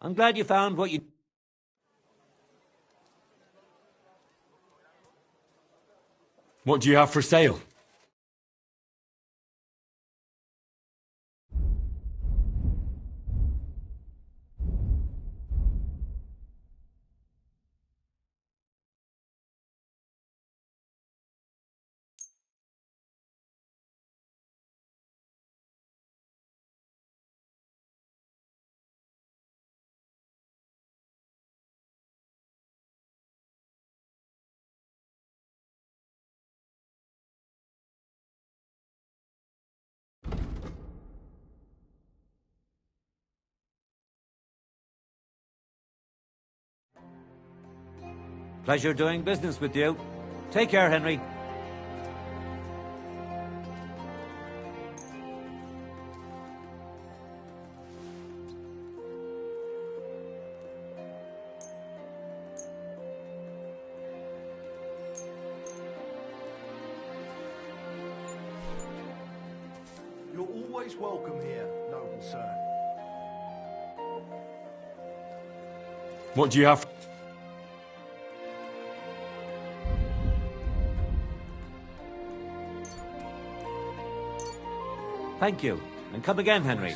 F: I'm glad you found what you...
A: What do you have for sale?
F: Pleasure doing business with you. Take care, Henry.
B: You're always welcome here, noble sir.
A: What do you have?
F: Thank you. And come again, Henry.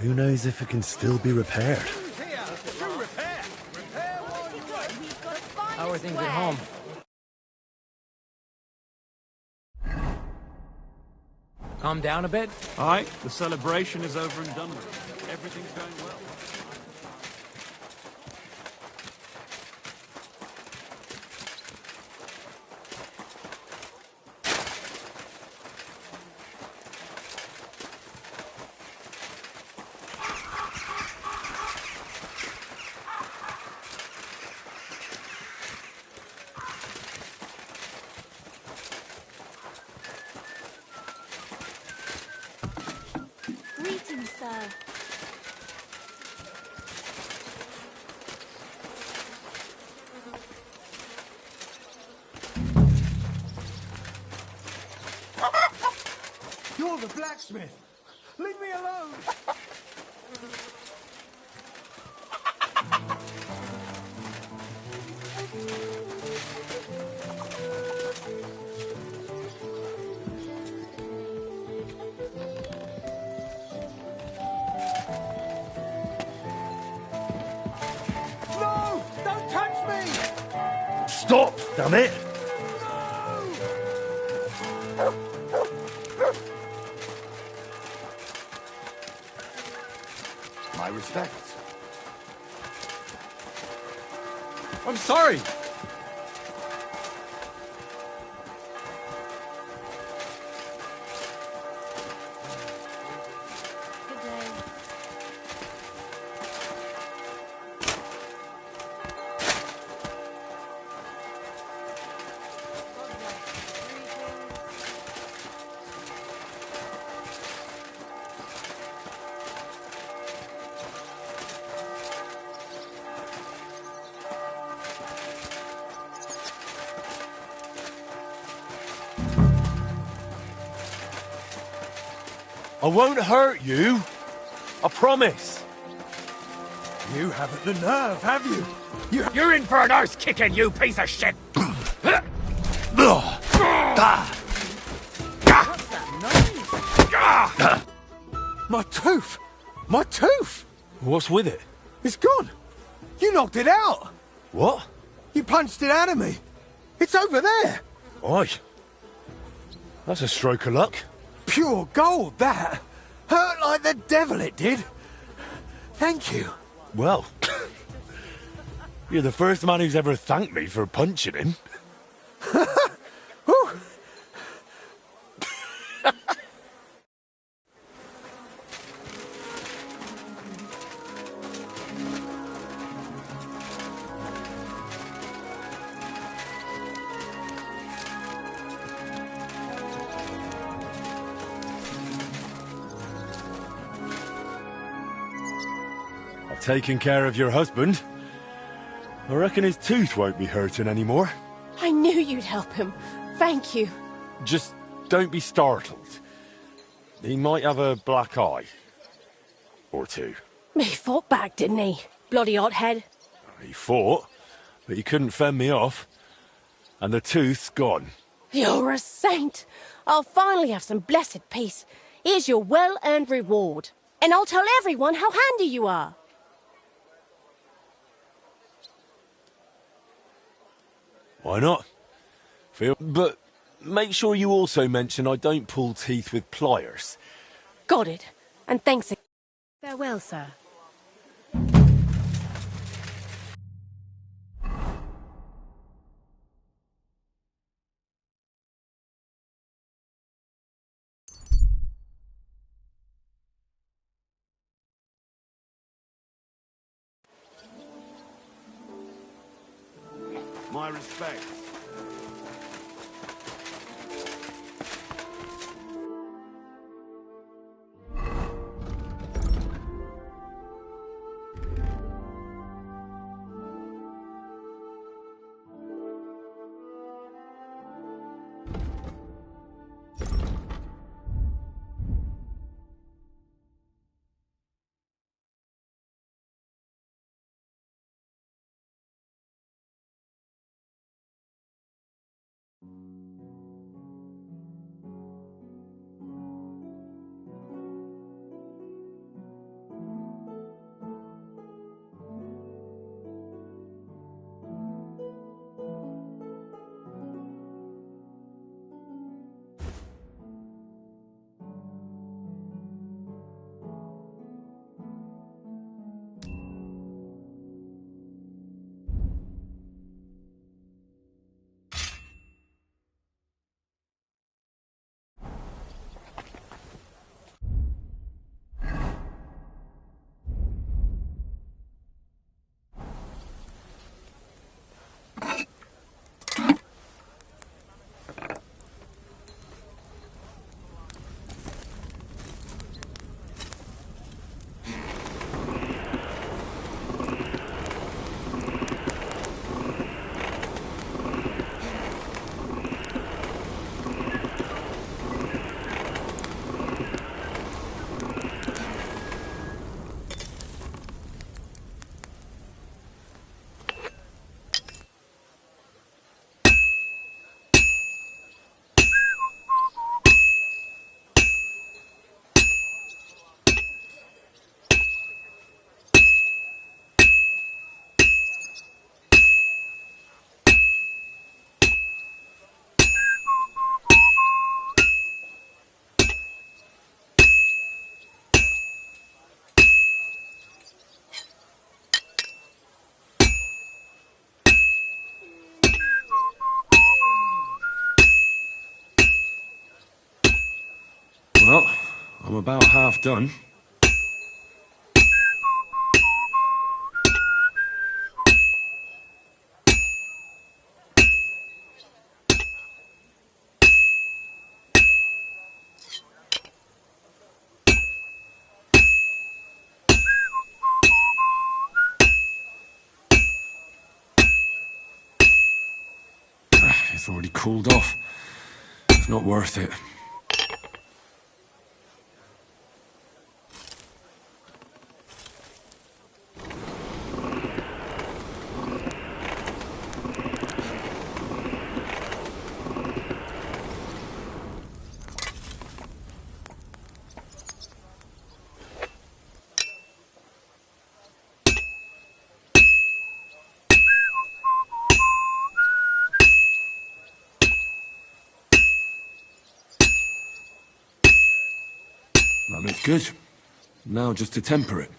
H: Who knows if it can still be repaired?
B: How are things at home? Calm down a bit?
T: Aye, the celebration is over and done with. Everything's going well.
Q: sir.
I: You're the blacksmith! Leave me alone! No! Don't touch me!
H: Stop, damn it!
M: My respects.
O: I'm sorry.
Q: Good day.
H: I won't hurt you. I promise.
I: You haven't the nerve, have you?
O: You're in for an arse kicking, you piece of shit!
I: My tooth! My tooth!
H: What's with it?
I: It's gone! You knocked it out!
H: What?
I: You punched it out of me! It's over there!
H: Oi. That's a stroke of luck.
I: Pure gold, that! Hurt like the devil it did! Thank you.
H: Well, you're the first man who's ever thanked me for punching him. I've taken care of your husband. I reckon his tooth won't be hurting anymore.
Q: I knew you'd help him. Thank you.
H: Just don't be startled. He might have a black eye. Or two.
Q: He fought back, didn't he? Bloody hothead.
H: He fought, but he couldn't fend me off. And the tooth's gone.
Q: You're a saint. I'll finally have some blessed peace. Here's your well-earned reward. And I'll tell everyone how handy you are.
H: Why not? But make sure you also mention I don't pull teeth with pliers.
Q: Got it. And thanks again.
L: Farewell, sir.
M: My respects.
A: Well, I'm about half done. It's already cooled off. It's not worth it. That looks good. Now just to temper it.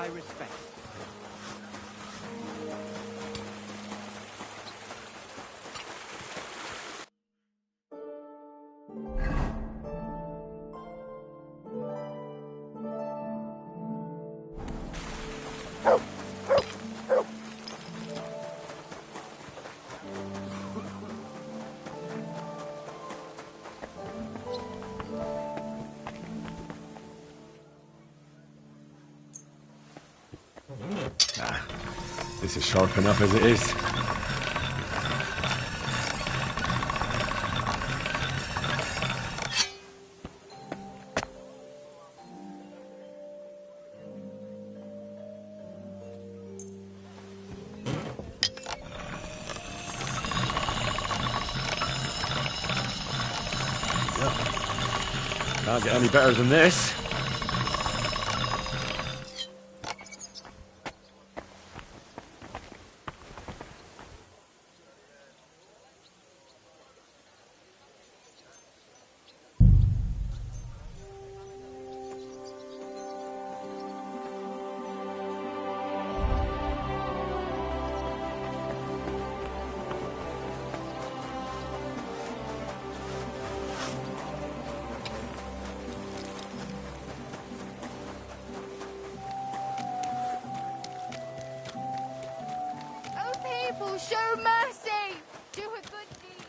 N: my respect.
A: This is sharp enough as it is. Can't get any better than this.
S: People, show mercy! Do a good deed!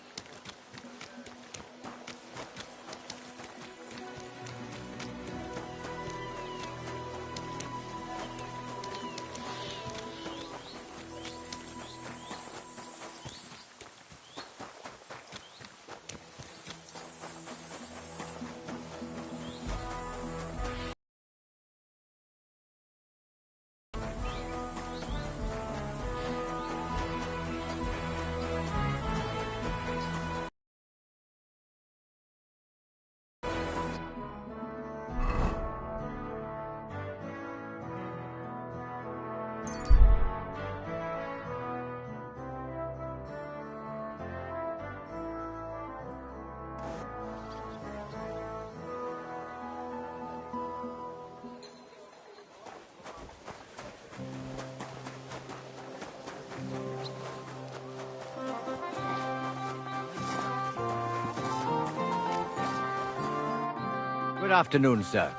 N: Good afternoon, sir.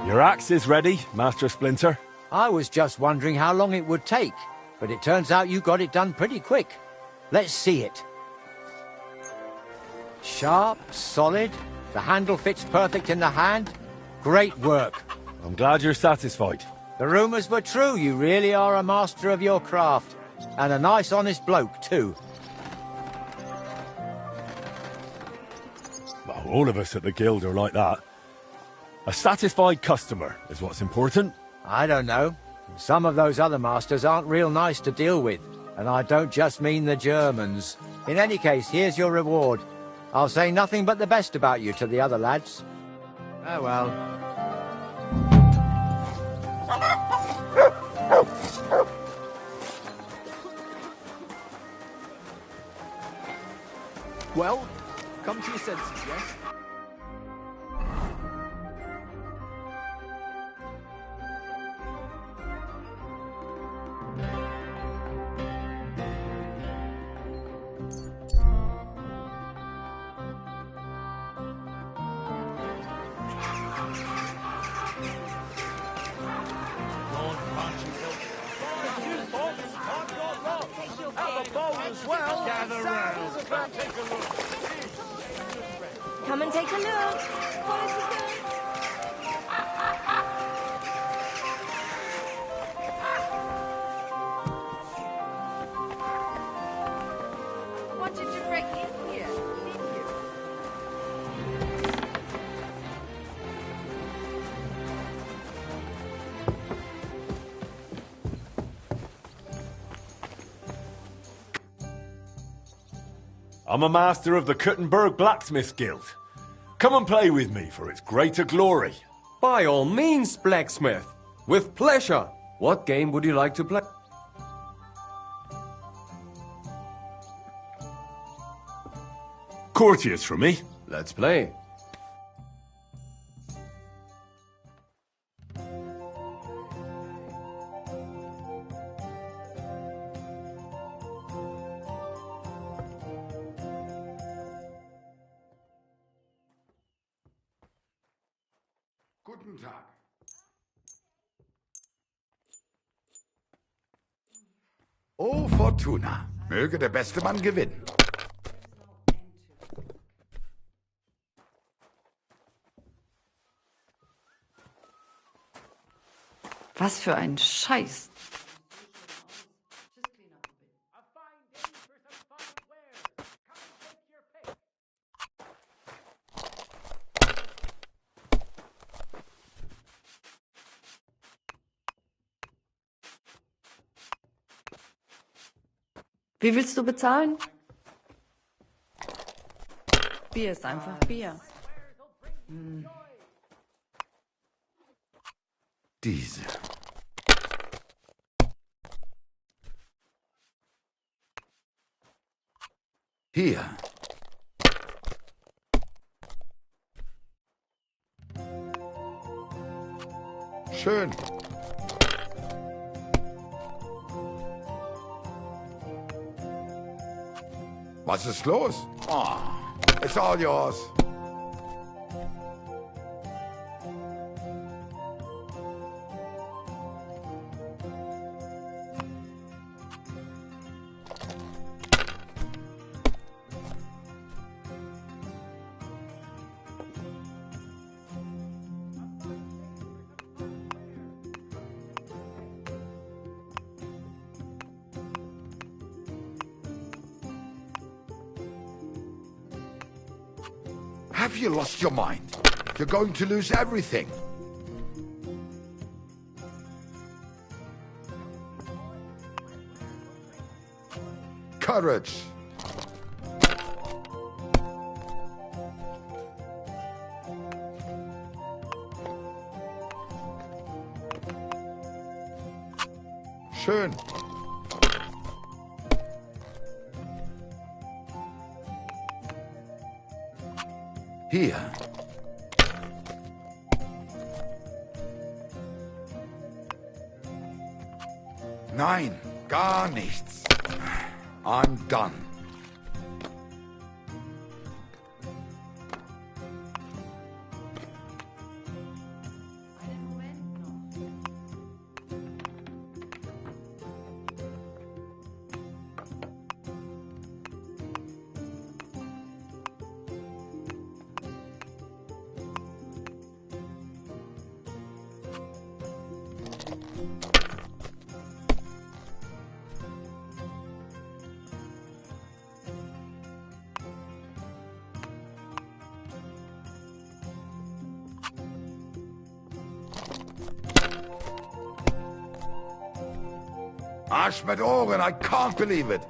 A: Your axe is ready, Master Splinter.
N: I was just wondering how long it would take, but it turns out you got it done pretty quick. Let's see it. Sharp, solid, the handle fits perfect in the hand. Great work.
A: I'm glad you're satisfied.
N: The rumours were true, you really are a master of your craft. And a nice honest bloke, too.
A: Well, all of us at the guild are like that. A satisfied customer is what's important.
N: I don't know. Some of those other masters aren't real nice to deal with. And I don't just mean the Germans. In any case, here's your reward. I'll say nothing but the best about you to the other lads. Oh well.
B: Well, come to your senses, yes?
S: Come and take a look. Quality good. Wanted to break in here, didn't you?
A: I'm a master of the Kuttenberg Blacksmith Guild. Come and play with me for its greater glory.
U: By all means, blacksmith. With pleasure. What game would you like to play?
A: Courteous from me.
U: Let's play.
G: Guten Tag. Oh, Fortuna. Möge der beste Mann gewinnen.
V: Was für ein Scheiß. Wie willst du bezahlen? Bier ist einfach Bier. Hm.
G: Diese. Hier. Schön. Was ist los? Oh, it's all yours. Have you lost your mind? You're going to lose everything. Courage. Schön. Hier. Nein, gar nichts. I'm done. Arsch mit Ohren, I can't believe it.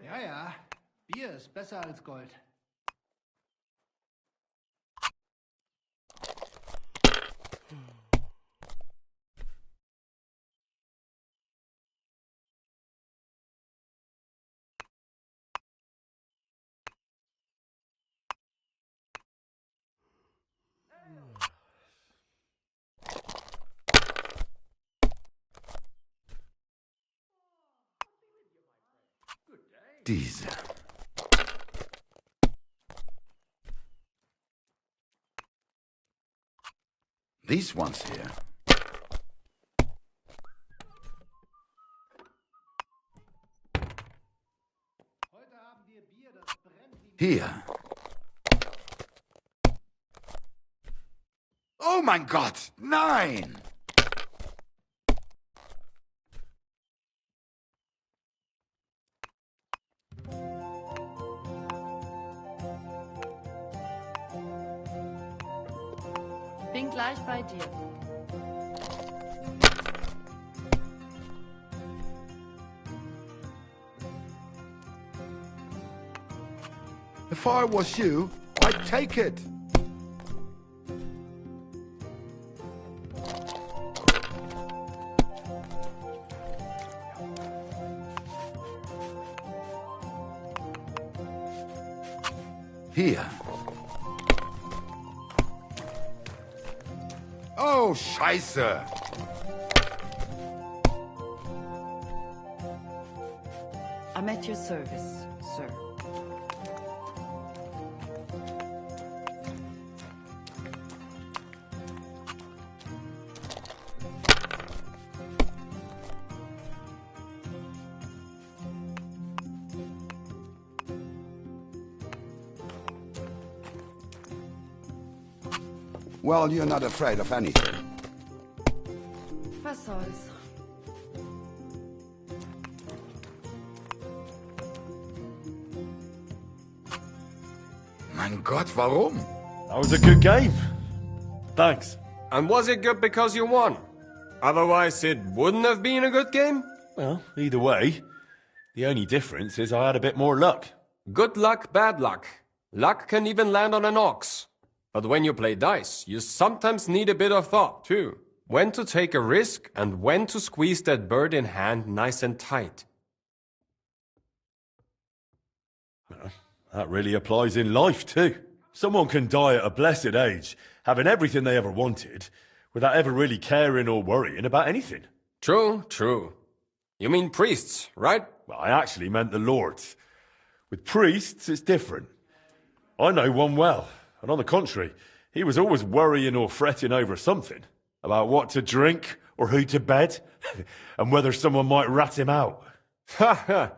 J: Ja, ja. Bier ist besser als Gold.
G: Diese. These ones here. Hier. Oh mein Gott, nein!
V: Bin gleich bei dir.
G: If I was you, I'd take it. Hier. Oh, Scheiße.
V: I'm at your service, sir.
G: Well, you're not afraid of anything.
V: Was soll's?
G: Mein Gott, warum?
H: That was a good game. Thanks.
U: And was it good because you won? Otherwise, it wouldn't have been a good game?
H: Well, either way, the only difference is I had a bit more luck.
U: Good luck, bad luck. Luck can even land on an ox. But when you play dice, you sometimes need a bit of thought, too. When to take a risk and when to squeeze that bird in hand nice and tight.
H: That really applies in life, too. Someone can die at a blessed age, having everything they ever wanted, without ever really caring or worrying about anything.
U: True, true. You mean priests, right?
H: Well, I actually meant the lords. With priests, it's different. I know one well, and on the contrary, he was always worrying or fretting over something. About what to drink, or who to bed, and whether someone might rat him out.
U: Ha ha!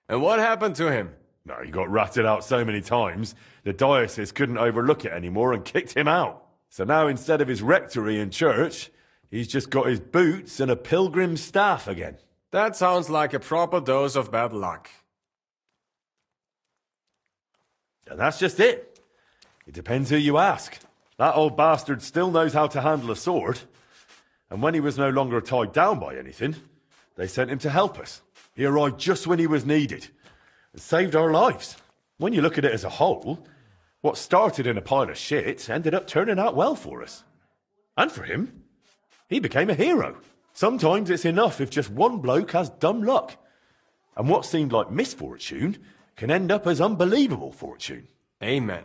U: And what happened to him?
H: No, he got ratted out so many times, the diocese couldn't overlook it anymore and kicked him out. So now instead of his rectory and church, he's just got his boots and a pilgrim's staff again.
U: That sounds like a proper dose of bad luck.
H: And that's just it. It depends who you ask. That old bastard still knows how to handle a sword. And when he was no longer tied down by anything, they sent him to help us. He arrived just when he was needed. And saved our lives. When you look at it as a whole, what started in a pile of shit ended up turning out well for us. And for him, he became a hero. Sometimes it's enough if just one bloke has dumb luck. And what seemed like misfortune can end up as unbelievable fortune.
U: Amen.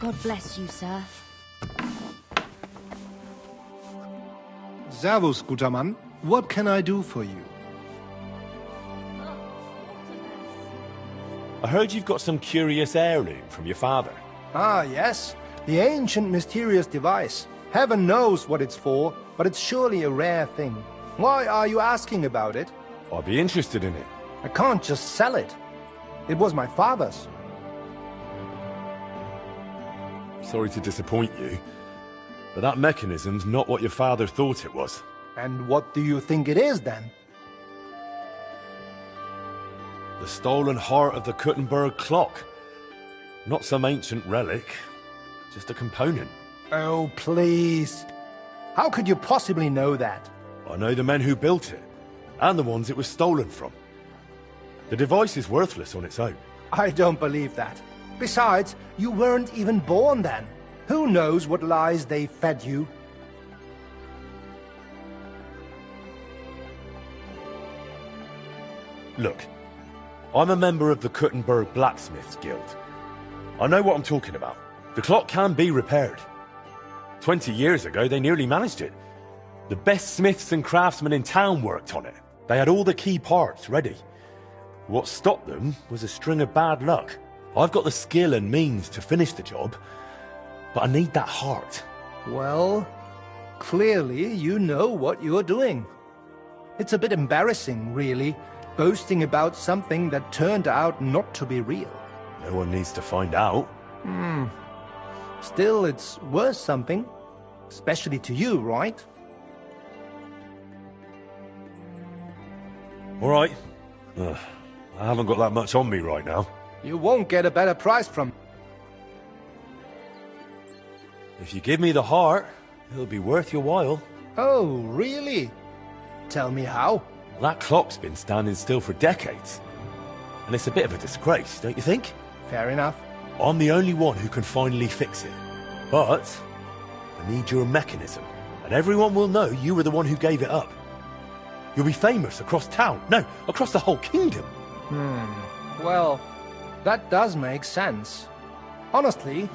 Q: God bless you, sir.
J: Servus, guter Mann. What can I do for you?
H: I heard you've got some curious heirloom from your father.
J: Ah, yes. The ancient mysterious device. Heaven knows what it's for, but it's surely a rare thing. Why are you asking about it?
H: I'd be interested in it.
J: I can't just sell it. It was my father's.
H: Sorry to disappoint you, but that mechanism's not what your father thought it was.
J: And what do you think it is, then?
H: The stolen heart of the Kuttenberg clock. Not some ancient relic, just a component.
J: Oh, please. How could you possibly know that?
H: I know the men who built it, and the ones it was stolen from. The device is worthless on its own.
J: I don't believe that. Besides, you weren't even born then. Who knows what lies they fed you?
H: Look, I'm a member of the Kuttenberg Blacksmiths Guild. I know what I'm talking about. The clock can be repaired. 20 years ago, they nearly managed it. The best smiths and craftsmen in town worked on it. They had all the key parts ready. What stopped them was a string of bad luck. I've got the skill and means to finish the job, but I need that heart.
J: Well, clearly you know what you're doing. It's a bit embarrassing, really, boasting about something that turned out not to be real.
H: No one needs to find out.
J: Still, it's worth something. Especially to you, right?
H: All right. I haven't got that much on me right now.
J: You won't get a better price from...
H: If you give me the heart, it'll be worth your while.
J: Oh, really? Tell me how.
H: That clock's been standing still for decades. And it's a bit of a disgrace, don't you think?
J: Fair enough.
H: I'm the only one who can finally fix it. But I need your mechanism. And everyone will know you were the one who gave it up. You'll be famous across town. No, across the whole kingdom.
J: Well, that does make sense. Honestly,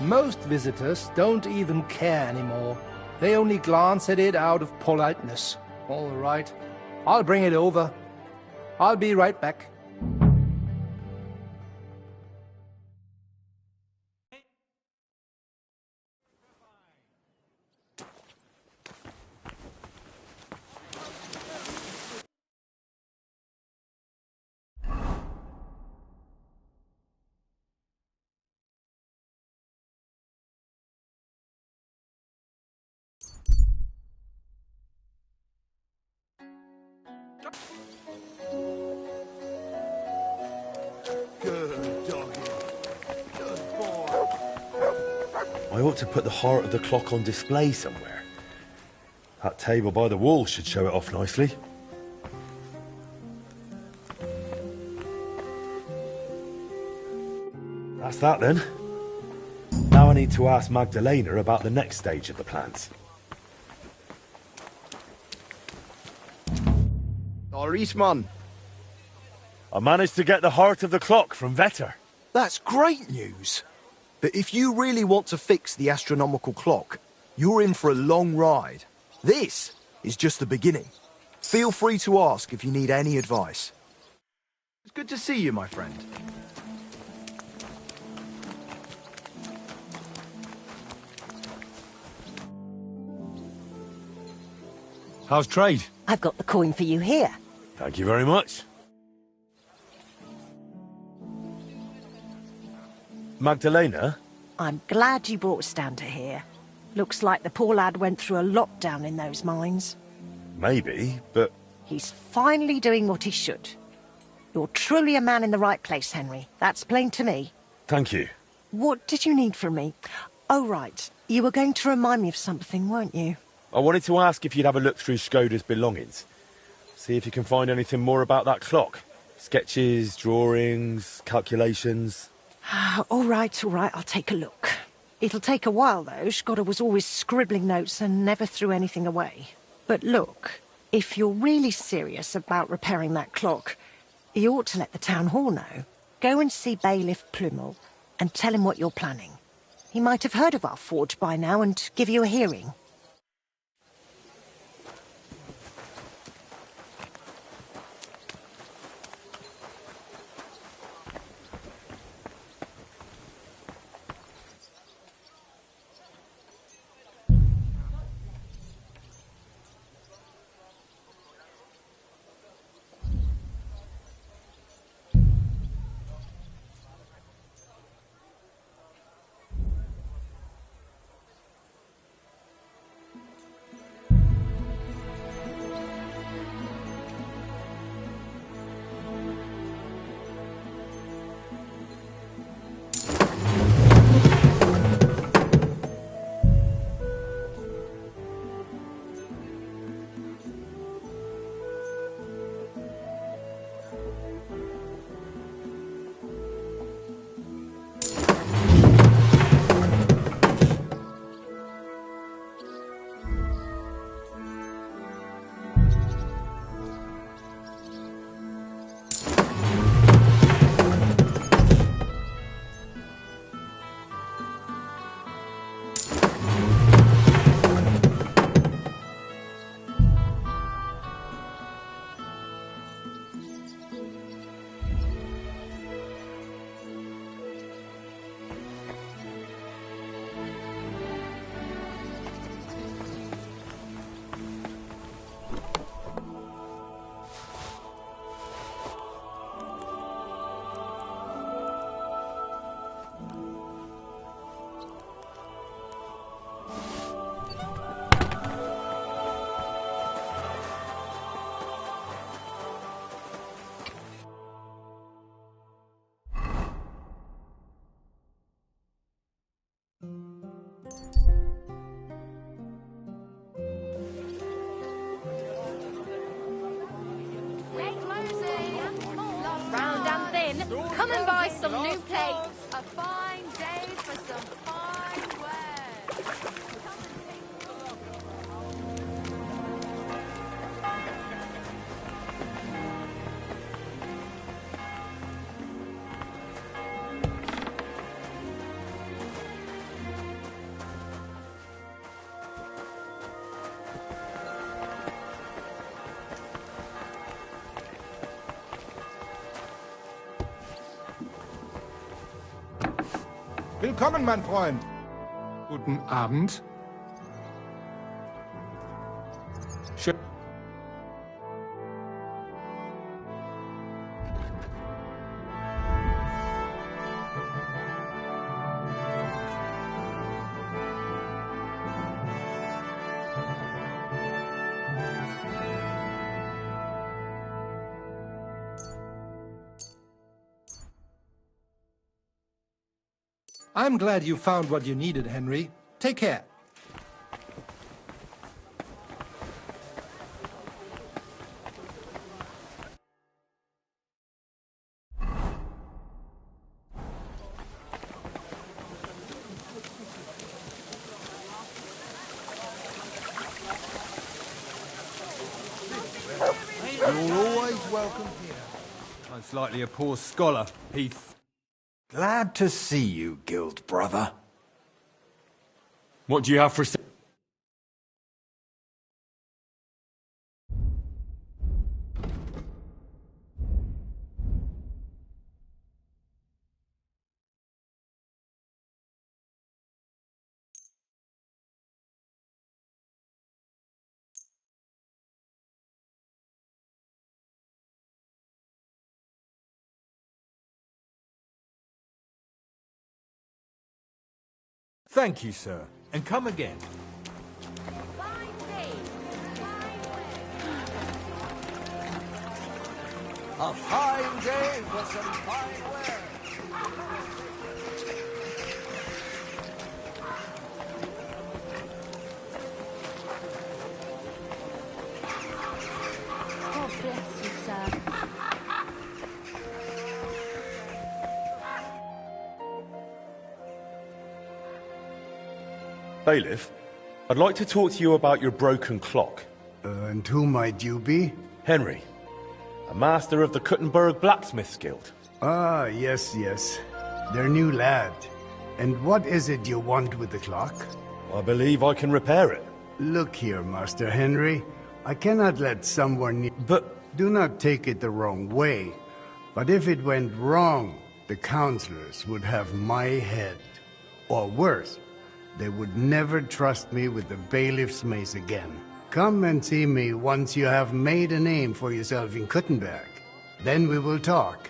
J: most visitors don't even care anymore. They only glance at it out of politeness. All right. I'll bring it over. I'll be right back.
P: Good doggy. Good boy.
A: I ought to put the heart of the clock on display somewhere. That table by the wall should show it off nicely. That's that then. Now I need to ask Magdalena about the next stage of the plans.
B: Eastman.
A: I managed to get the heart of the clock from Vetter.
B: That's great news. But if you really want to fix the astronomical clock, you're in for a long ride. This is just the beginning. Feel free to ask if you need any advice. It's good to see you, my friend.
A: How's trade?
C: I've got the coin for you here.
A: Thank you very much. Magdalena?
C: I'm glad you brought Stander here. Looks like the poor lad went through a lot down in those mines.
A: Maybe, but...
C: He's finally doing what he should. You're truly a man in the right place, Henry. That's plain to me.
A: Thank you.
C: What did you need from me? Oh, right. You were going to remind me of something, weren't you?
A: I wanted to ask if you'd have a look through Skoda's belongings. See if you can find anything more about that clock. Sketches, drawings, calculations...
C: All right, I'll take a look. It'll take a while, though. Skoda was always scribbling notes and never threw anything away. But look, if you're really serious about repairing that clock, you ought to let the town hall know. Go and see Bailiff Plumel and tell him what you're planning. He might have heard of our forge by now and give you a hearing.
S: Round and thin, come and buy some new plates. A fine day for some fine wares.
J: Willkommen, mein Freund. Guten Abend. Schön. I'm glad you found what you needed, Henry. Take care.
I: You're always welcome here. Most likely a poor scholar, Heath.
D: Glad to see you, guild brother.
A: What do you have for...
I: Thank you, sir. And come again.
N: A fine day for some fine wear.
S: God bless you, sir.
A: Bailiff, I'd like to talk to you about your broken clock.
P: And who might you be?
A: Henry, a master of the Kuttenberg Blacksmiths Guild.
P: Ah, yes, yes. Their new lad. And what is it you want with the clock?
A: I believe I can repair it.
P: Look here, Master Henry. I cannot let someone...
A: But...
P: Do not take it the wrong way. But if it went wrong, the counselors would have my head. Or worse, they would never trust me with the bailiff's mace again. Come and see me once you have made a name for yourself in Kuttenberg. Then we will talk.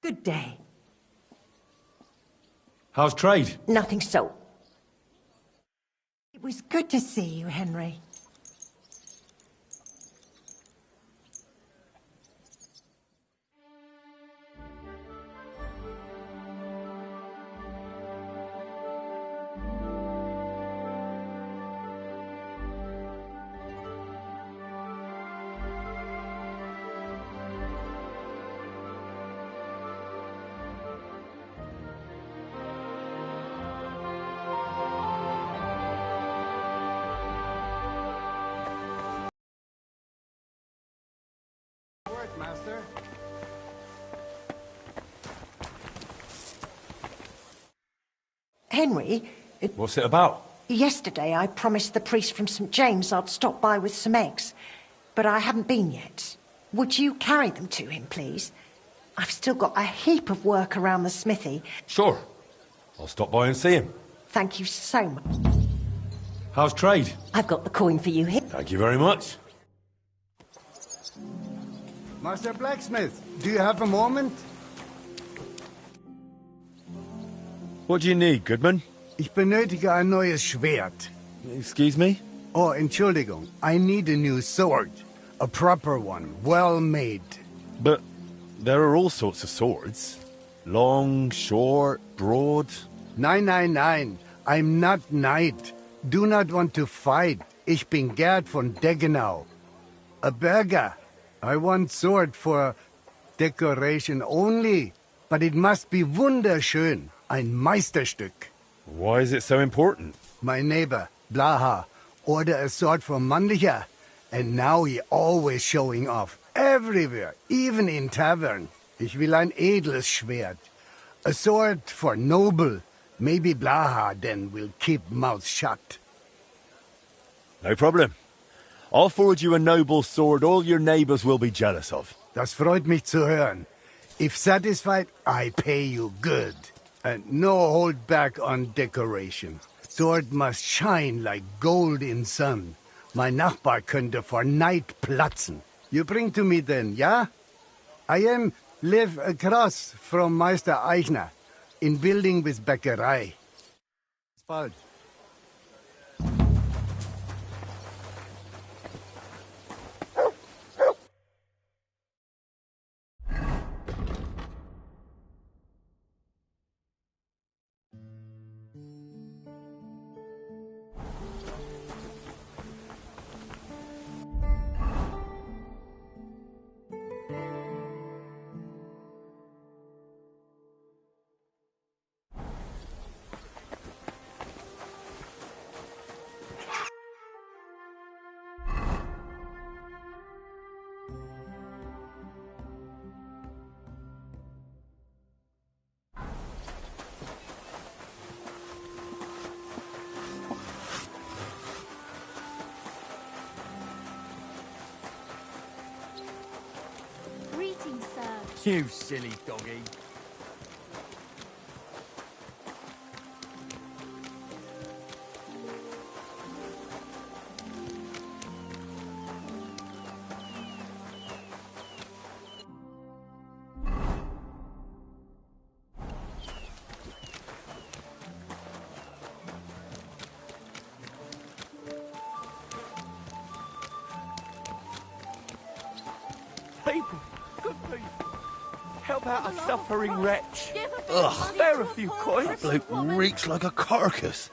C: Good day.
A: How's trade?
C: Nothing so. It was good to see you, Henry.
P: luck, master.
C: Henry,
A: What's it about?
C: yesterday I promised the priest from St. James I'd stop by with some eggs, but I haven't been yet. Would you carry them to him, please? I've still got a heap of work around the smithy.
A: Sure. I'll stop by and see him.
C: Thank you so much.
A: How's trade?
C: I've got the coin for you here.
A: Thank you very much.
P: Master Blacksmith, do you have a moment?
H: What do you need, Goodman?
P: Ich benötige ein neues Schwert.
H: Excuse me?
P: Oh, Entschuldigung. I need a new sword. A proper one, well made.
H: But there are all sorts of swords. Long, short, broad.
P: Nein. I'm not knight. Do not want to fight. Ich bin Gerd von Deggenau. A burger. I want sword for decoration only. But it must be wunderschön. Ein Meisterstück.
H: Why is it so important?
P: My neighbor, Blaha, ordered a sword from Mannlicher. And now he always showing off. Everywhere, even in tavern. Ich will ein edles Schwert. A sword for noble. Maybe Blaha then will keep mouth shut.
H: No problem. I'll forward you a noble sword all your neighbors will be jealous of.
P: Das freut mich zu hören. If satisfied, I pay you good. And no hold back on decoration. Sword must shine like gold in sun. Mein Nachbar könnte vor Neid platzen. You bring to me then, ja? I live across from Meister Eichner, in building with Bäckerei. Bis bald.
S: Greetings, sir.
I: You silly doggy.
O: People, good people, help out a suffering wretch. Ugh, spare a few coins.
M: That bloke reeks like a carcass.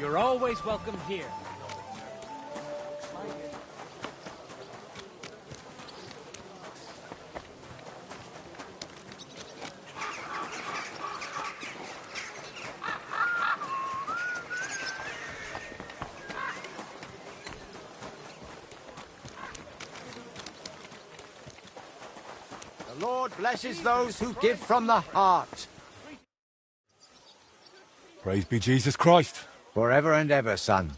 N: You're always welcome here.
D: The Lord blesses those who give from the heart.
A: Praise be Jesus Christ.
D: Forever and ever, son.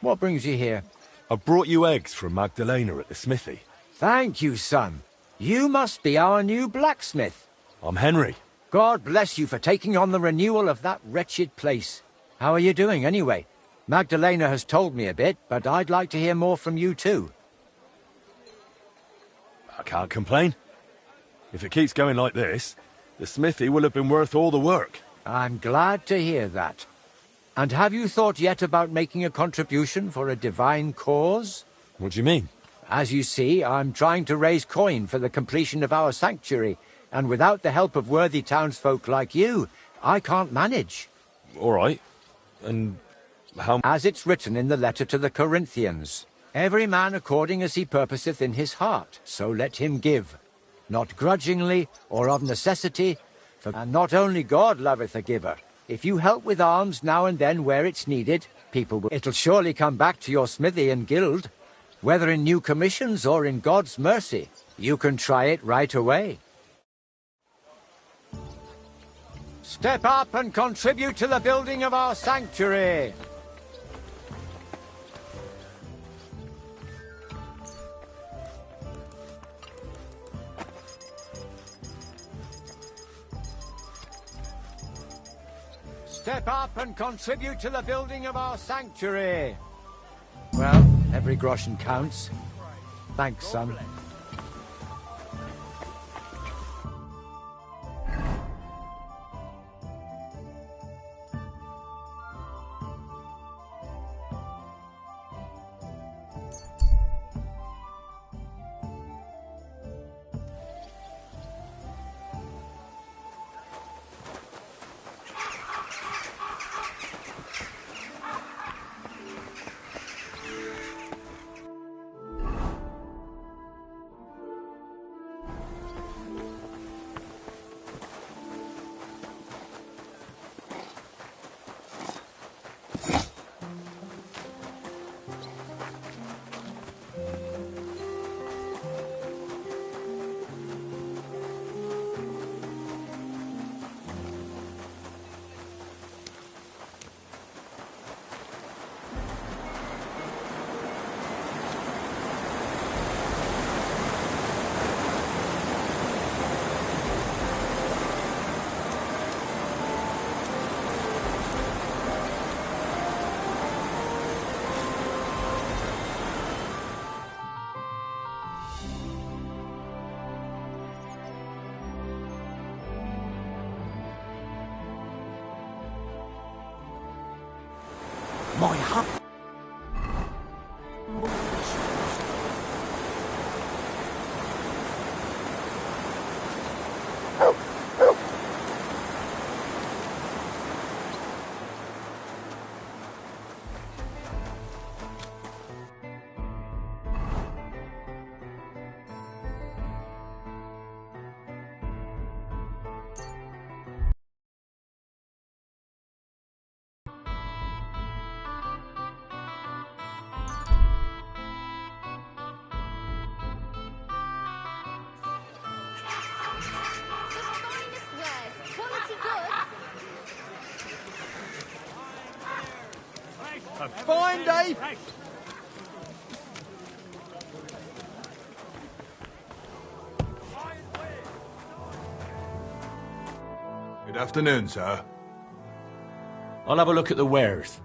D: What brings you here?
A: I brought you eggs from Magdalena at the smithy.
D: Thank you, son. You must be our new blacksmith.
A: I'm Henry.
D: God bless you for taking on the renewal of that wretched place. How are you doing, anyway? Magdalena has told me a bit, but I'd like to hear more from you, too.
A: I can't complain. If it keeps going like this, the smithy will have been worth all the work.
D: I'm glad to hear that. And have you thought yet about making a contribution for a divine cause?
A: What do you mean?
D: As you see, I'm trying to raise coin for the completion of our sanctuary, and without the help of worthy townsfolk like you, I can't manage.
A: All right. And how...
D: As it's written in the letter to the Corinthians, every man according as he purposeth in his heart, so let him give, not grudgingly or of necessity, And not only God loveth a giver. If you help with arms now and then where it's needed, people will... It'll surely come back to your smithy and guild. Whether in new commissions or in God's mercy, you can try it right away. Step up and contribute to the building of our sanctuary. Step up and contribute to the building of our sanctuary. Well, every groschen counts. Thanks, son.
N: My hut.
I: A fine day.
M: Good afternoon, sir.
O: I'll have a look at the wares.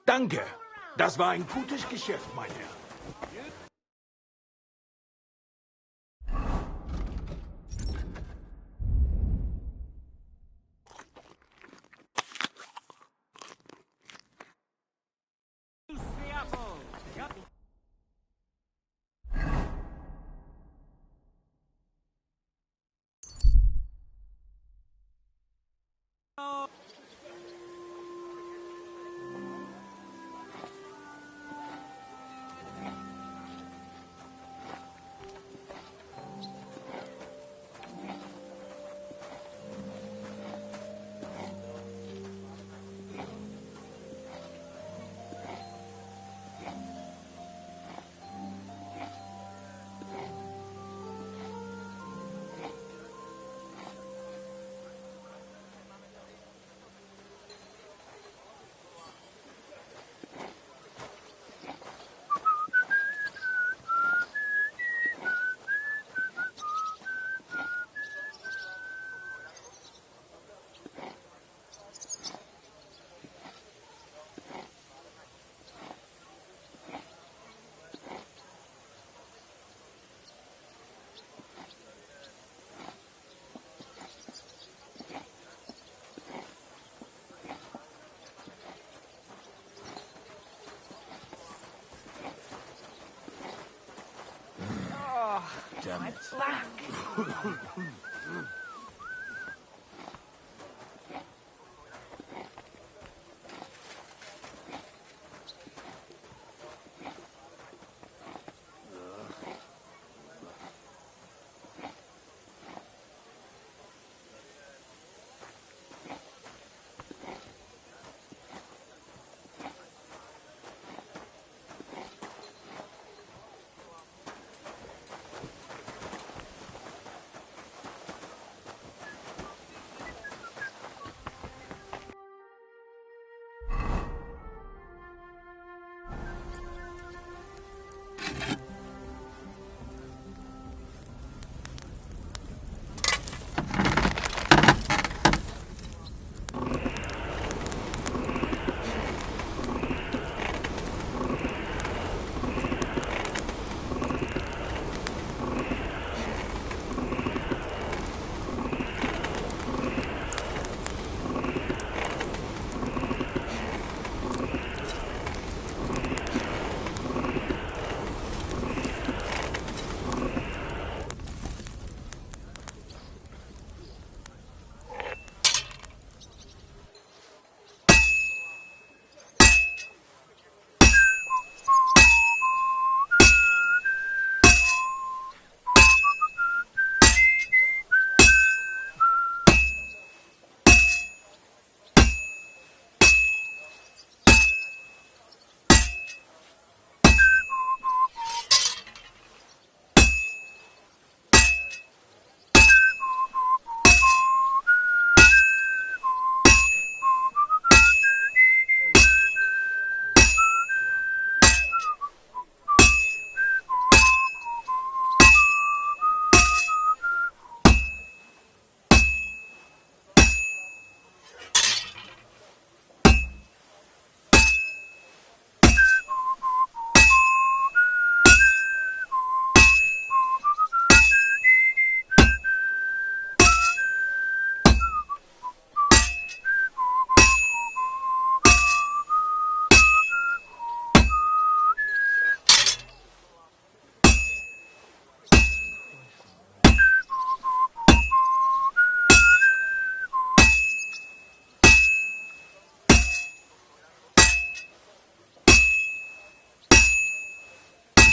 N: Danke. Das war ein gutes Geschäft, mein Herr.
S: my back.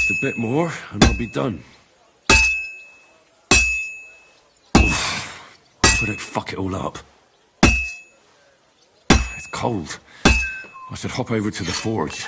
A: Just a bit more, and I'll be done. Oof. I hope I don't fuck it all up. It's cold. I should hop over to the forge.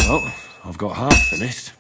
A: Well, I've got half finished.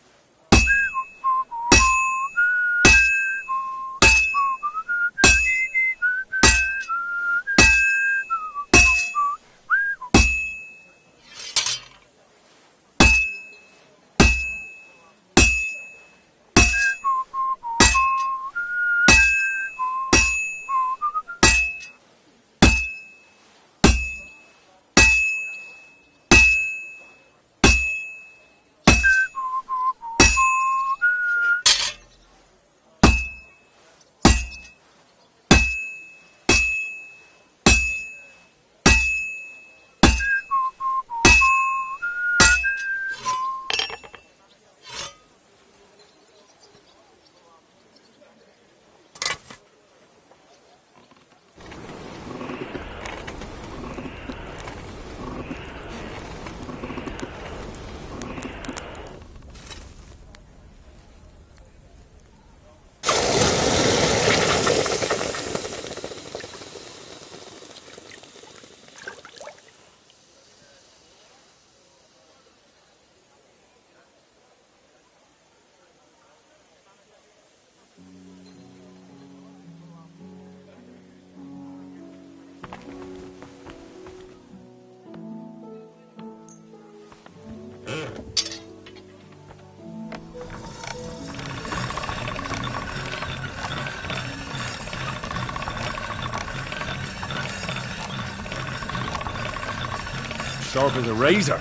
A: Sharp as a razor.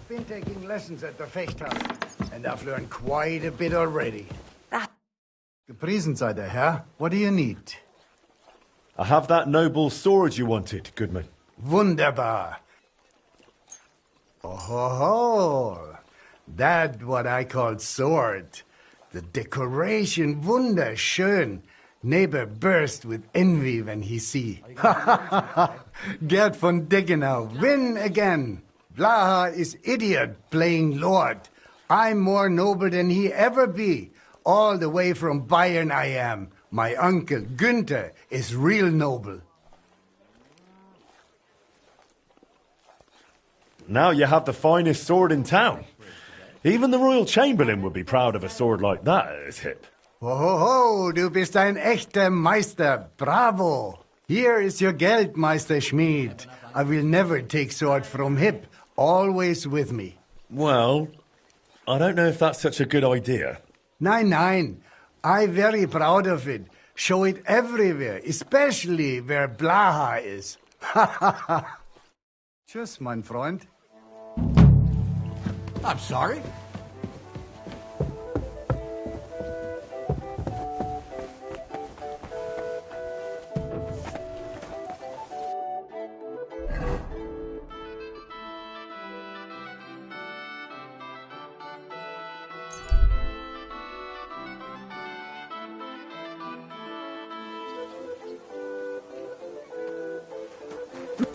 P: I've been taking lessons at the Fechthaus, and I've learned quite a bit already. Gepriesen sei der Herr. What do you need?
H: I have that noble sword you wanted, Goodman.
P: Wunderbar. Oh ho ho. That what I call sword. The decoration wunderschön. Neighbor burst with envy when he see. Gerd von Deggenau, win again. Blaha is idiot playing lord. I'm more noble than he ever be. All the way from Bayern I am. My uncle Günther is real noble.
H: Now you have the finest sword in town. Even the Royal Chamberlain would be proud of a sword like that at his hip.
P: Ho ho ho, du bist ein echter Meister. Bravo. Here is your Geld, Meister Schmied. I will never take sword from hip. Always with me.
H: Well, I don't know if that's such a good idea.
P: Nein, nein. I very proud of it. Show it everywhere, especially where Blaha is. Tschüss, mein Freund.
N: I'm sorry.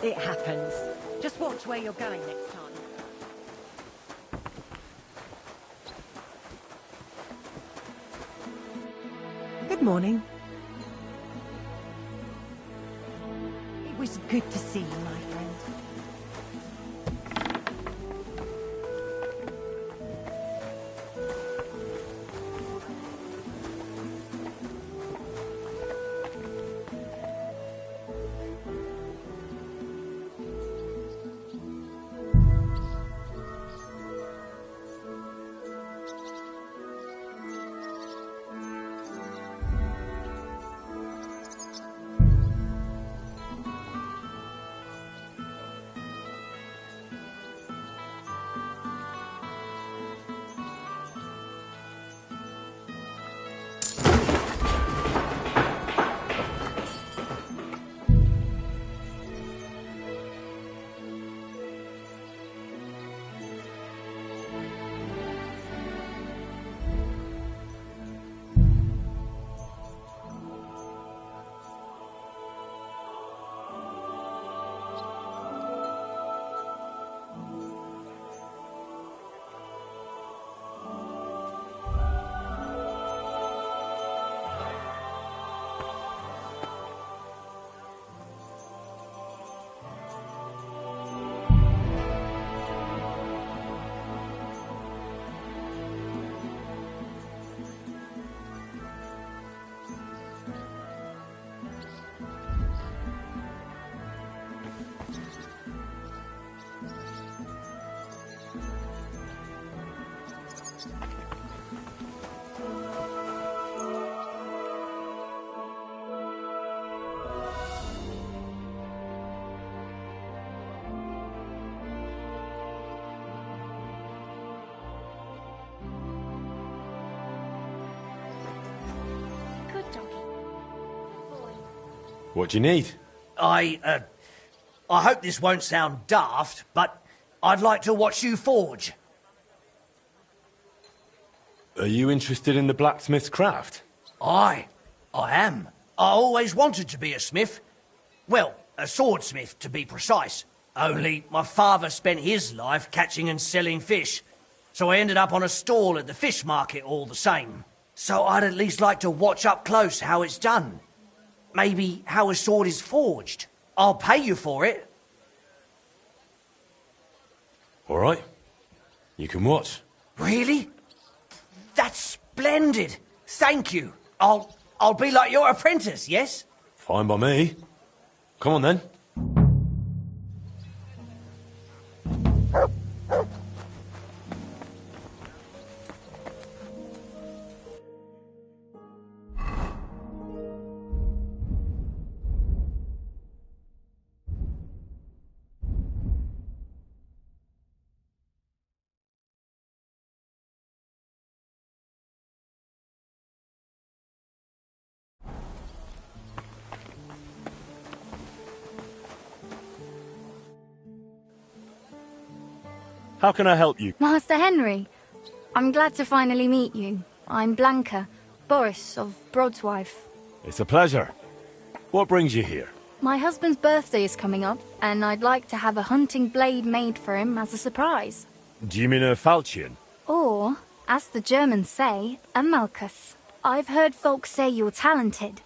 C: It happens. Just watch where you're going next time. Good morning. It was good to see you, my friend.
A: What do you need?
N: I hope this won't sound daft, but I'd like to watch you forge.
A: Are you interested in the blacksmith's craft?
N: I am. I always wanted to be a smith. Well, a swordsmith, to be precise. Only my father spent his life catching and selling fish, so I ended up on a stall at the fish market all the same. So I'd at least like to watch up close how it's done. Maybe how a sword is forged. I'll pay you for it.
A: All right. You can watch.
N: Really? That's splendid. Thank you. I'll be like your apprentice, yes?
A: Fine by me. Come on then. How can I help you?
E: Master Henry, I'm glad to finally meet you. I'm Blanca, Boris of Broadswife.
A: It's a pleasure. What brings you here?
E: My husband's birthday is coming up, and I'd like to have a hunting blade made for him as a surprise.
A: Do you mean a falchion?
E: Or, as the Germans say, a Malchus. I've heard folks say you're talented.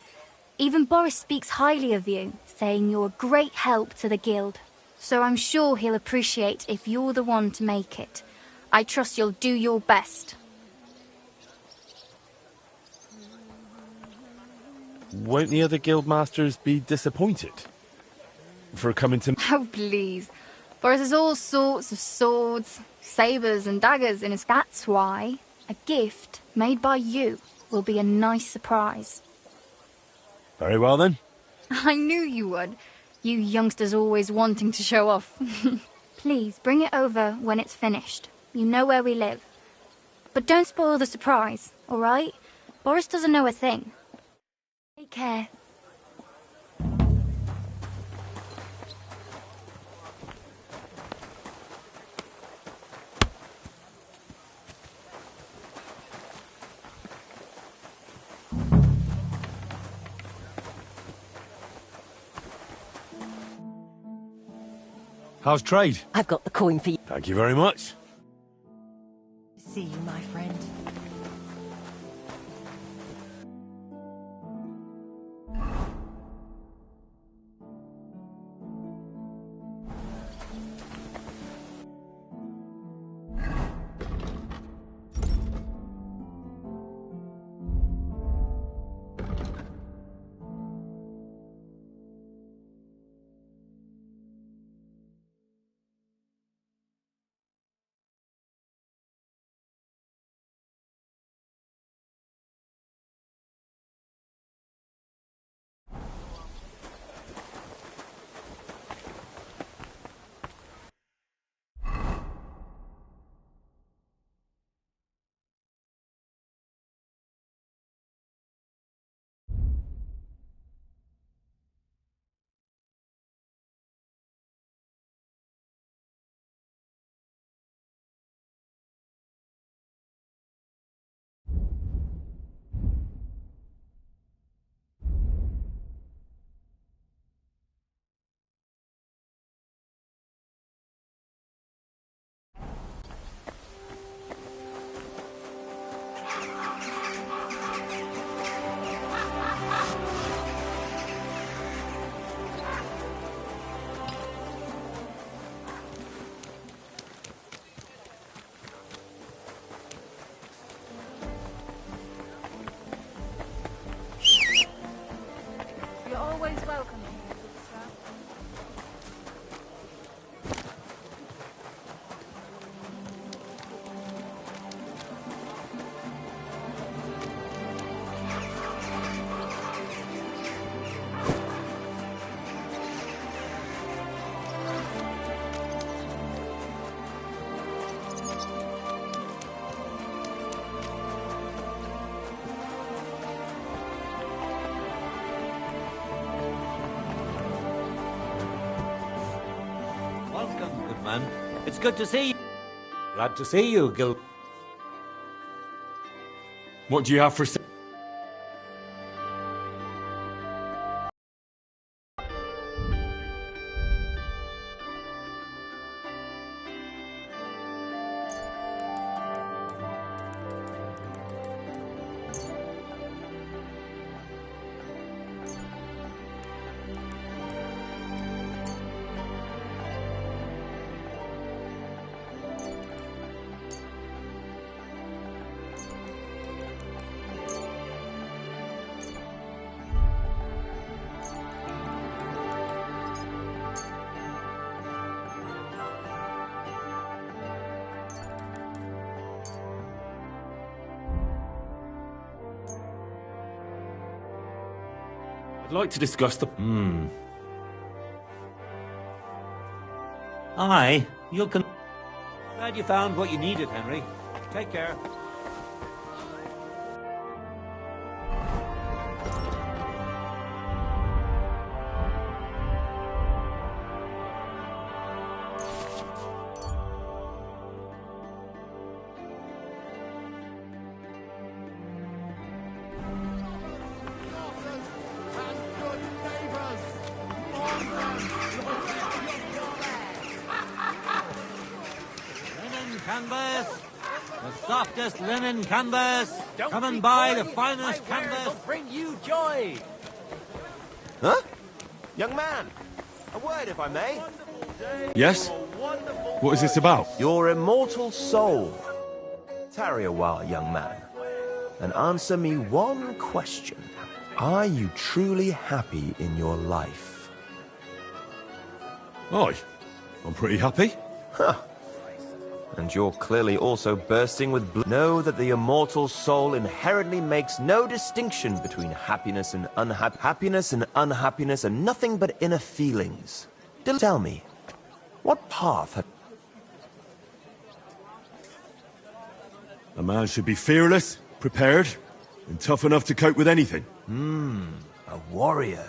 E: Even Boris speaks highly of you, saying you're a great help to the guild. So I'm sure he'll appreciate if you're the one to make it. I trust you'll do your best.
A: Won't the other guild masters be disappointed for coming to...
E: Oh, please. Boris has all sorts of swords, sabres and daggers in his... That's why a gift made by you will be a nice surprise.
A: Very well then.
E: I knew you would. You youngsters always wanting to show off. Please, bring it over when it's finished. You know where we live. But don't spoil the surprise, all right? Boris doesn't know a thing. Take care.
A: How's trade?
C: I've got the coin for you.
A: Thank you very much.
C: See you, my friend.
E: You're always welcome here, good sir.
F: man. It's good to see you. Glad to see you, Gil.
A: What do you have for... I'd like to discuss the...
F: Aye, you can... Glad you found what you needed, Henry. Take care. Canvas! The softest linen canvas! Come and buy the finest canvas!
N: Will bring you joy!
K: Huh? Young man, a word if I may.
A: Yes? What is this about?
K: Your immortal soul. Tarry a while, young man, and answer me one question. Are you truly happy in your life?
A: Aye, I'm pretty happy.
K: Huh. And you're clearly also bursting with blood. Know that the immortal soul inherently makes no distinction between happiness and unhappiness. Happiness and unhappiness are nothing but inner feelings. Tell me, what path have...
A: A man should be fearless, prepared, and tough enough to cope with anything.
K: A warrior.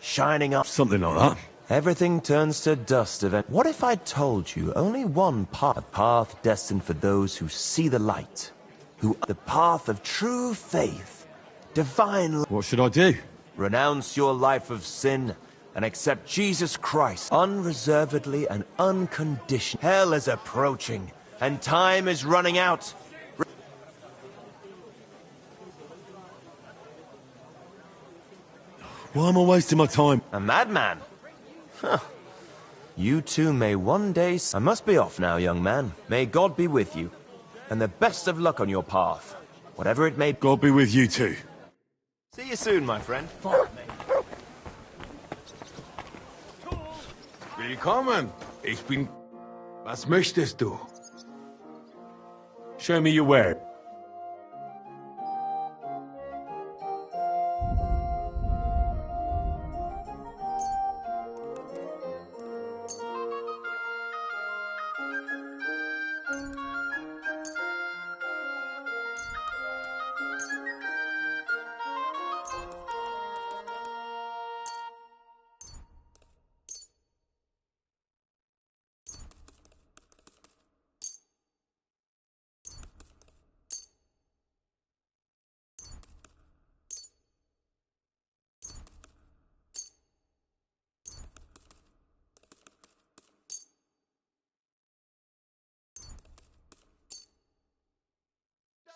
K: Shining up.
A: Something like that.
K: Everything turns to dust eventually. What if I told you only one path, a path destined for those who see the light, the path of true faith, divine...
A: What should I do?
K: Renounce your life of sin and accept Jesus Christ unreservedly and unconditionally. Hell is approaching, and time is running out.
A: Why am I wasting my time?
K: A madman? Huh. You too may one day... I must be off now, young man. May God be with you, and the best of luck on your path, whatever it may...
A: God be with you too.
K: See you soon, my friend.
R: Willkommen. Ich bin... Was möchtest du?
A: Show me your ware.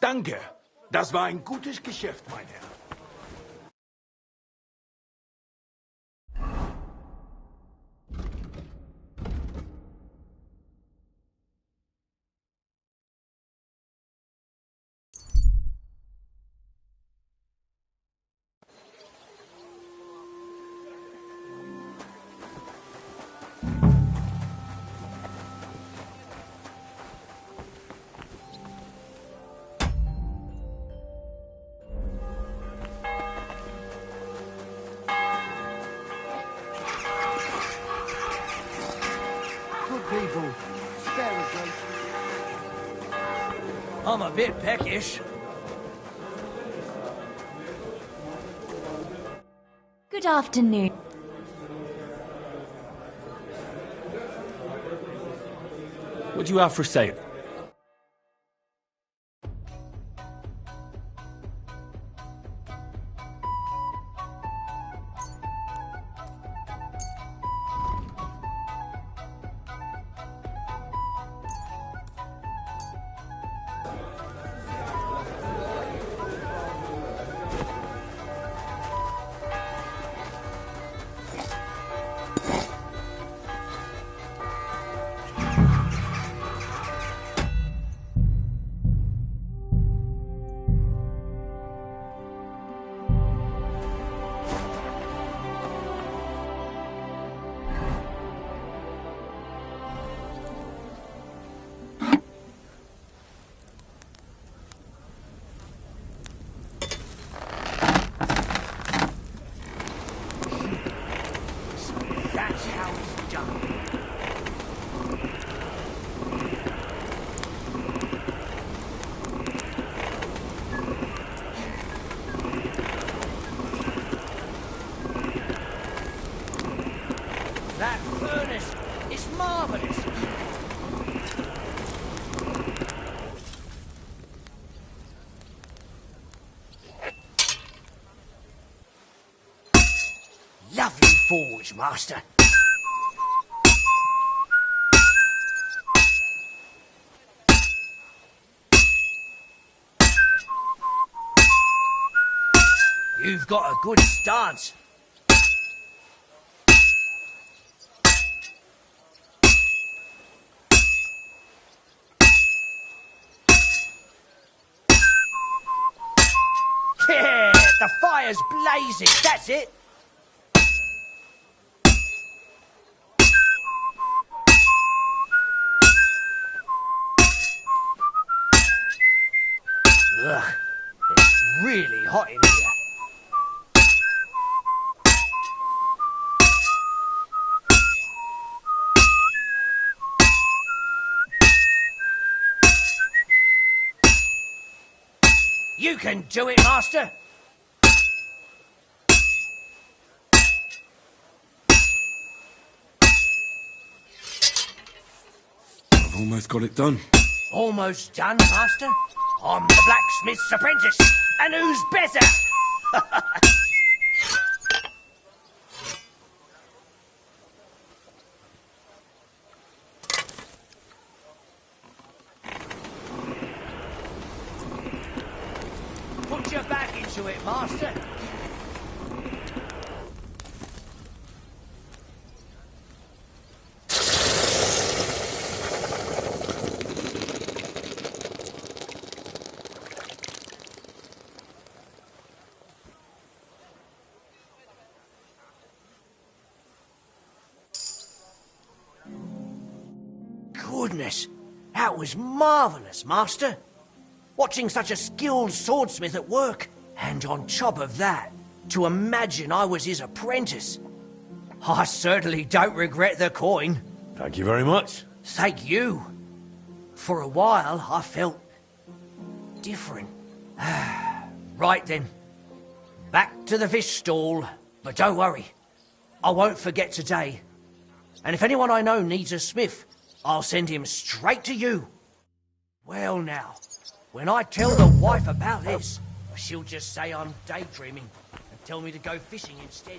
R: Danke. Das war ein gutes Geschäft, mein Herr.
N: People, I'm a bit peckish.
W: Good afternoon.
O: What do you have for sale?
N: That's how it's done. That furnace is marvelous. Lovely forge, Master. You've got a good stance. Yeah, the fire's blazing, that's it. Ugh, it's really hot in here. You can do it, Master.
A: I've almost got it done.
N: Almost done, Master. I'm the blacksmith's apprentice, and who's better? Put your back into it, Master. Goodness, that was marvellous, Master. Watching such a skilled swordsmith at work. And on top of that, to imagine I was his apprentice. I certainly don't regret the coin.
A: Thank you very much.
N: Thank you. For a while, I felt different. Right then. Back to the fish stall. But don't worry. I won't forget today. And if anyone I know needs a smith, I'll send him straight to you. Well now, when I tell the wife about this, she'll just say I'm daydreaming and tell me to go fishing instead.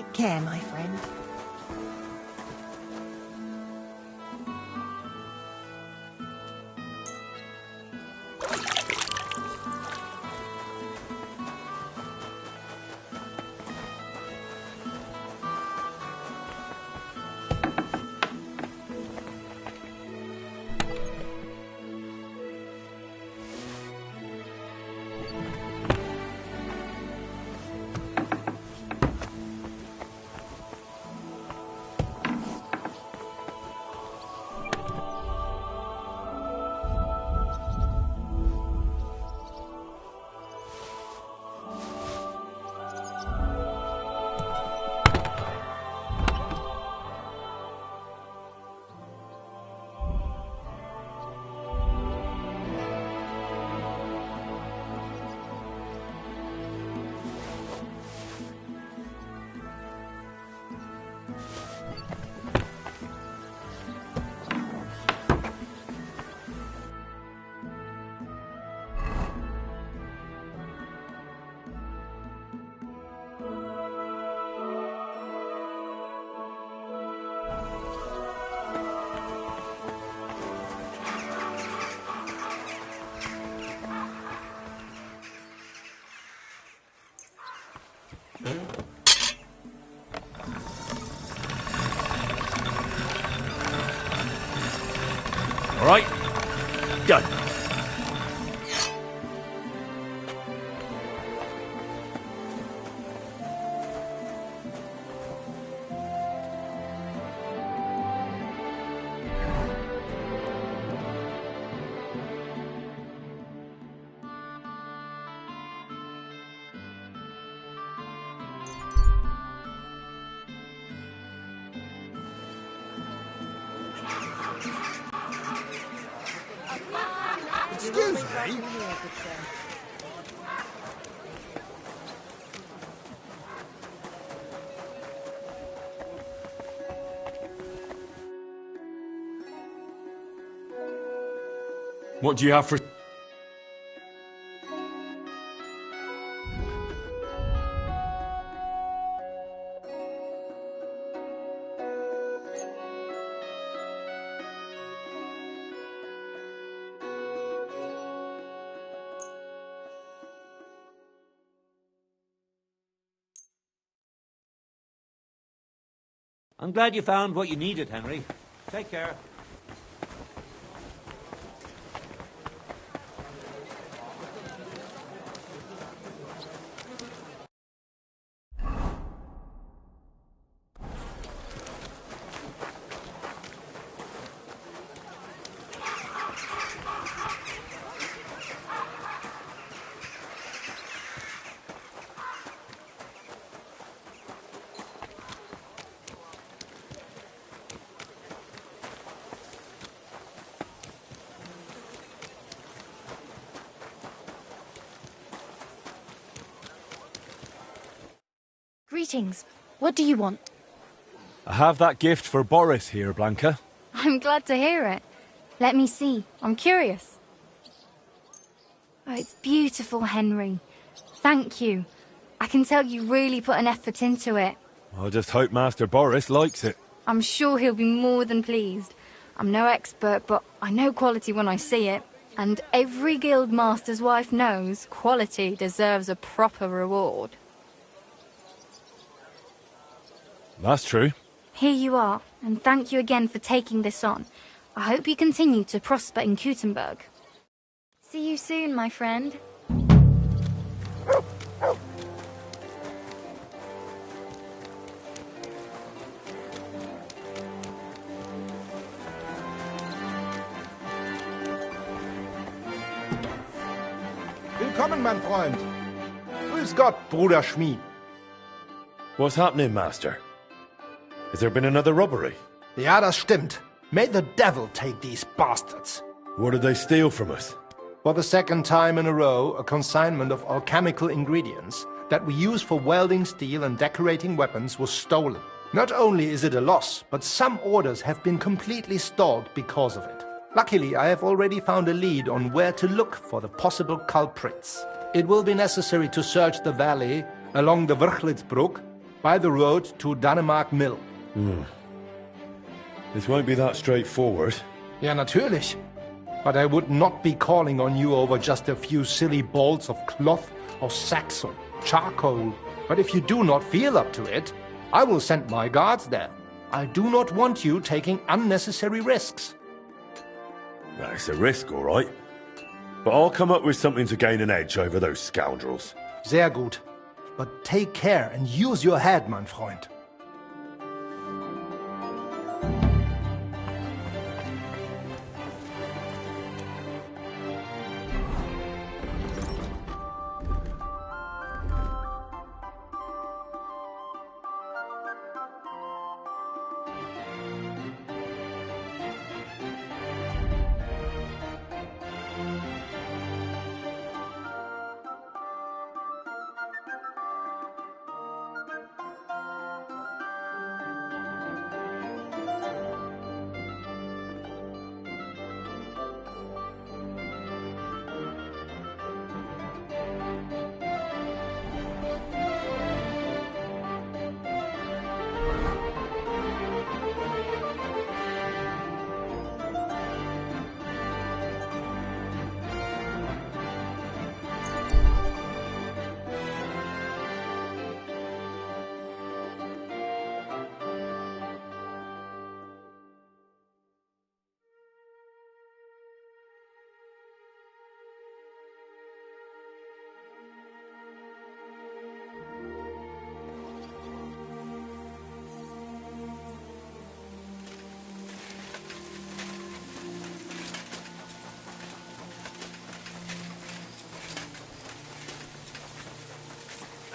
C: Take care, my friend.
O: All right, go.
M: Excuse me?
A: What do you have for...
F: I'm glad you found what you needed, Henry. Take care.
E: Greetings. What do you want?
A: I have that gift for Boris here, Blanca.
E: I'm glad to hear it. Let me see. I'm curious. Oh, it's beautiful, Henry. Thank you. I can tell you really put an effort into it.
A: I just hope Master Boris likes it.
E: I'm sure he'll be more than pleased. I'm no expert, but I know quality when I see it. And every guild master's wife knows quality deserves a proper reward.
A: That's true.
E: Here you are, and thank you again for taking this on. I hope you continue to prosper in Kuttenberg. See you soon, my friend.
J: Willkommen, mein Freund. Grüß Gott, Bruder Schmied.
A: What's happening, Master? Has there been another robbery?
J: Ja, das stimmt. May the devil take these bastards.
A: What did they steal from us?
J: For the second time in a row, a consignment of alchemical ingredients that we use for welding steel and decorating weapons was stolen. Not only is it a loss, but some orders have been completely stalled because of it. Luckily, I have already found a lead on where to look for the possible culprits. It will be necessary to search the valley along the Vrchlitzbruck by the road to Danemark Mill.
A: This won't be that straightforward.
J: Ja, natürlich. But I would not be calling on you over just a few silly bolts of cloth or sacks or charcoal. But if you do not feel up to it, I will send my guards there. I do not want you taking unnecessary risks.
A: It's a risk, all right. But I'll come up with something to gain an edge over those scoundrels.
J: Sehr gut. But take care and use your head, mein Freund.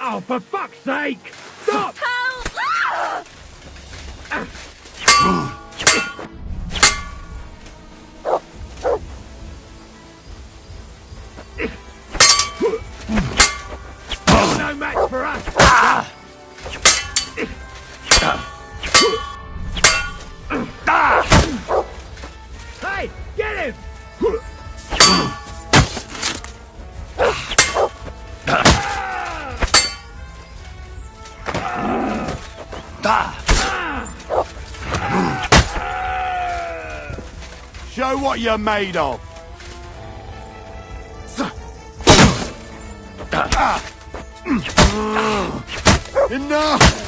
O: Oh, for fuck's sake! Stop! No match for us! Hey, get him!
M: Show what you're made of. Enough!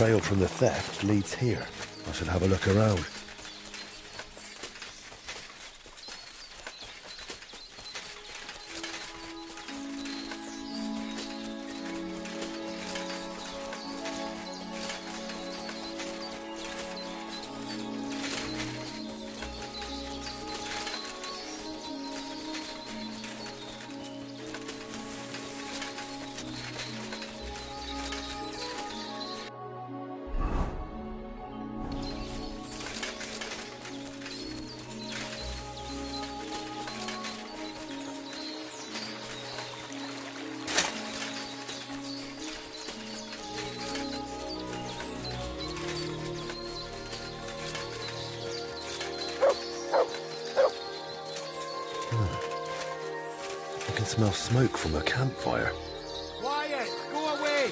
A: trail from the theft leads here. I should have a look around. I can smell smoke from a campfire.
N: Quiet! Go away!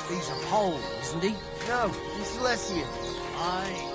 N: He's a Pole, isn't he?
B: No, he's Silesian.
N: Aye.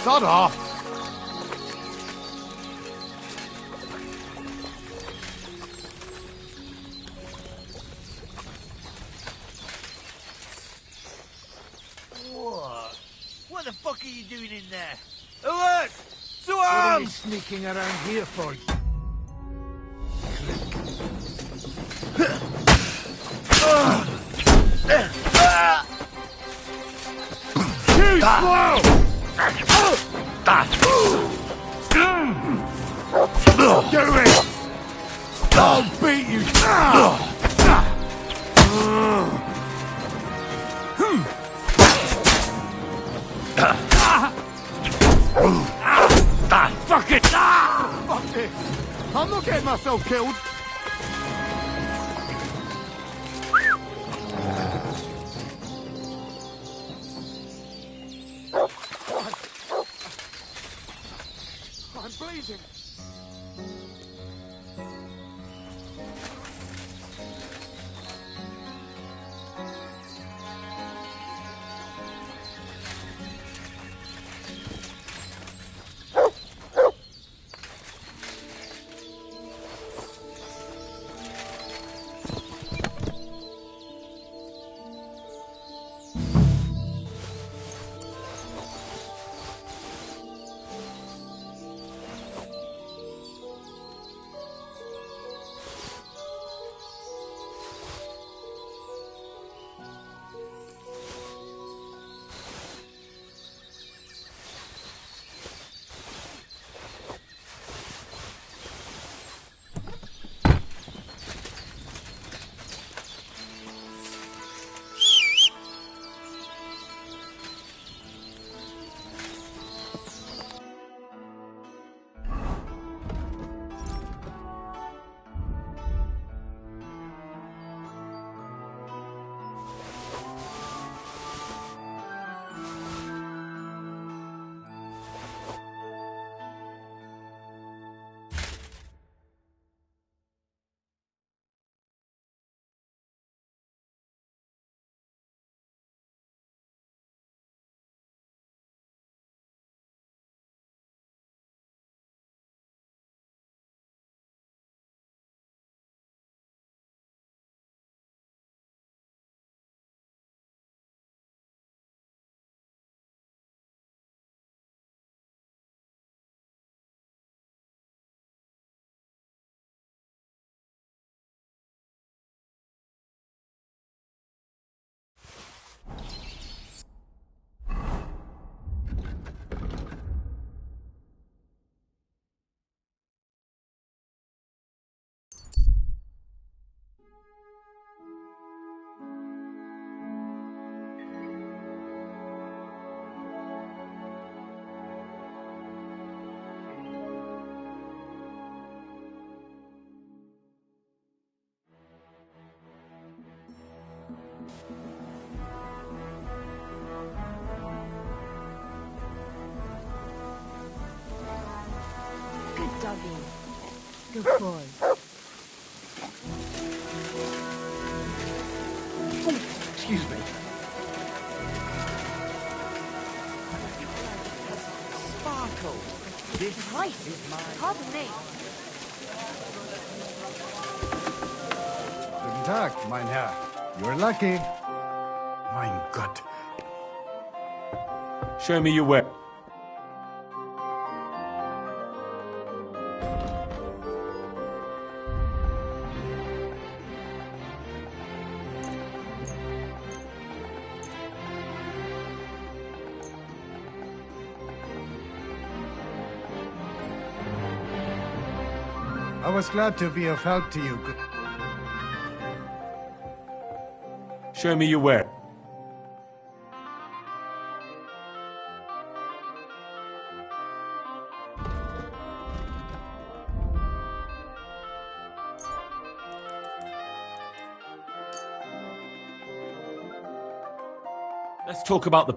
M: Sod off!
N: What the fuck are you doing in there? Alert! To arms!
B: What are you sneaking around here for?
N: Too slow!
M: Do it! I'll beat you!
N: Fuck it!
M: Fuck this! I'm not getting myself killed! I'm bleeding!
S: Good doggy. Good boy.
B: Oh, excuse me.
N: Sparkle. This
S: Christ,
N: is mine.
S: pardon me.
P: Guten Tag, mein Herr. You're lucky. Mein Gott.
H: Show me your weapon.
P: I was glad to be of help to you.
H: Show me your weapon. Let's talk about the...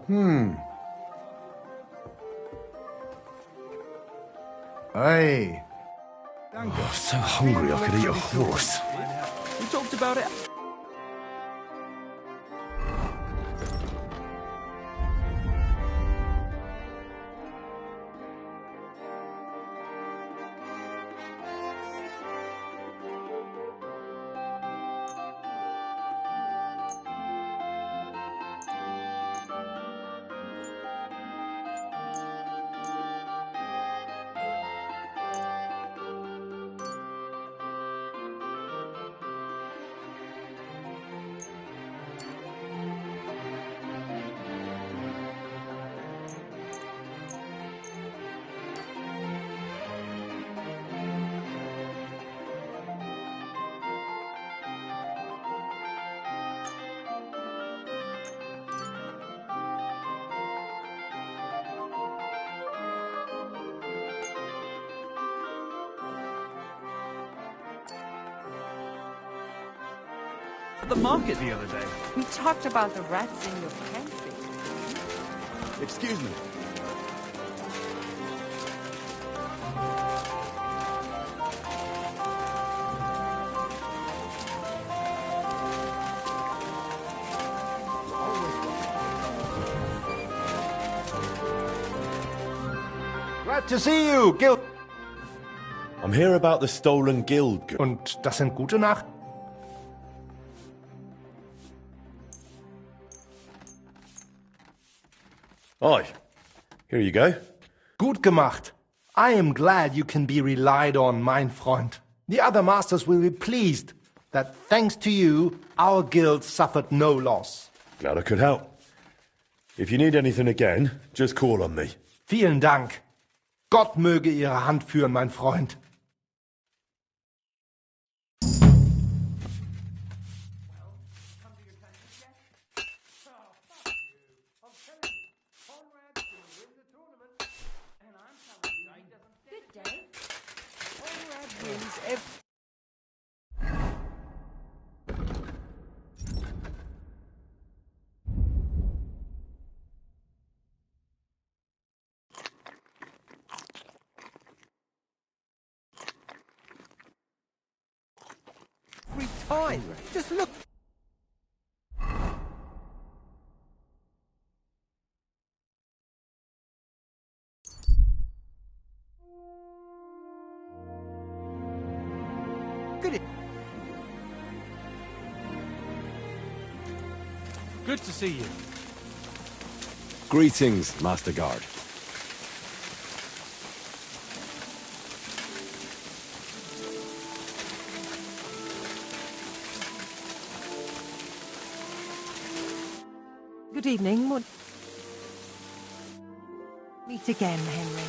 P: Hey.
H: Oh, so hungry I could eat a horse.
K: We talked about it.
L: at the market the other day.
T: We talked about the rats in your pantry.
G: Excuse me.
J: Glad to see you, Guild.
H: I'm here about the stolen guild.
J: Und das sind gute Nachrichten.
H: Aye. Here you go.
J: Gut gemacht. I am glad you can be relied on, mein Freund. The other masters will be pleased that thanks to you, our guild suffered no loss.
H: Glad I could help. If you need anything again, just call on me.
J: Vielen Dank. Gott möge Ihre Hand führen, mein Freund.
I: Every time. Just look.
L: Good to see you.
W: Greetings, Master Guard.
C: Good evening. Meet again, Henry.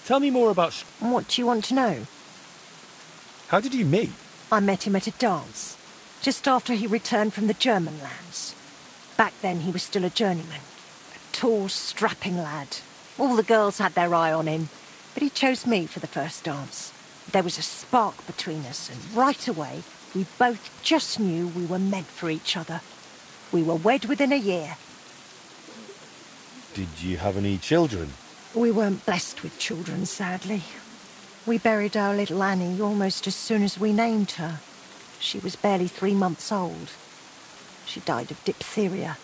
L: Tell me more about...
C: What do you want to know?
L: How did you meet?
C: I met him at a dance, just after he returned from the German lands. Back then he was still a journeyman. A tall, strapping lad. All the girls had their eye on him, but he chose me for the first dance. There was a spark between us, and right away, we both just knew we were meant for each other. We were wed within a year.
H: Did you have any children?
C: We weren't blessed with children, sadly. We buried our little Annie almost as soon as we named her. She was barely 3 months old. She died of diphtheria.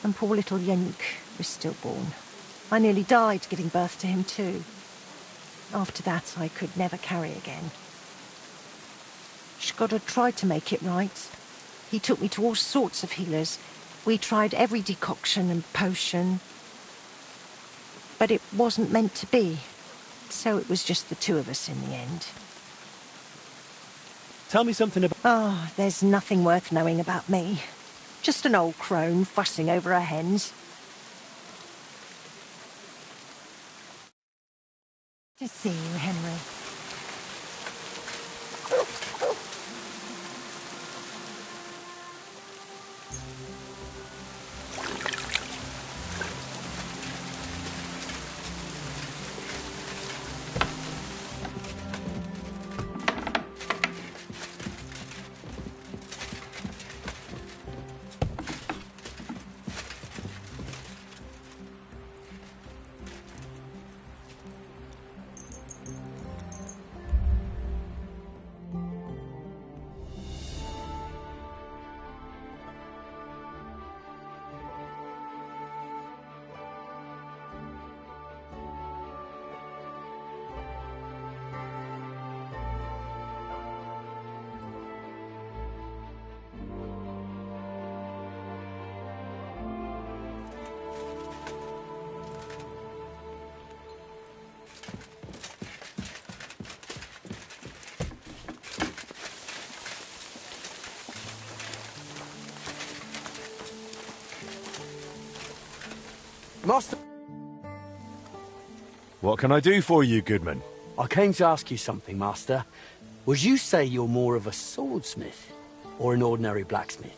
C: And poor little Yenk was stillborn. I nearly died giving birth to him too. After that, I could never carry again. Shkoda tried to make it right. He took me to all sorts of healers. We tried every decoction and potion. But it wasn't meant to be. So it was just the two of us in the end.
L: Tell me something about...
C: Oh, there's nothing worth knowing about me. Just an old crone fussing over her hens. To see you, Henry.
N: Master...
A: What can I do for you, Goodman?
N: I came to ask you something, Master. Would you say you're more of a swordsmith or an ordinary blacksmith?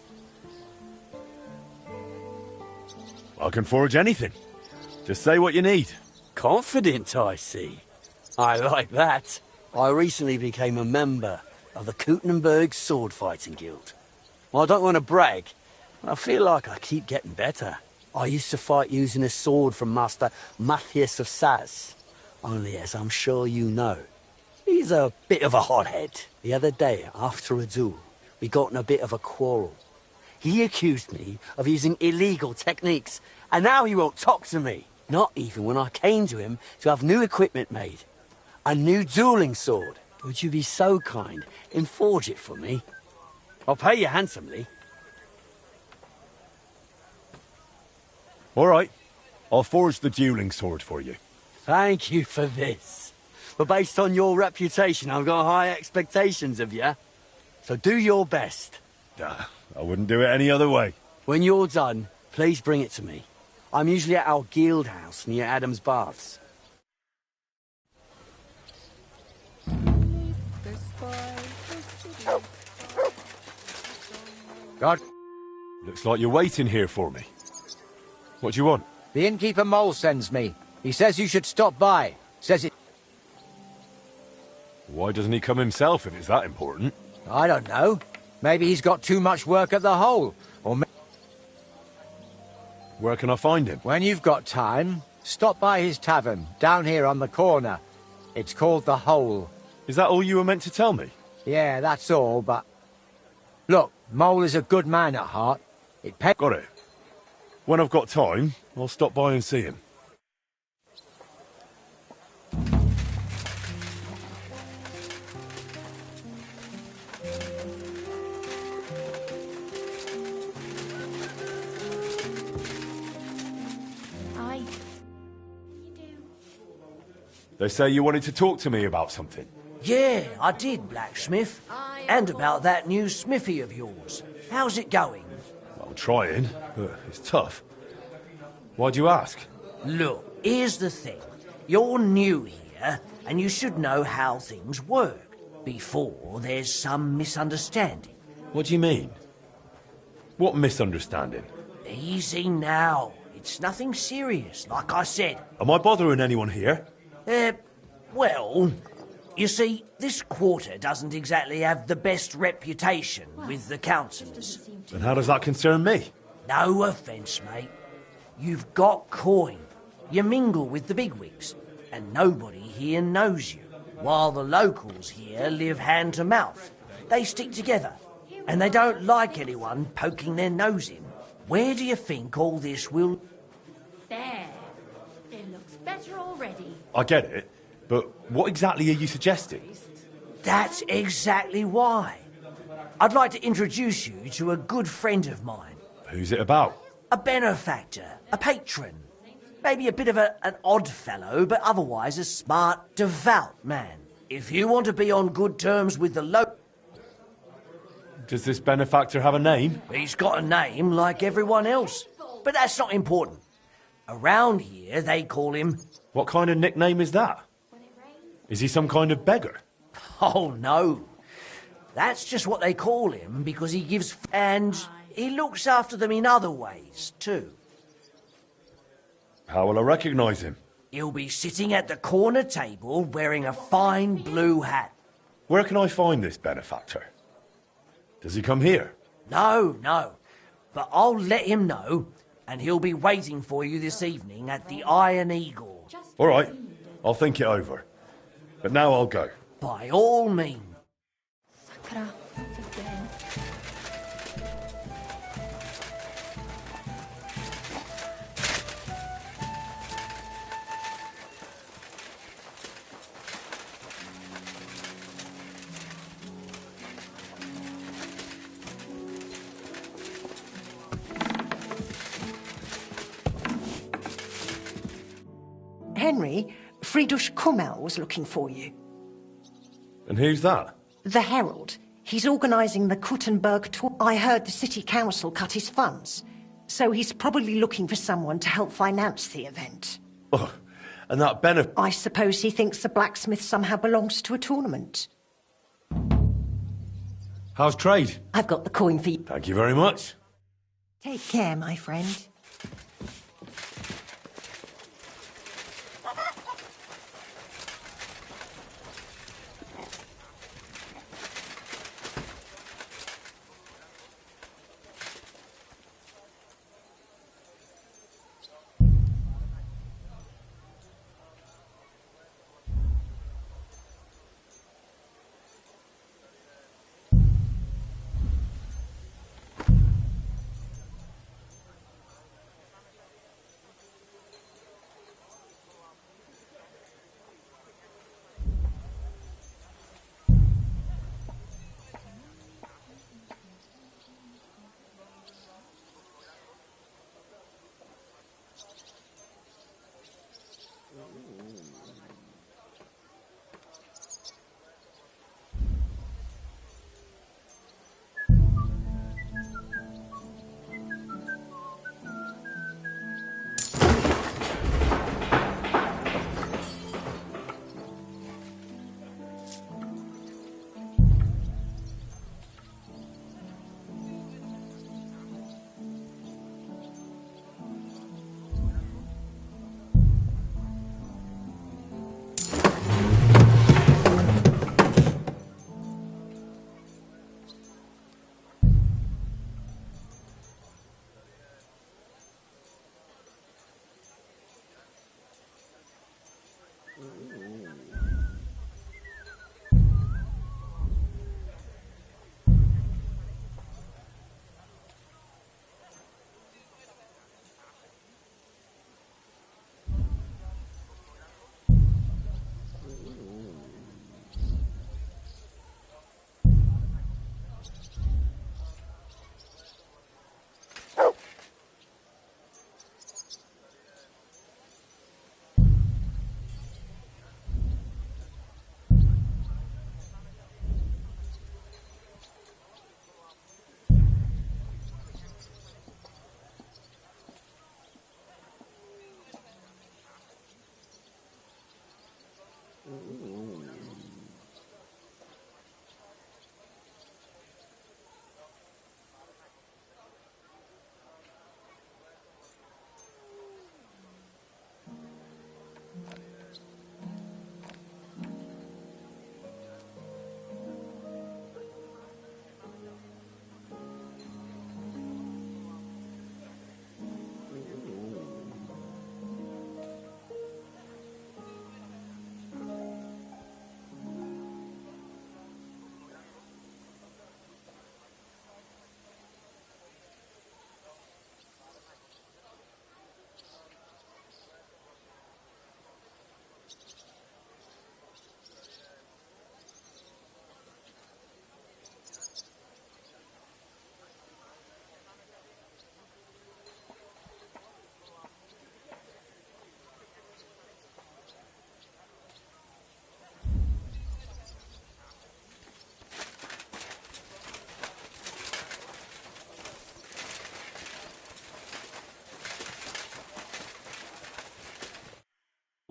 A: I can forge anything. Just say what you need.
N: Confident, I see. I like that. I recently became a member of the Kuttenberg Sword Fighting Guild. Well, I don't want to brag, but I feel like I keep getting better. I used to fight using a sword from Master Matthias of Saz. Only, as I'm sure you know, he's a bit of a hothead. The other day, after a duel, we got in a bit of a quarrel. He accused me of using illegal techniques, and now he won't talk to me. Not even when I came to him to have new equipment made. A new dueling sword. Would you be so kind and forge it for me? I'll pay you handsomely.
A: All right. I'll forge the dueling sword for you.
N: Thank you for this. But based on your reputation, I've got high expectations of you. So do your best.
A: I wouldn't do it any other way.
N: When you're done, please bring it to me. I'm usually at our guild house near Adam's Baths.
D: God.
A: Looks like you're waiting here for me. What do you want?
D: The innkeeper Mole sends me. He says you should stop by. Says it...
A: Why doesn't he come himself if it's that important?
D: I don't know. Maybe he's got too much work at the hole. Or
A: where can I find him?
D: When you've got time, stop by his tavern, down here on the corner. It's called The Hole.
A: Is that all you were meant to tell me?
D: Yeah, that's all, but... Look, Mole is a good man at heart.
A: Got it. When I've got time, I'll stop by and see him. They say you wanted to talk to me about something.
N: Yeah, I did, blacksmith. And about that new smithy of yours. How's it going?
A: I'm trying, but it's tough. Why'd you ask?
N: Look, here's the thing. You're new here, and you should know how things work before there's some misunderstanding.
A: What do you mean? What misunderstanding?
N: Easy now. It's nothing serious, like I said.
A: Am I bothering anyone here?
N: Well, you see, this quarter doesn't exactly have the best reputation with the councillors.
A: And how does that concern me?
N: No offence, mate. You've got coin. You mingle with the bigwigs, and nobody here knows you, while the locals here live hand to mouth. They stick together, and they don't like anyone poking their nose in. Where do you think all this will...
S: There. It looks better already.
A: I get it, but what exactly are you suggesting?
N: That's exactly why. I'd like to introduce you to a good friend of mine.
A: Who's it about?
N: A benefactor, a patron. Maybe a bit of an odd fellow, but otherwise a smart, devout man. If you want to be on good terms with the local...
A: Does this benefactor have a name?
N: He's got a name like everyone else, but that's not important. Around here, they call him...
A: What kind of nickname is that? Is he some kind of beggar?
N: Oh, no. That's just what they call him because he gives... And he looks after them in other ways, too.
A: How will I recognise him?
N: He'll be sitting at the corner table wearing a fine blue hat.
A: Where can I find this benefactor? Does he come here?
N: No. But I'll let him know, and he'll be waiting for you this evening at the Iron Eagle.
A: All right. I'll think it over. But now I'll go.
N: By all means.
S: Sakura, again.
C: Henry, Friedrich Kummel was looking for you.
A: And who's that?
C: The Herald. He's organising the Kuttenberg tour. I heard the city council cut his funds. So he's probably looking for someone to help finance the event.
H: Oh, and that benefit...
C: I suppose he thinks the blacksmith somehow belongs to a tournament.
A: How's trade?
C: I've got the coin for you.
A: Thank you very much.
C: Take care, my friend.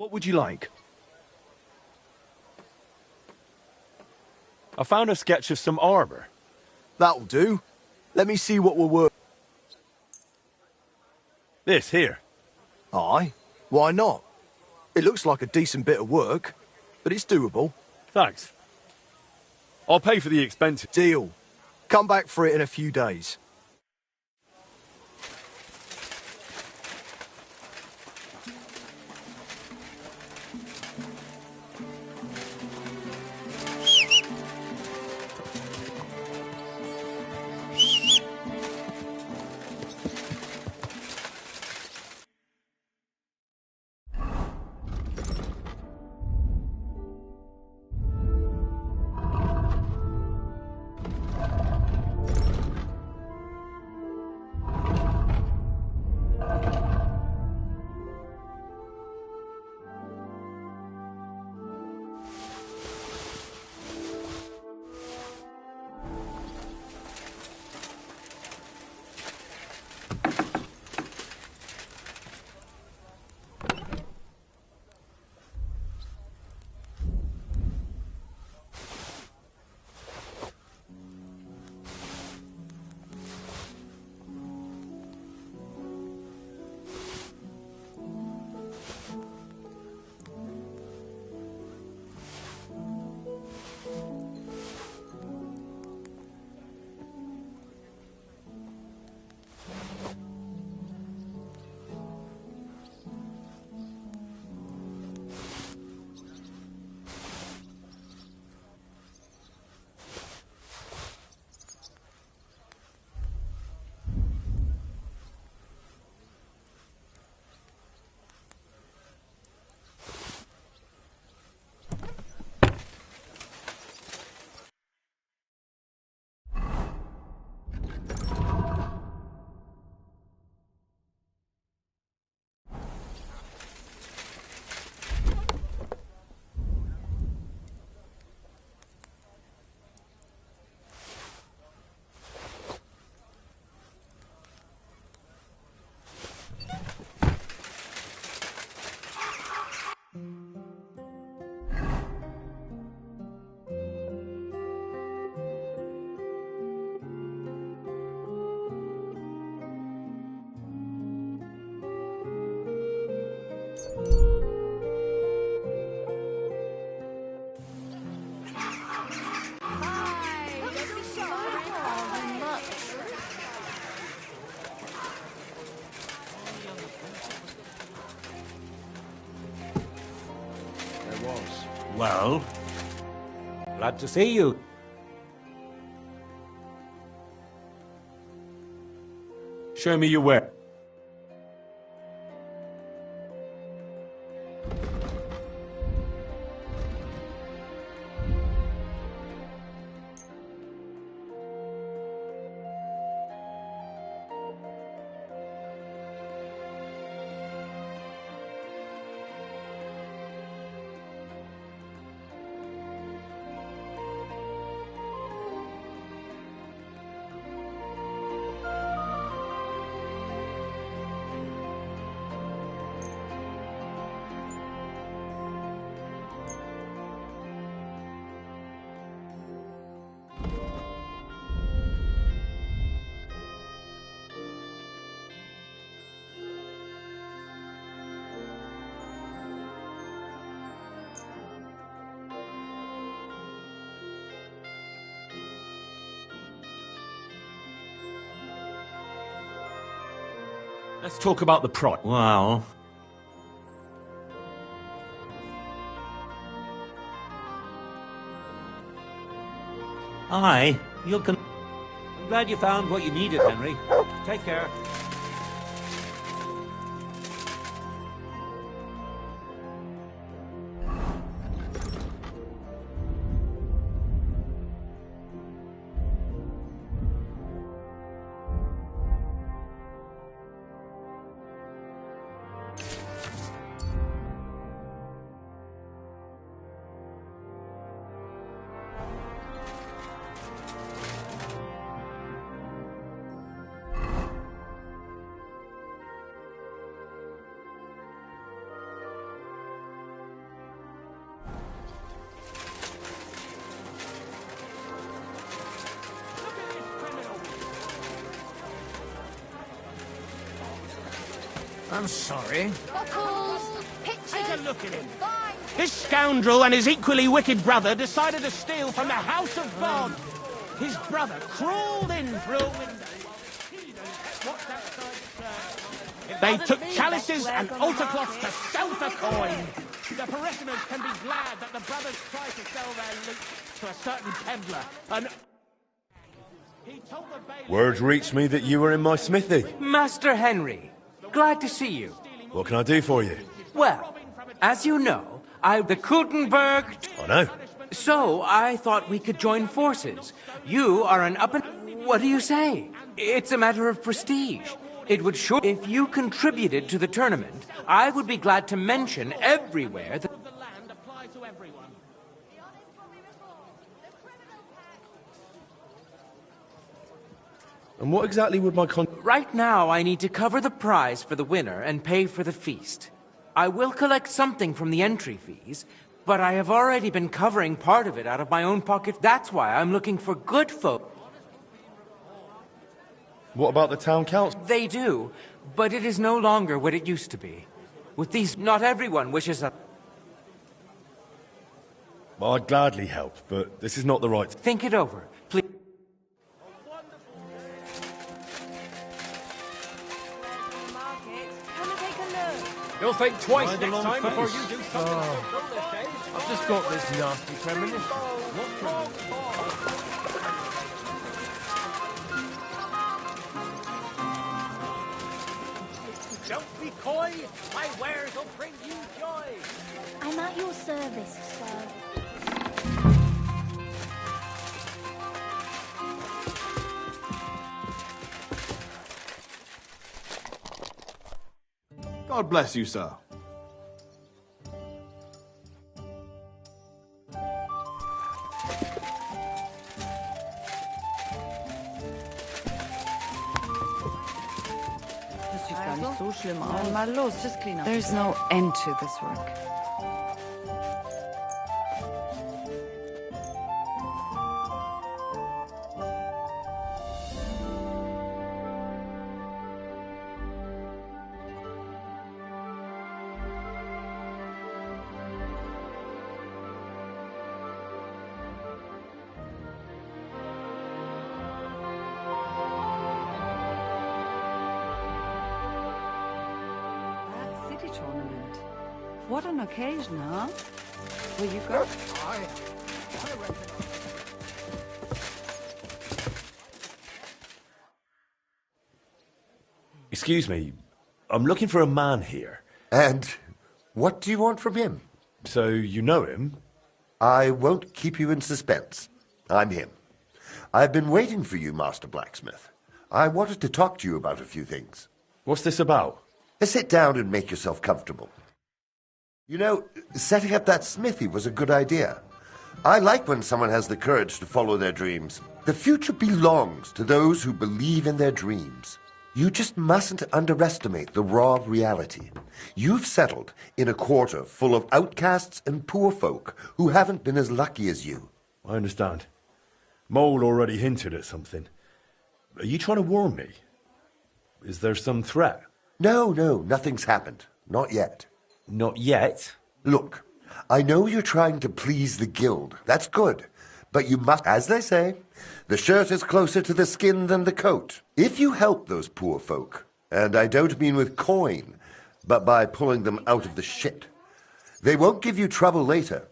B: What would you like?
L: I found a sketch of some armor.
B: That'll do. Let me see what will work.
L: This here.
B: Aye. Why not? It looks like a decent bit of work, but it's doable.
L: Thanks. I'll pay for the expenses.
B: Deal. Come back for it in a few days.
F: Well, glad to see you.
A: Show me your way.
L: Let's talk about the price.
F: Well... Aye, you'll I'm glad you found what you needed, Henry. Take care.
N: I'm sorry.
S: Bottles, pitchers.
N: Take a look at him. This scoundrel and his equally wicked brother decided to steal from the House of God. His brother crawled in through a window. They took chalices and altar cloths to sell for coin. The parishioners can be glad that the brothers tried to sell their loot to a certain peddler. And he told the bailiff...
A: Word reached me that you were in my smithy.
U: Master Henry, glad to see you.
A: What can I do for you?
U: Well, as you know, the Kutenberg...
A: I know.
U: So, I thought we could join forces. You are an up and... What do you say? It's a matter of prestige. It would sure... If you contributed to the tournament, I would be glad to mention everywhere that...
A: And what exactly would my
U: Right now, I need to cover the prize for the winner and pay for the feast. I will collect something from the entry fees, but I have already been covering part of it out of my own pocket. That's why I'm looking for good folk.
A: What about the town council?
U: They do, but it is no longer what it used to be. With these, not everyone wishes a...
A: Well, I'd gladly help, but this is not the right...
U: Think it over, please.
O: You'll think twice next time before you do something.
B: I've just got this nasty premonition.
N: Don't be coy. My wares will bring you joy.
E: I'm at your service, sir.
V: God bless you, sir.
T: There's no end to this work. Tournament. What an occasion, huh? Will you go?
H: Excuse me, I'm looking for a man here.
Q: And what do you want from him?
H: So you know him?
Q: I won't keep you in suspense. I'm him. I've been waiting for you, Master Blacksmith. I wanted to talk to you about a few things.
H: What's this about?
Q: Sit down and make yourself comfortable. You know, setting up that smithy was a good idea. I like when someone has the courage to follow their dreams. The future belongs to those who believe in their dreams. You just mustn't underestimate the raw reality. You've settled in a quarter full of outcasts and poor folk who haven't been as lucky as you.
H: I understand. Mole already hinted at something. Are you trying to warn me? Is there some threat?
Q: No, nothing's happened. Not yet.
H: Not yet?
Q: Look, I know you're trying to please the guild. That's good. But you must, as they say, the shirt is closer to the skin than the coat. If you help those poor folk, and I don't mean with coin, but by pulling them out of the shit, they won't give you trouble later.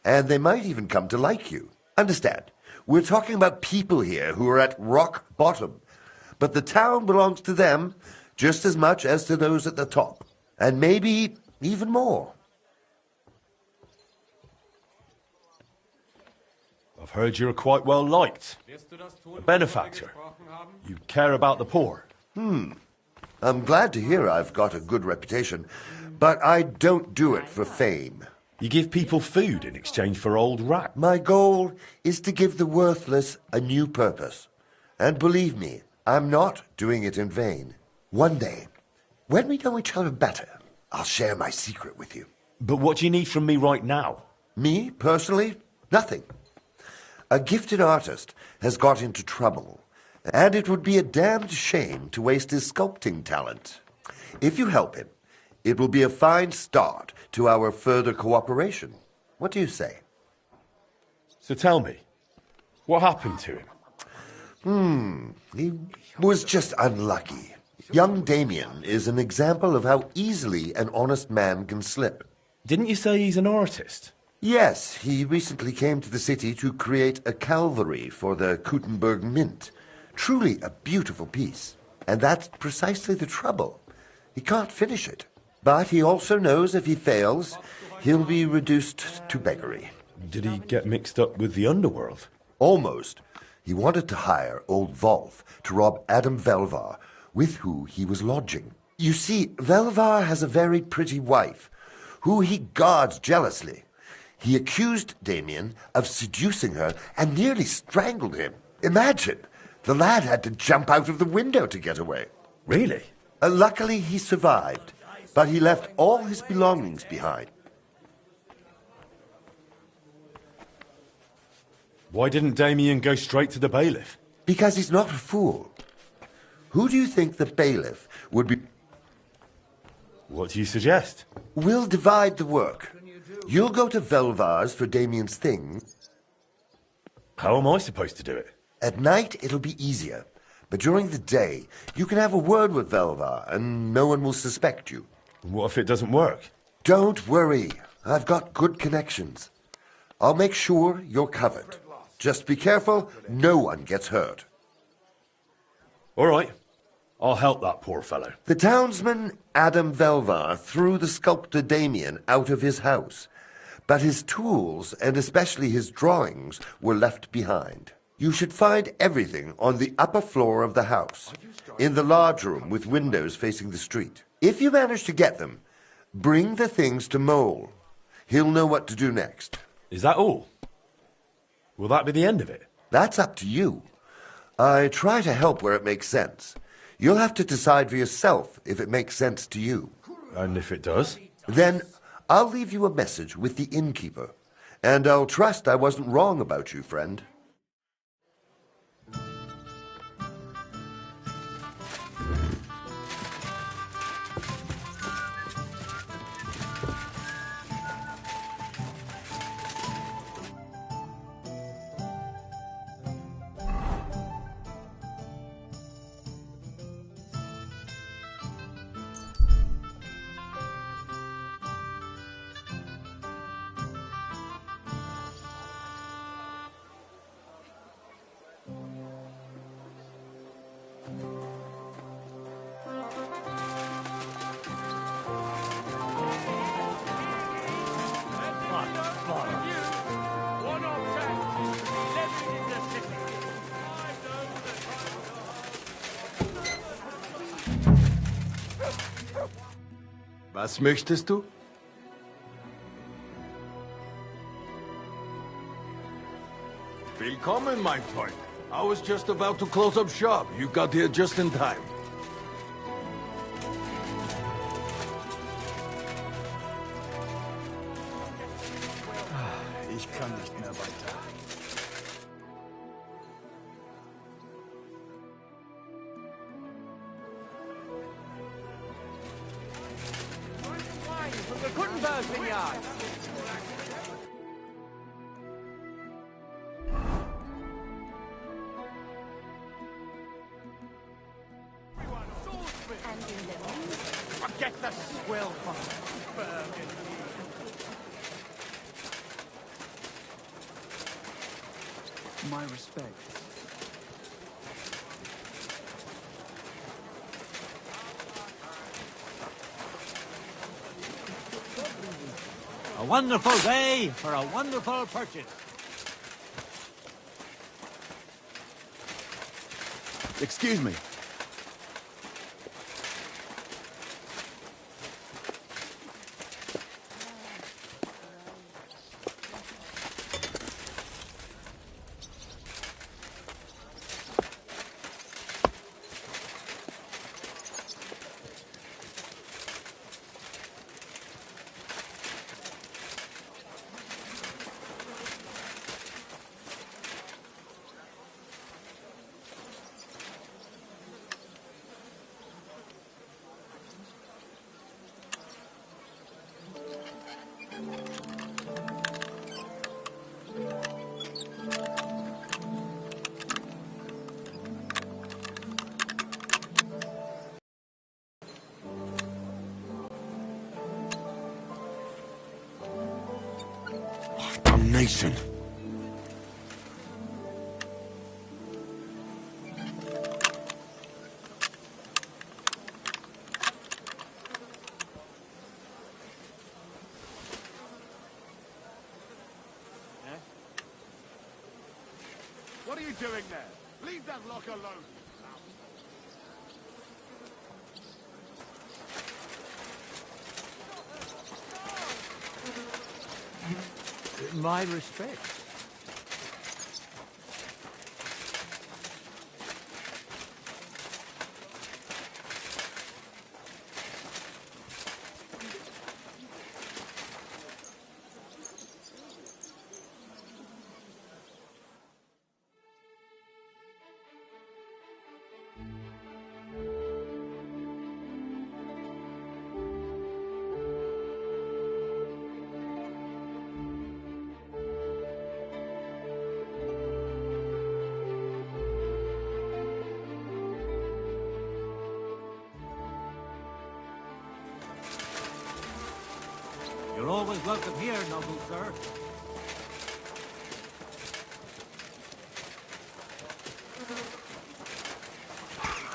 Q: And they might even come to like you. Understand, we're talking about people here who are at rock bottom. But the town belongs to them just as much as to those at the top. And maybe even more.
H: I've heard you're quite well liked. A benefactor. You care about the poor.
Q: I'm glad to hear I've got a good reputation, but I don't do it for fame.
H: You give people food in exchange for old rat.
Q: My goal is to give the worthless a new purpose. And believe me, I'm not doing it in vain. One day, when we know each other better, I'll share my secret with you.
H: But what do you need from me right now?
Q: Me, personally? Nothing. A gifted artist has got into trouble, and it would be a damned shame to waste his sculpting talent. If you help him, it will be a fine start to our further cooperation. What do you say?
H: So tell me, what happened to him?
Q: He was just unlucky. Young Damien is an example of how easily an honest man can slip.
H: Didn't you say he's an artist?
Q: Yes, he recently came to the city to create a Calvary for the Kuttenberg Mint. Truly a beautiful piece. And that's precisely the trouble. He can't finish it. But he also knows if he fails, he'll be reduced to beggary.
H: Did he get mixed up with the underworld?
Q: Almost. He wanted to hire old Wolf to rob Adam Velvar, with who he was lodging. You see, Velvar has a very pretty wife, who he guards jealously. He accused Damien of seducing her and nearly strangled him. Imagine, the lad had to jump out of the window to get away.
H: Really?
Q: Luckily, he survived, but he left all his belongings behind.
H: Why didn't Damien go straight to the bailiff?
Q: Because he's not a fool. Who do you think the bailiff would be?
H: What do you suggest?
Q: We'll divide the work. You'll go to Velvar's for Damien's things.
H: How am I supposed to do it?
Q: At night, it'll be easier. But during the day, you can have a word with Velvar, and no one will suspect you.
H: What if it doesn't work?
Q: Don't worry. I've got good connections. I'll make sure you're covered. Just be careful, no one gets hurt.
H: All right. I'll help that poor fellow.
Q: The townsman Adam Velvar threw the sculptor Damien out of his house, but his tools, and especially his drawings, were left behind. You should find everything on the upper floor of the house, in the large room with windows facing the street. If you manage to get them, bring the things to Mole. He'll know what to do next.
H: Is that all? Will that be the end of it?
Q: That's up to you. I try to help where it makes sense. You'll have to decide for yourself if it makes sense to you.
H: And if it does?
Q: Then I'll leave you a message with the innkeeper. And I'll trust I wasn't wrong about you, friend.
R: Was möchtest du?
M: Willkommen, my friend. I was just about to close up shop. You got here just in time.
P: Ich kann nicht mehr weiter.
U: From the Gutenberg vineyard.
N: Forget the swill from Burgundy.
R: My respects.
F: A wonderful day for a wonderful purchase.
M: Excuse me.
A: Damnation.
M: What are you doing there? Leave that lock alone.
N: My respects.
F: You're always welcome here, noble sir.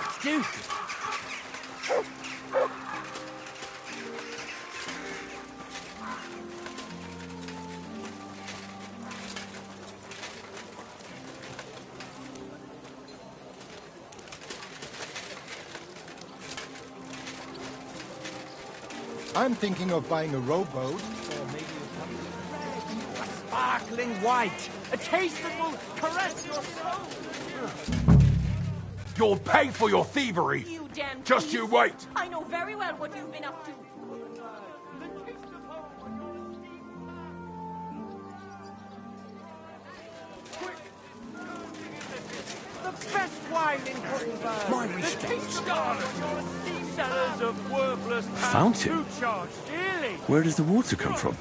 F: Excuse me.
J: I'm thinking of buying a rowboat.
N: Or maybe a sparkling white. A taste that will caress your soul.
M: You'll pay for your thievery.
V: You damn
M: Just
V: thief.
M: you wait.
V: I know very well what you've been up to.
N: The best wine in Gutenberg.
L: My
N: respects. Sellers of worthless
L: Fountain?
N: who charge dearly.
L: Where does the water come from?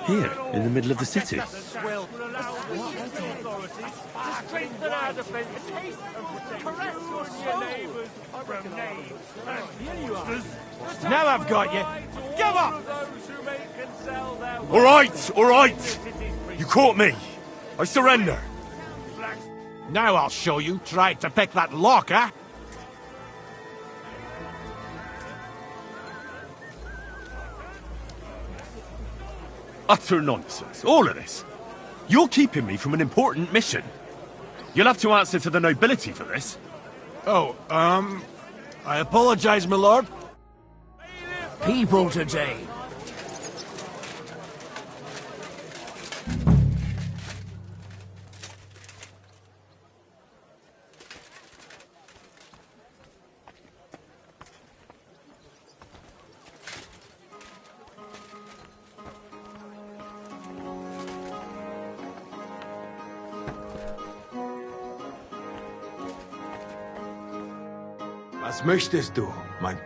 L: Here, in the middle of the city.
N: Swill. Strengthen our defense. A taste of caress your neighbors from knaves and users.
O: Now I've got you. Give up!
A: All right! You caught me. I surrender.
O: Now I'll show you. Tried to pick that lock, huh?
L: Utter nonsense, all of this. You're keeping me from an important mission. You'll have to answer to the nobility for this.
O: Oh, I apologize, my lord.
N: people today.
B: Was möchtest du, mein...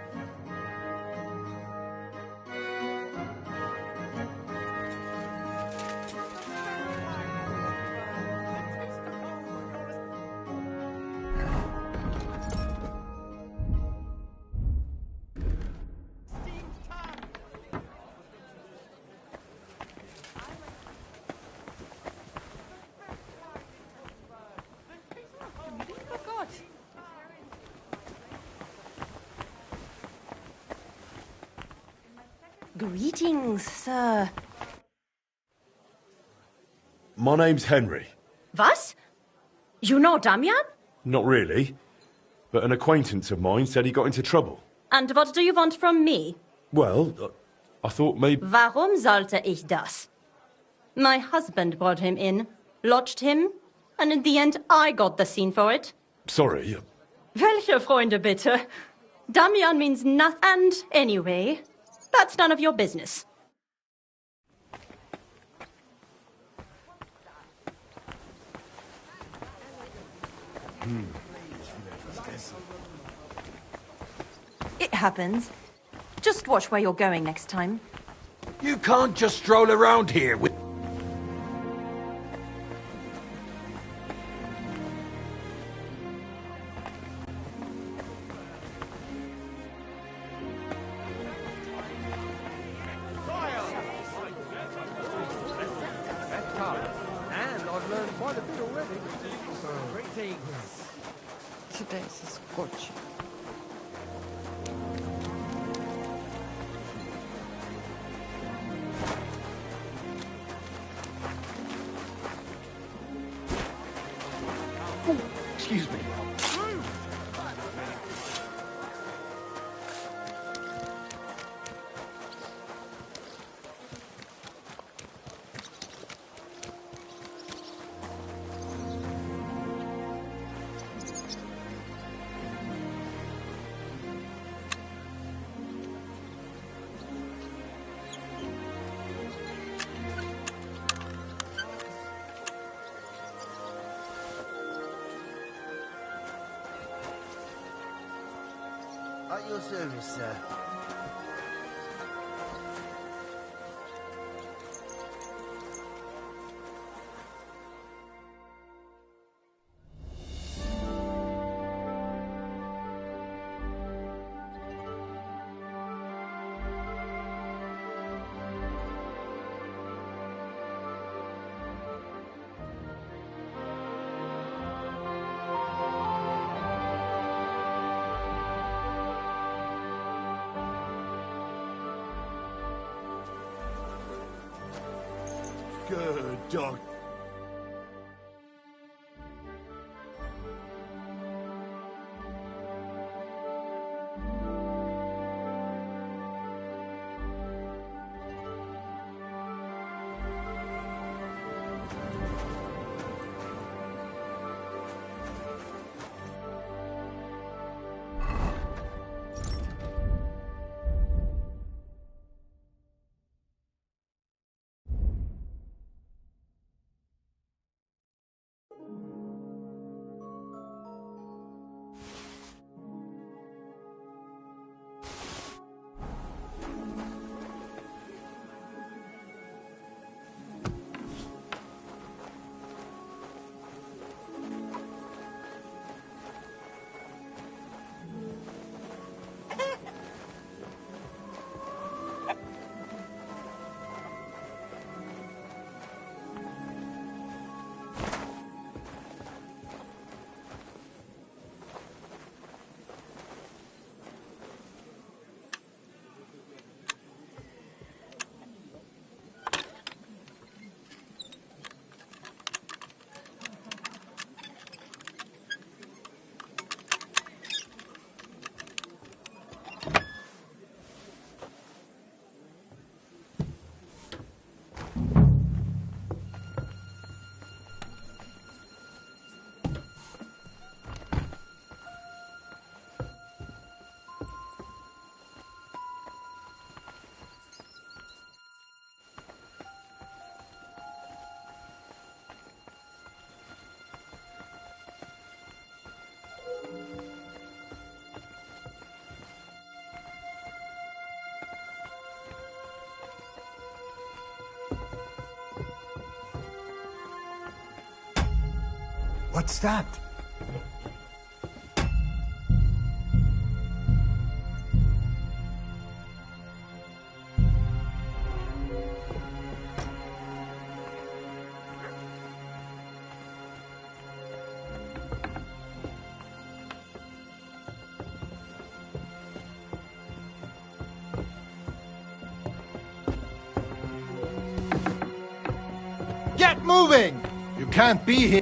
G: Greetings, sir.
H: My name's Henry.
G: Was? You know Damian?
H: Not really. But an acquaintance of mine said he got into trouble.
G: And what do you want from me?
H: Well, I thought maybe...
G: Warum sollte ich das? My husband brought him in, lodged him, and in the end I got the scene for it.
H: Sorry.
G: Welche Freunde bitte? Damian means nothing. And anyway, that's none of your business. It happens. Just watch where you're going next time.
N: You can't just stroll around here with...
I: And I've learned quite a bit already. Greetings.
T: Today's a scorch.
N: Excuse me.
K: At your service, sir.
M: Good dog.
B: What's that?
J: Get moving! You can't be here.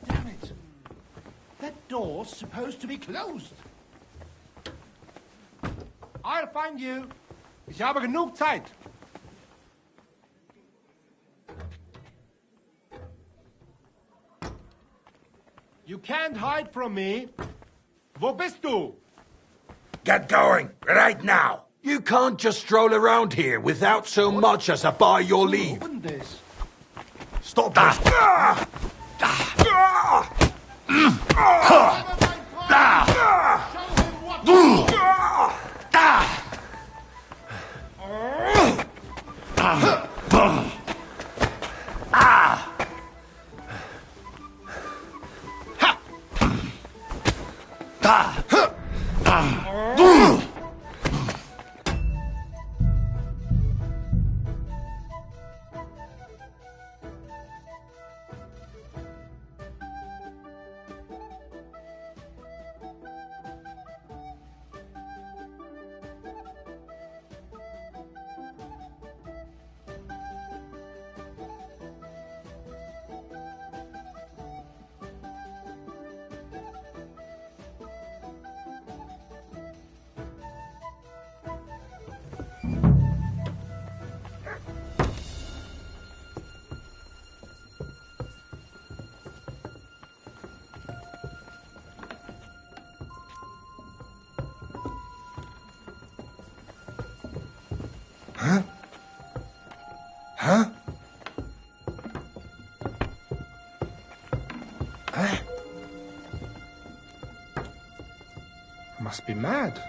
C: Damn it! That door's supposed to be closed.
J: I'll find you. Ich habe genug Zeit. You can't hide from me. Wo bist du?
D: Get going, right now! You can't just stroll around here without so much as a by your leave.
C: Open this.
D: Stop that!
Q: Huh? Huh? Huh?
J: Must be mad.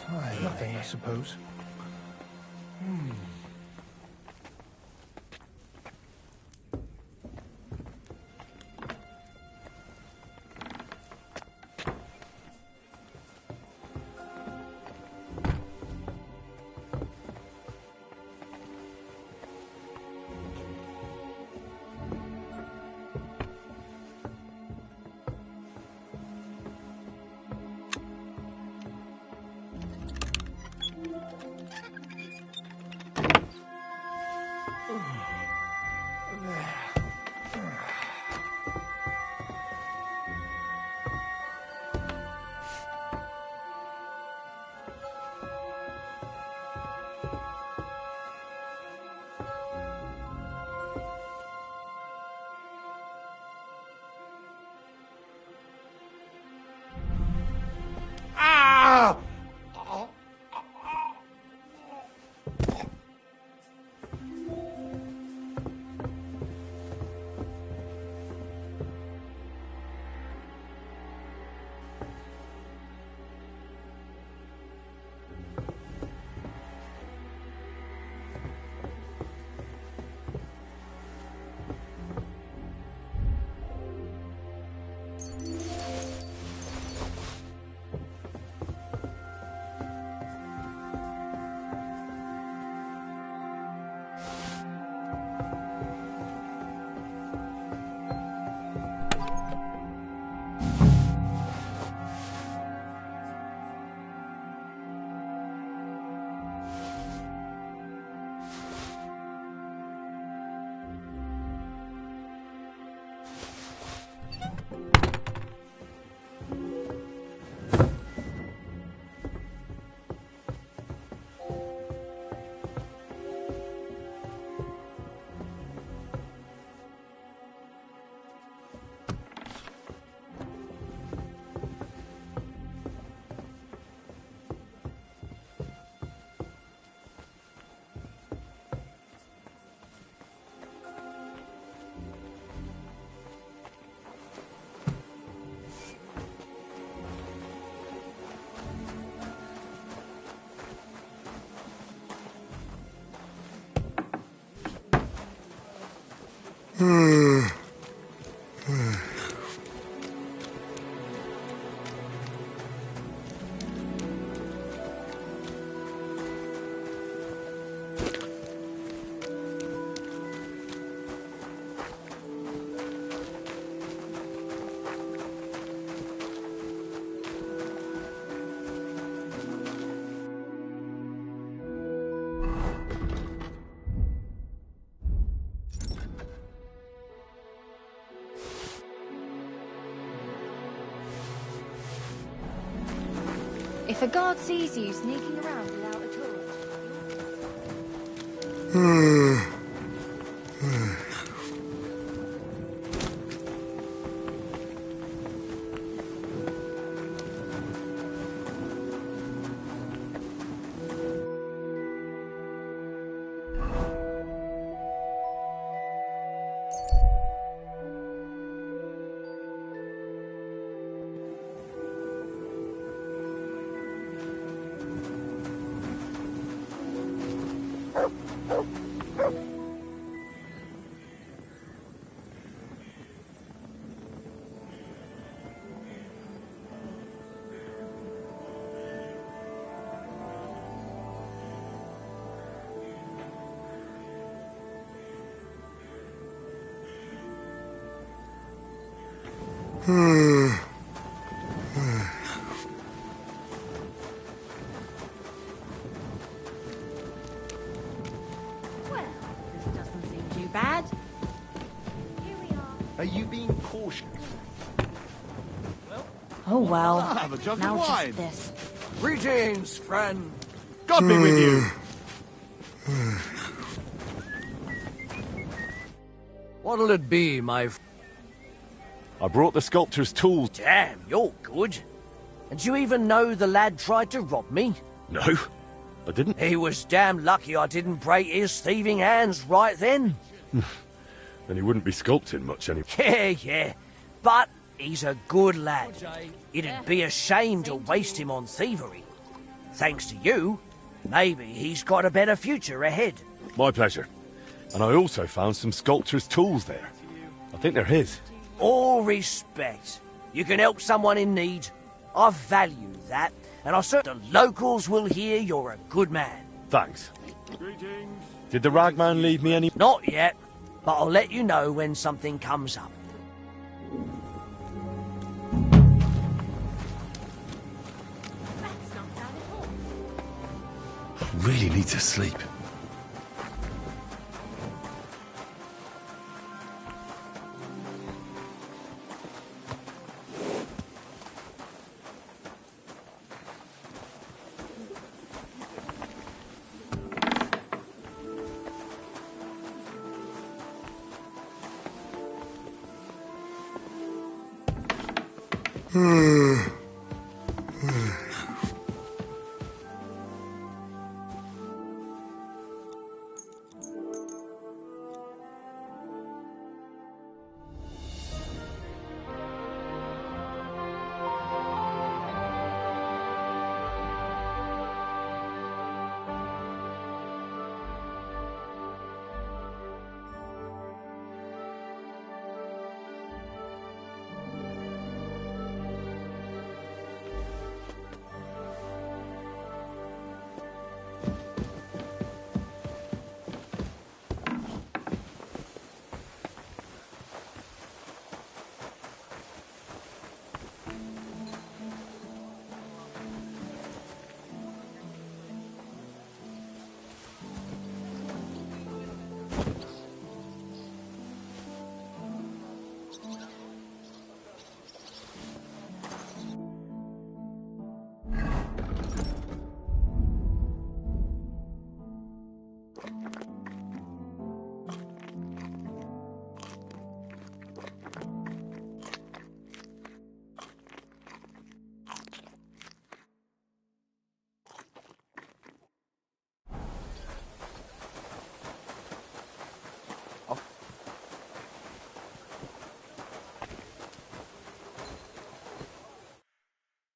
J: Fine. Nothing, I suppose.
E: If a guard sees you sneaking around without a torch...
G: Well, this doesn't seem too bad. Here we are.
J: Are you being cautious?
G: Oh well.
M: Have a jug of
G: Now
M: wine.
G: just this.
B: Greetings, friend.
M: God be with you.
B: What'll it be, my...
H: I brought the sculptor's tools.
N: Damn, you're good. And do you even know the lad tried to rob me?
H: No, I didn't.
N: He was damn lucky I didn't break his thieving hands right then.
H: Then he wouldn't be sculpting much anyway.
N: Yeah. But he's a good lad. It'd be a shame to waste him on thievery. Thanks to you, maybe he's got a better future ahead.
H: My pleasure. And I also found some sculptor's tools there. I think they're his.
N: All respect. You can help someone in need. I value that, and I certain the locals will hear you're a good man.
H: Thanks. Did the ragman leave me any...
N: Not yet, but I'll let you know when something comes up.
H: I really need to sleep.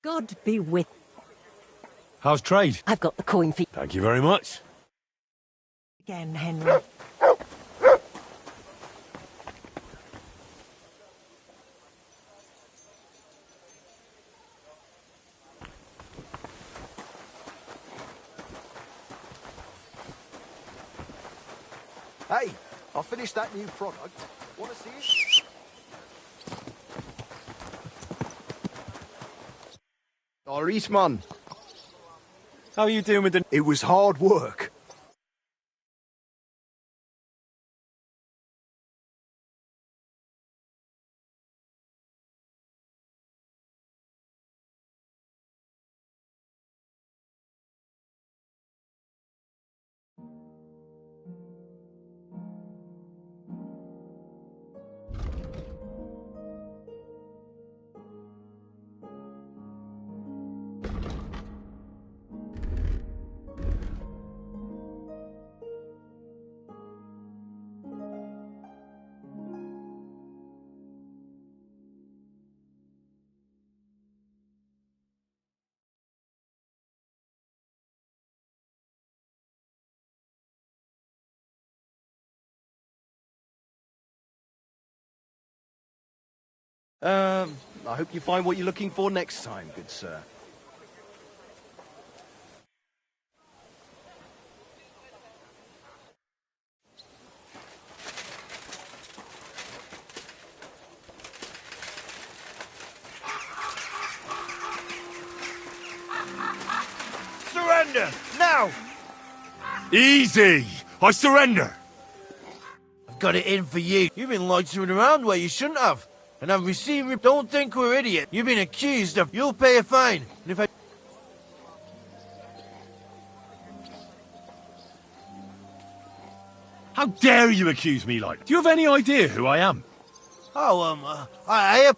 S: God be with...
H: How's trade?
S: I've got the coin for...
H: Thank you very much.
S: Again, Henry.
B: Hey, I finished that new product. Want to see it? Doris, man.
A: How are you doing with the...
B: It was hard work. I hope you find what you're looking for next time, good sir.
M: Surrender! Now!
L: Easy! I surrender!
N: I've got it in for you. You've been loitering around where you shouldn't have. And I've received... Don't think we're idiots. You've been accused of... You'll pay a fine. And if I...
L: How dare you accuse me like... Do you have any idea who I am?
N: Oh, I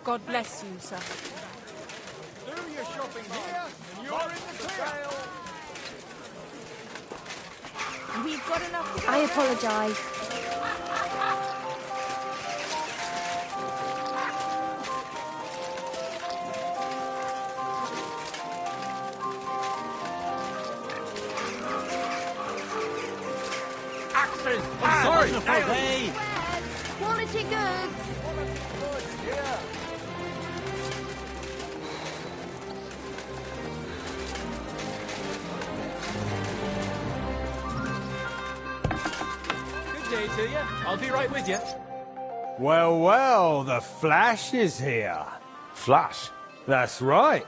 T: God bless you, sir.
I: Do your shopping here, and you're in the clear.
T: We've got enough...
E: I apologise.
N: Axes!
O: I'm sorry!
N: Hey!
E: Quality goods.
O: Good day to you. I'll be right with you.
I: Well, well, the Flash is here.
H: Flash?
I: That's right.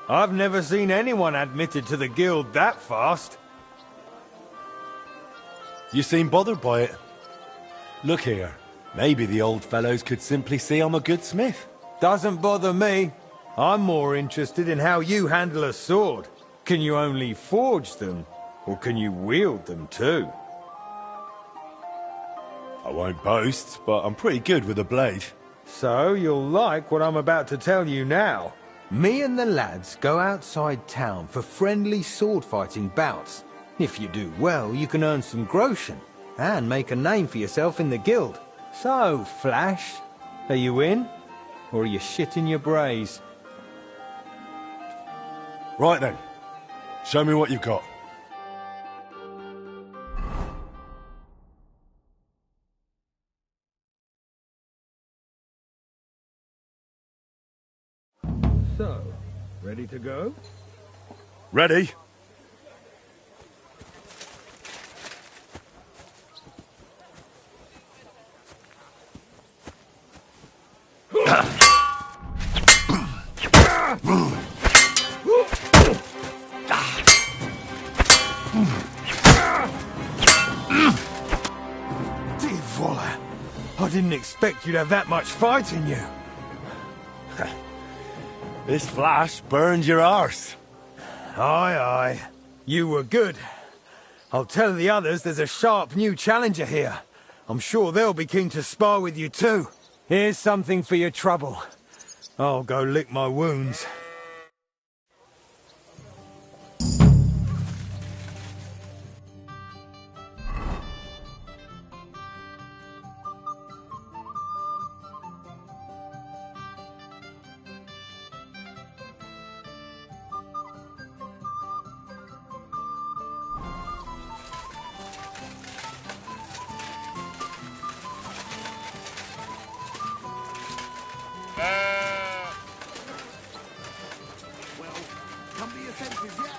I: I've never seen anyone admitted to the guild that fast.
A: You seem bothered by it. Look here. Maybe the old fellows could simply see I'm a good smith.
I: Doesn't bother me. I'm more interested in how you handle a sword. Can you only forge them, or can you wield them too?
A: I won't boast, but I'm pretty good with a blade.
I: So you'll like what I'm about to tell you now. Me and the lads go outside town for friendly sword-fighting bouts. If you do well, you can earn some groschen and make a name for yourself in the guild. So, Flash, are you in? Or are you shitting your brays?
A: Right then. Show me what you've got.
I: So, ready to go?
A: Ready?
I: Voila! I didn't expect you'd have that much fight in you.
A: This Flash burned your arse.
I: Aye, aye. You were good. I'll tell the others there's a sharp new challenger here. I'm sure they'll be keen to spar with you too. Here's something for your trouble. I'll go lick my wounds.
C: Come to your senses yet?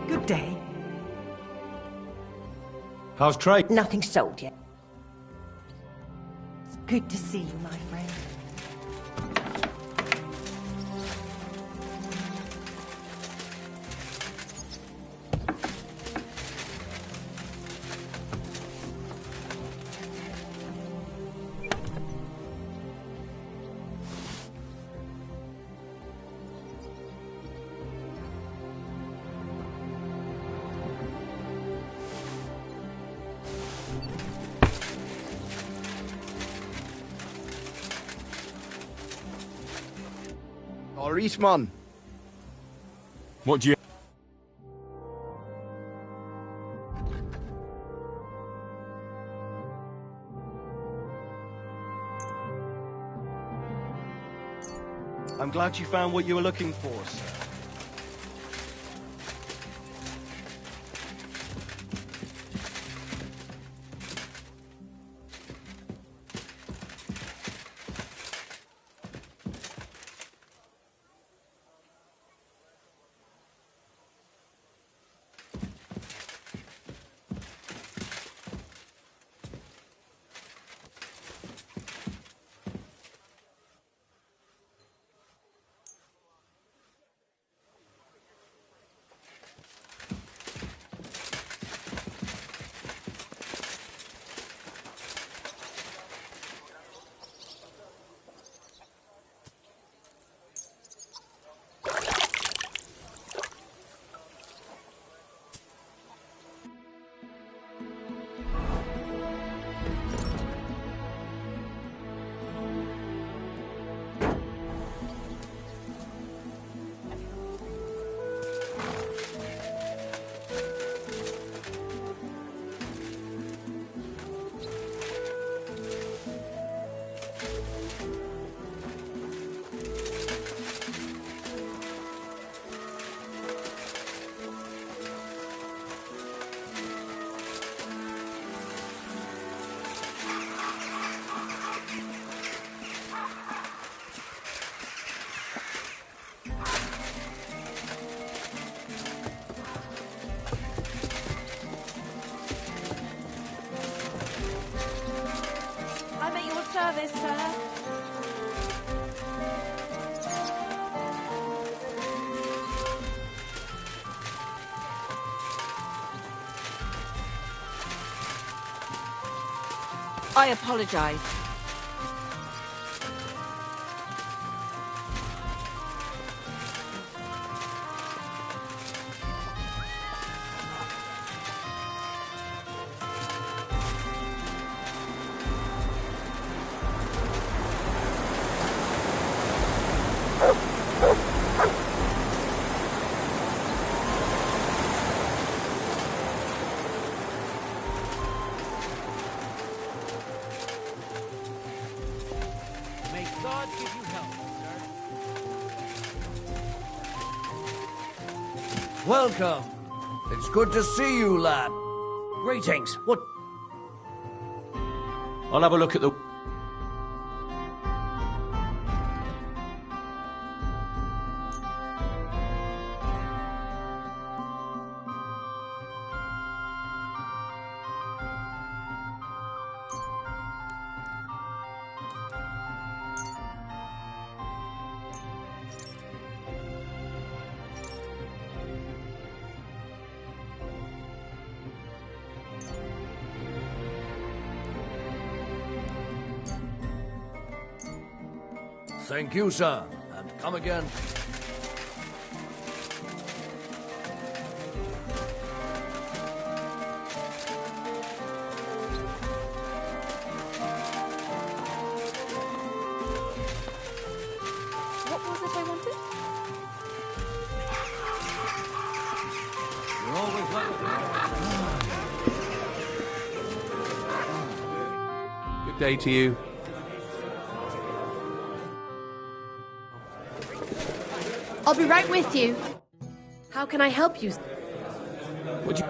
S: Good day.
H: How's trade?
S: Nothing sold yet. It's good to see you, my friend.
B: Eastman.
H: What do you...
P: I'm glad you found what you were looking for, sir.
T: this, sir? I apologize.
N: May God give you help, sir. Welcome. It's good to see you, lad. Greetings. What?
L: I'll have a look at the...
N: Thank you, sir. And come again.
T: What was it I wanted?
N: You're always welcome.
R: Good day to you.
U: I'll be right with you. How can I help you?
R: Would you...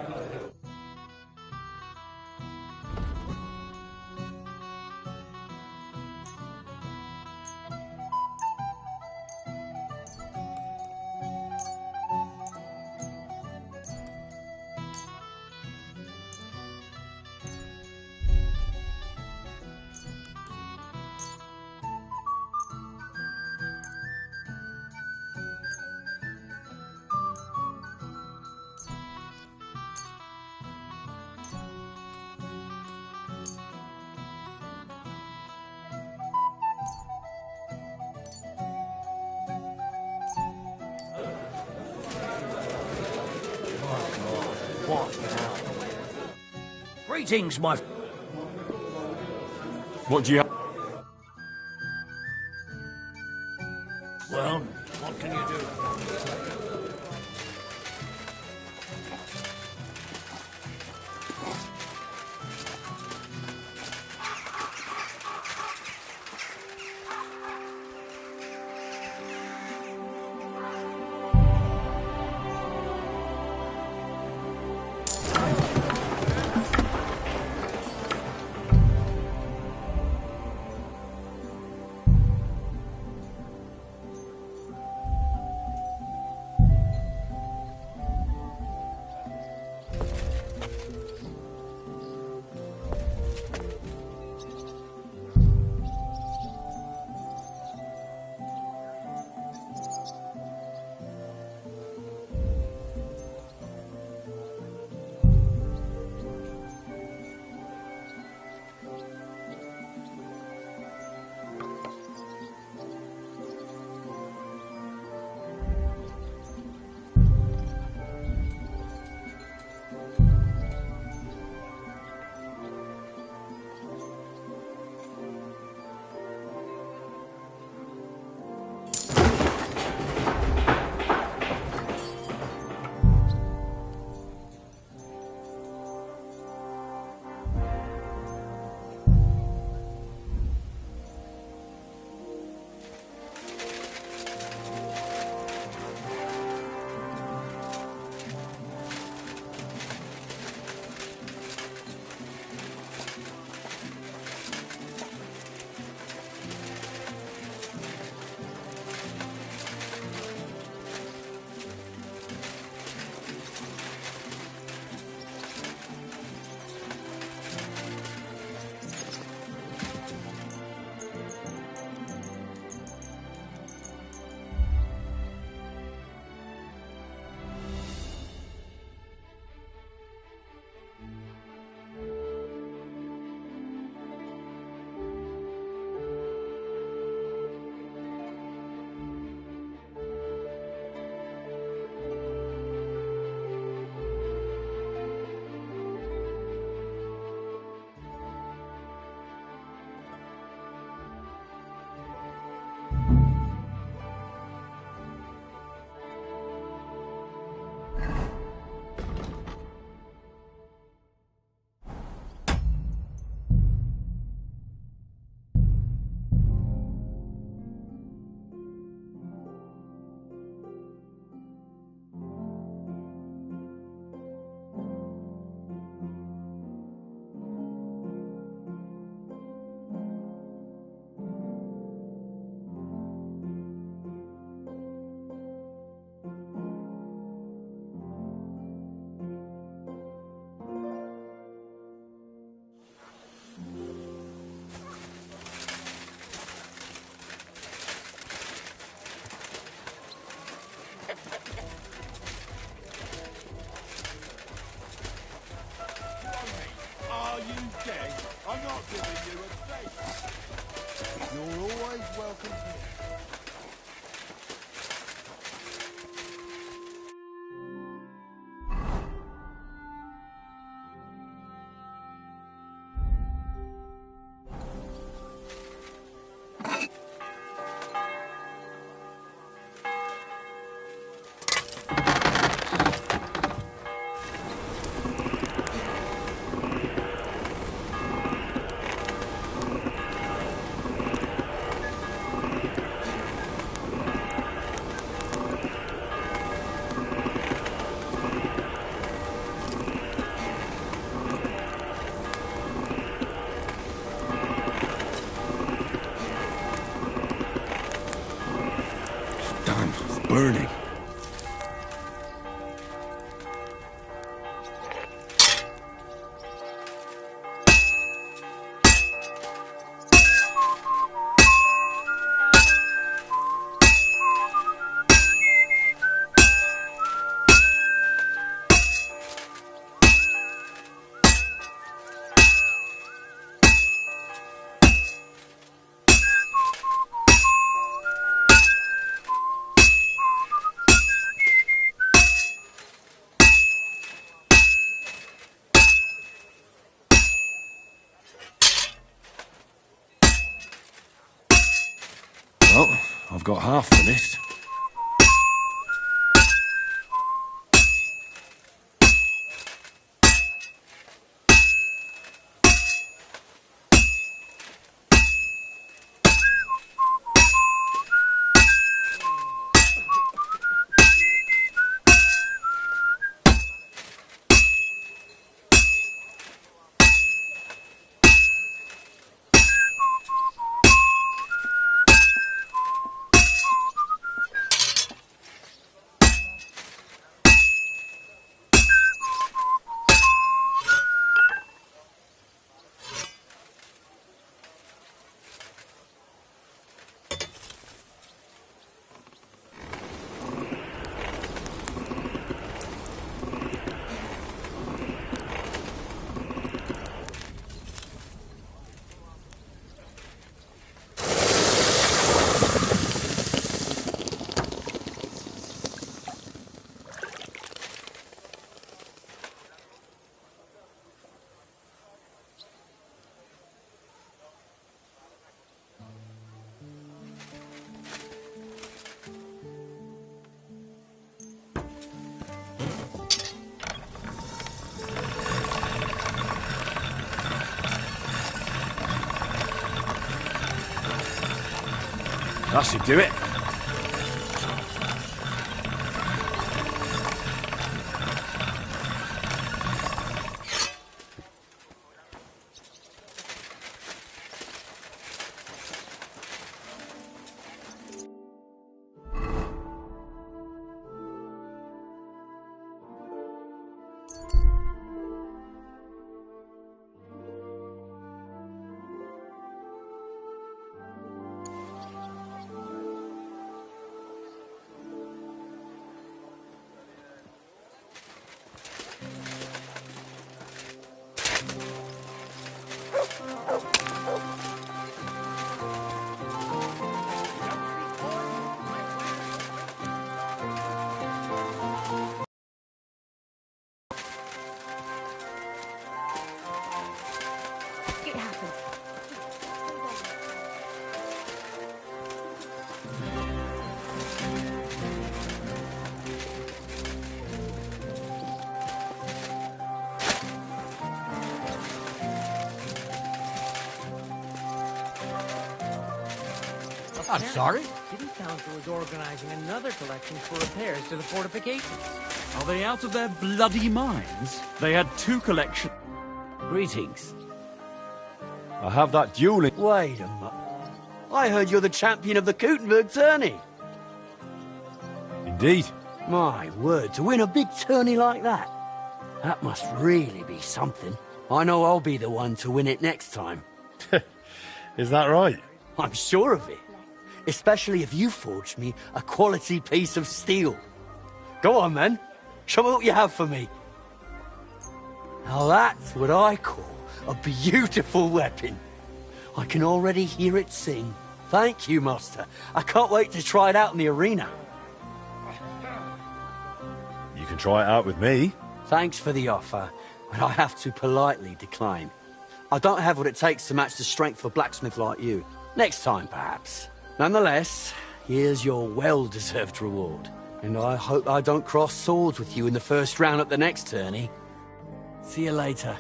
N: What now? Greetings, my...
L: What do you have?
N: Well, what can you do?
L: burning. Well, I've got half finished. That should do it.
N: I'm sorry? City Council is organizing another collection for repairs to the fortifications.
F: Are they out of their bloody minds? They had 2 collections.
N: Greetings.
H: I have that dueling.
N: Wait a minute. I heard you're the champion of the Kuttenberg tourney.
H: Indeed.
N: My word, to win a big tourney like that. That must really be something. I know I'll be the one to win it next time.
H: Is that right?
N: I'm sure of it. Especially if you forge me a quality piece of steel. Go on, then. Show me what you have for me. Now that's what I call a beautiful weapon. I can already hear it sing. Thank you, Master. I can't wait to try it out in the arena.
H: You can try it out with me.
N: Thanks for the offer, but I have to politely decline. I don't have what it takes to match the strength of a blacksmith like you. Next time, perhaps. Nonetheless, here's your well-deserved reward. And I hope I don't cross swords with you in the first round at the next tourney. See you later.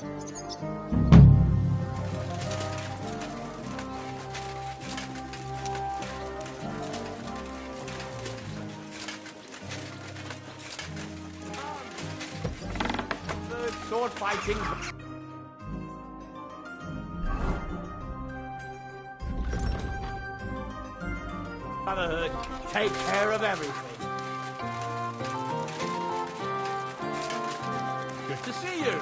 C: Sword fighting. Brotherhood, take care of everything.
O: to see you.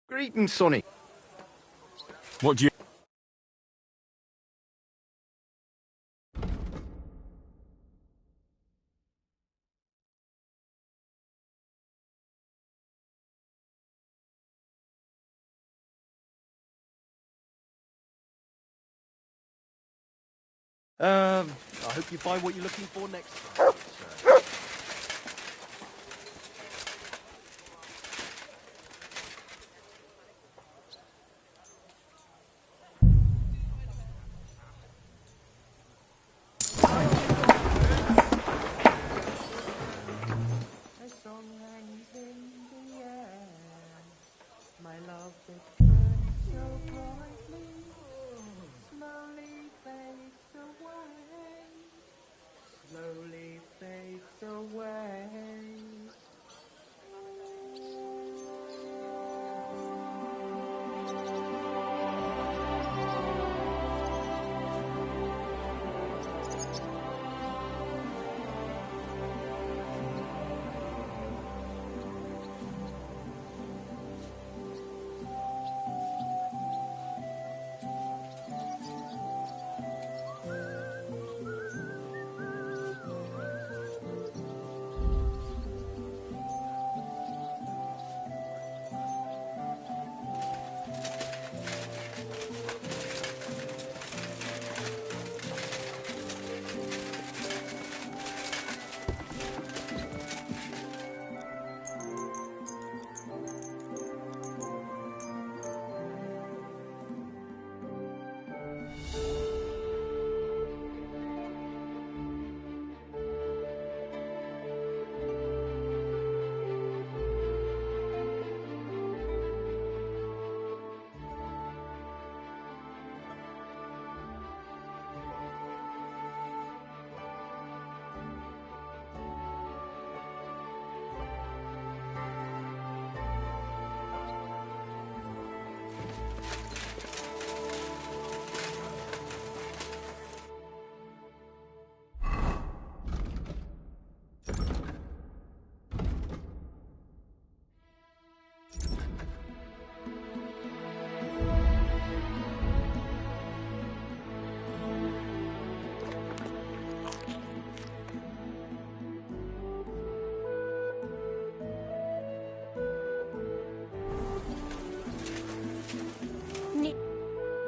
B: Greetings, Sonny.
O: What do you...
P: I hope you find what you're looking for next time, sir.
R: My love that burns so brightly slowly fades away, slowly fades away.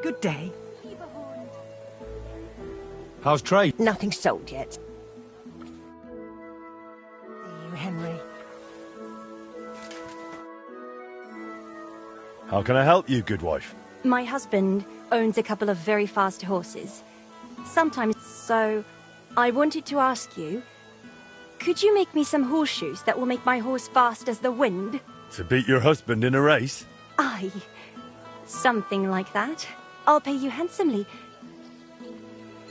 S: Good day.
O: How's trade?
S: Nothing sold yet. See you, Henry.
H: How can I help you, good wife?
G: My husband owns a couple of very fast horses. Sometimes, so I wanted to ask you, could you make me some horseshoes that will make my horse fast as the wind?
H: To beat your husband in a race?
G: Aye, something like that. I'll pay you handsomely.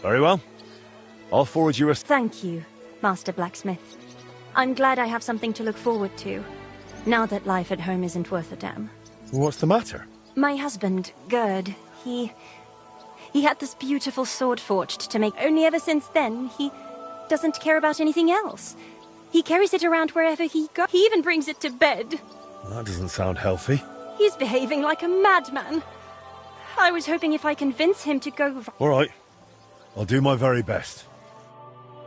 H: Very well. I'll forward you a...
G: Thank you, Master Blacksmith. I'm glad I have something to look forward to, now that life at home isn't worth a damn.
H: What's the matter?
G: My husband, Gerd, he had this beautiful sword forged to make, only ever since then, he doesn't care about anything else. He carries it around wherever he goes. He even brings it to bed.
H: That doesn't sound healthy.
G: He's behaving like a madman. I was hoping if I convince him to go...
H: All right. I'll do my very best.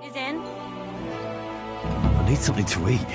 G: Is in?
H: I need something to eat.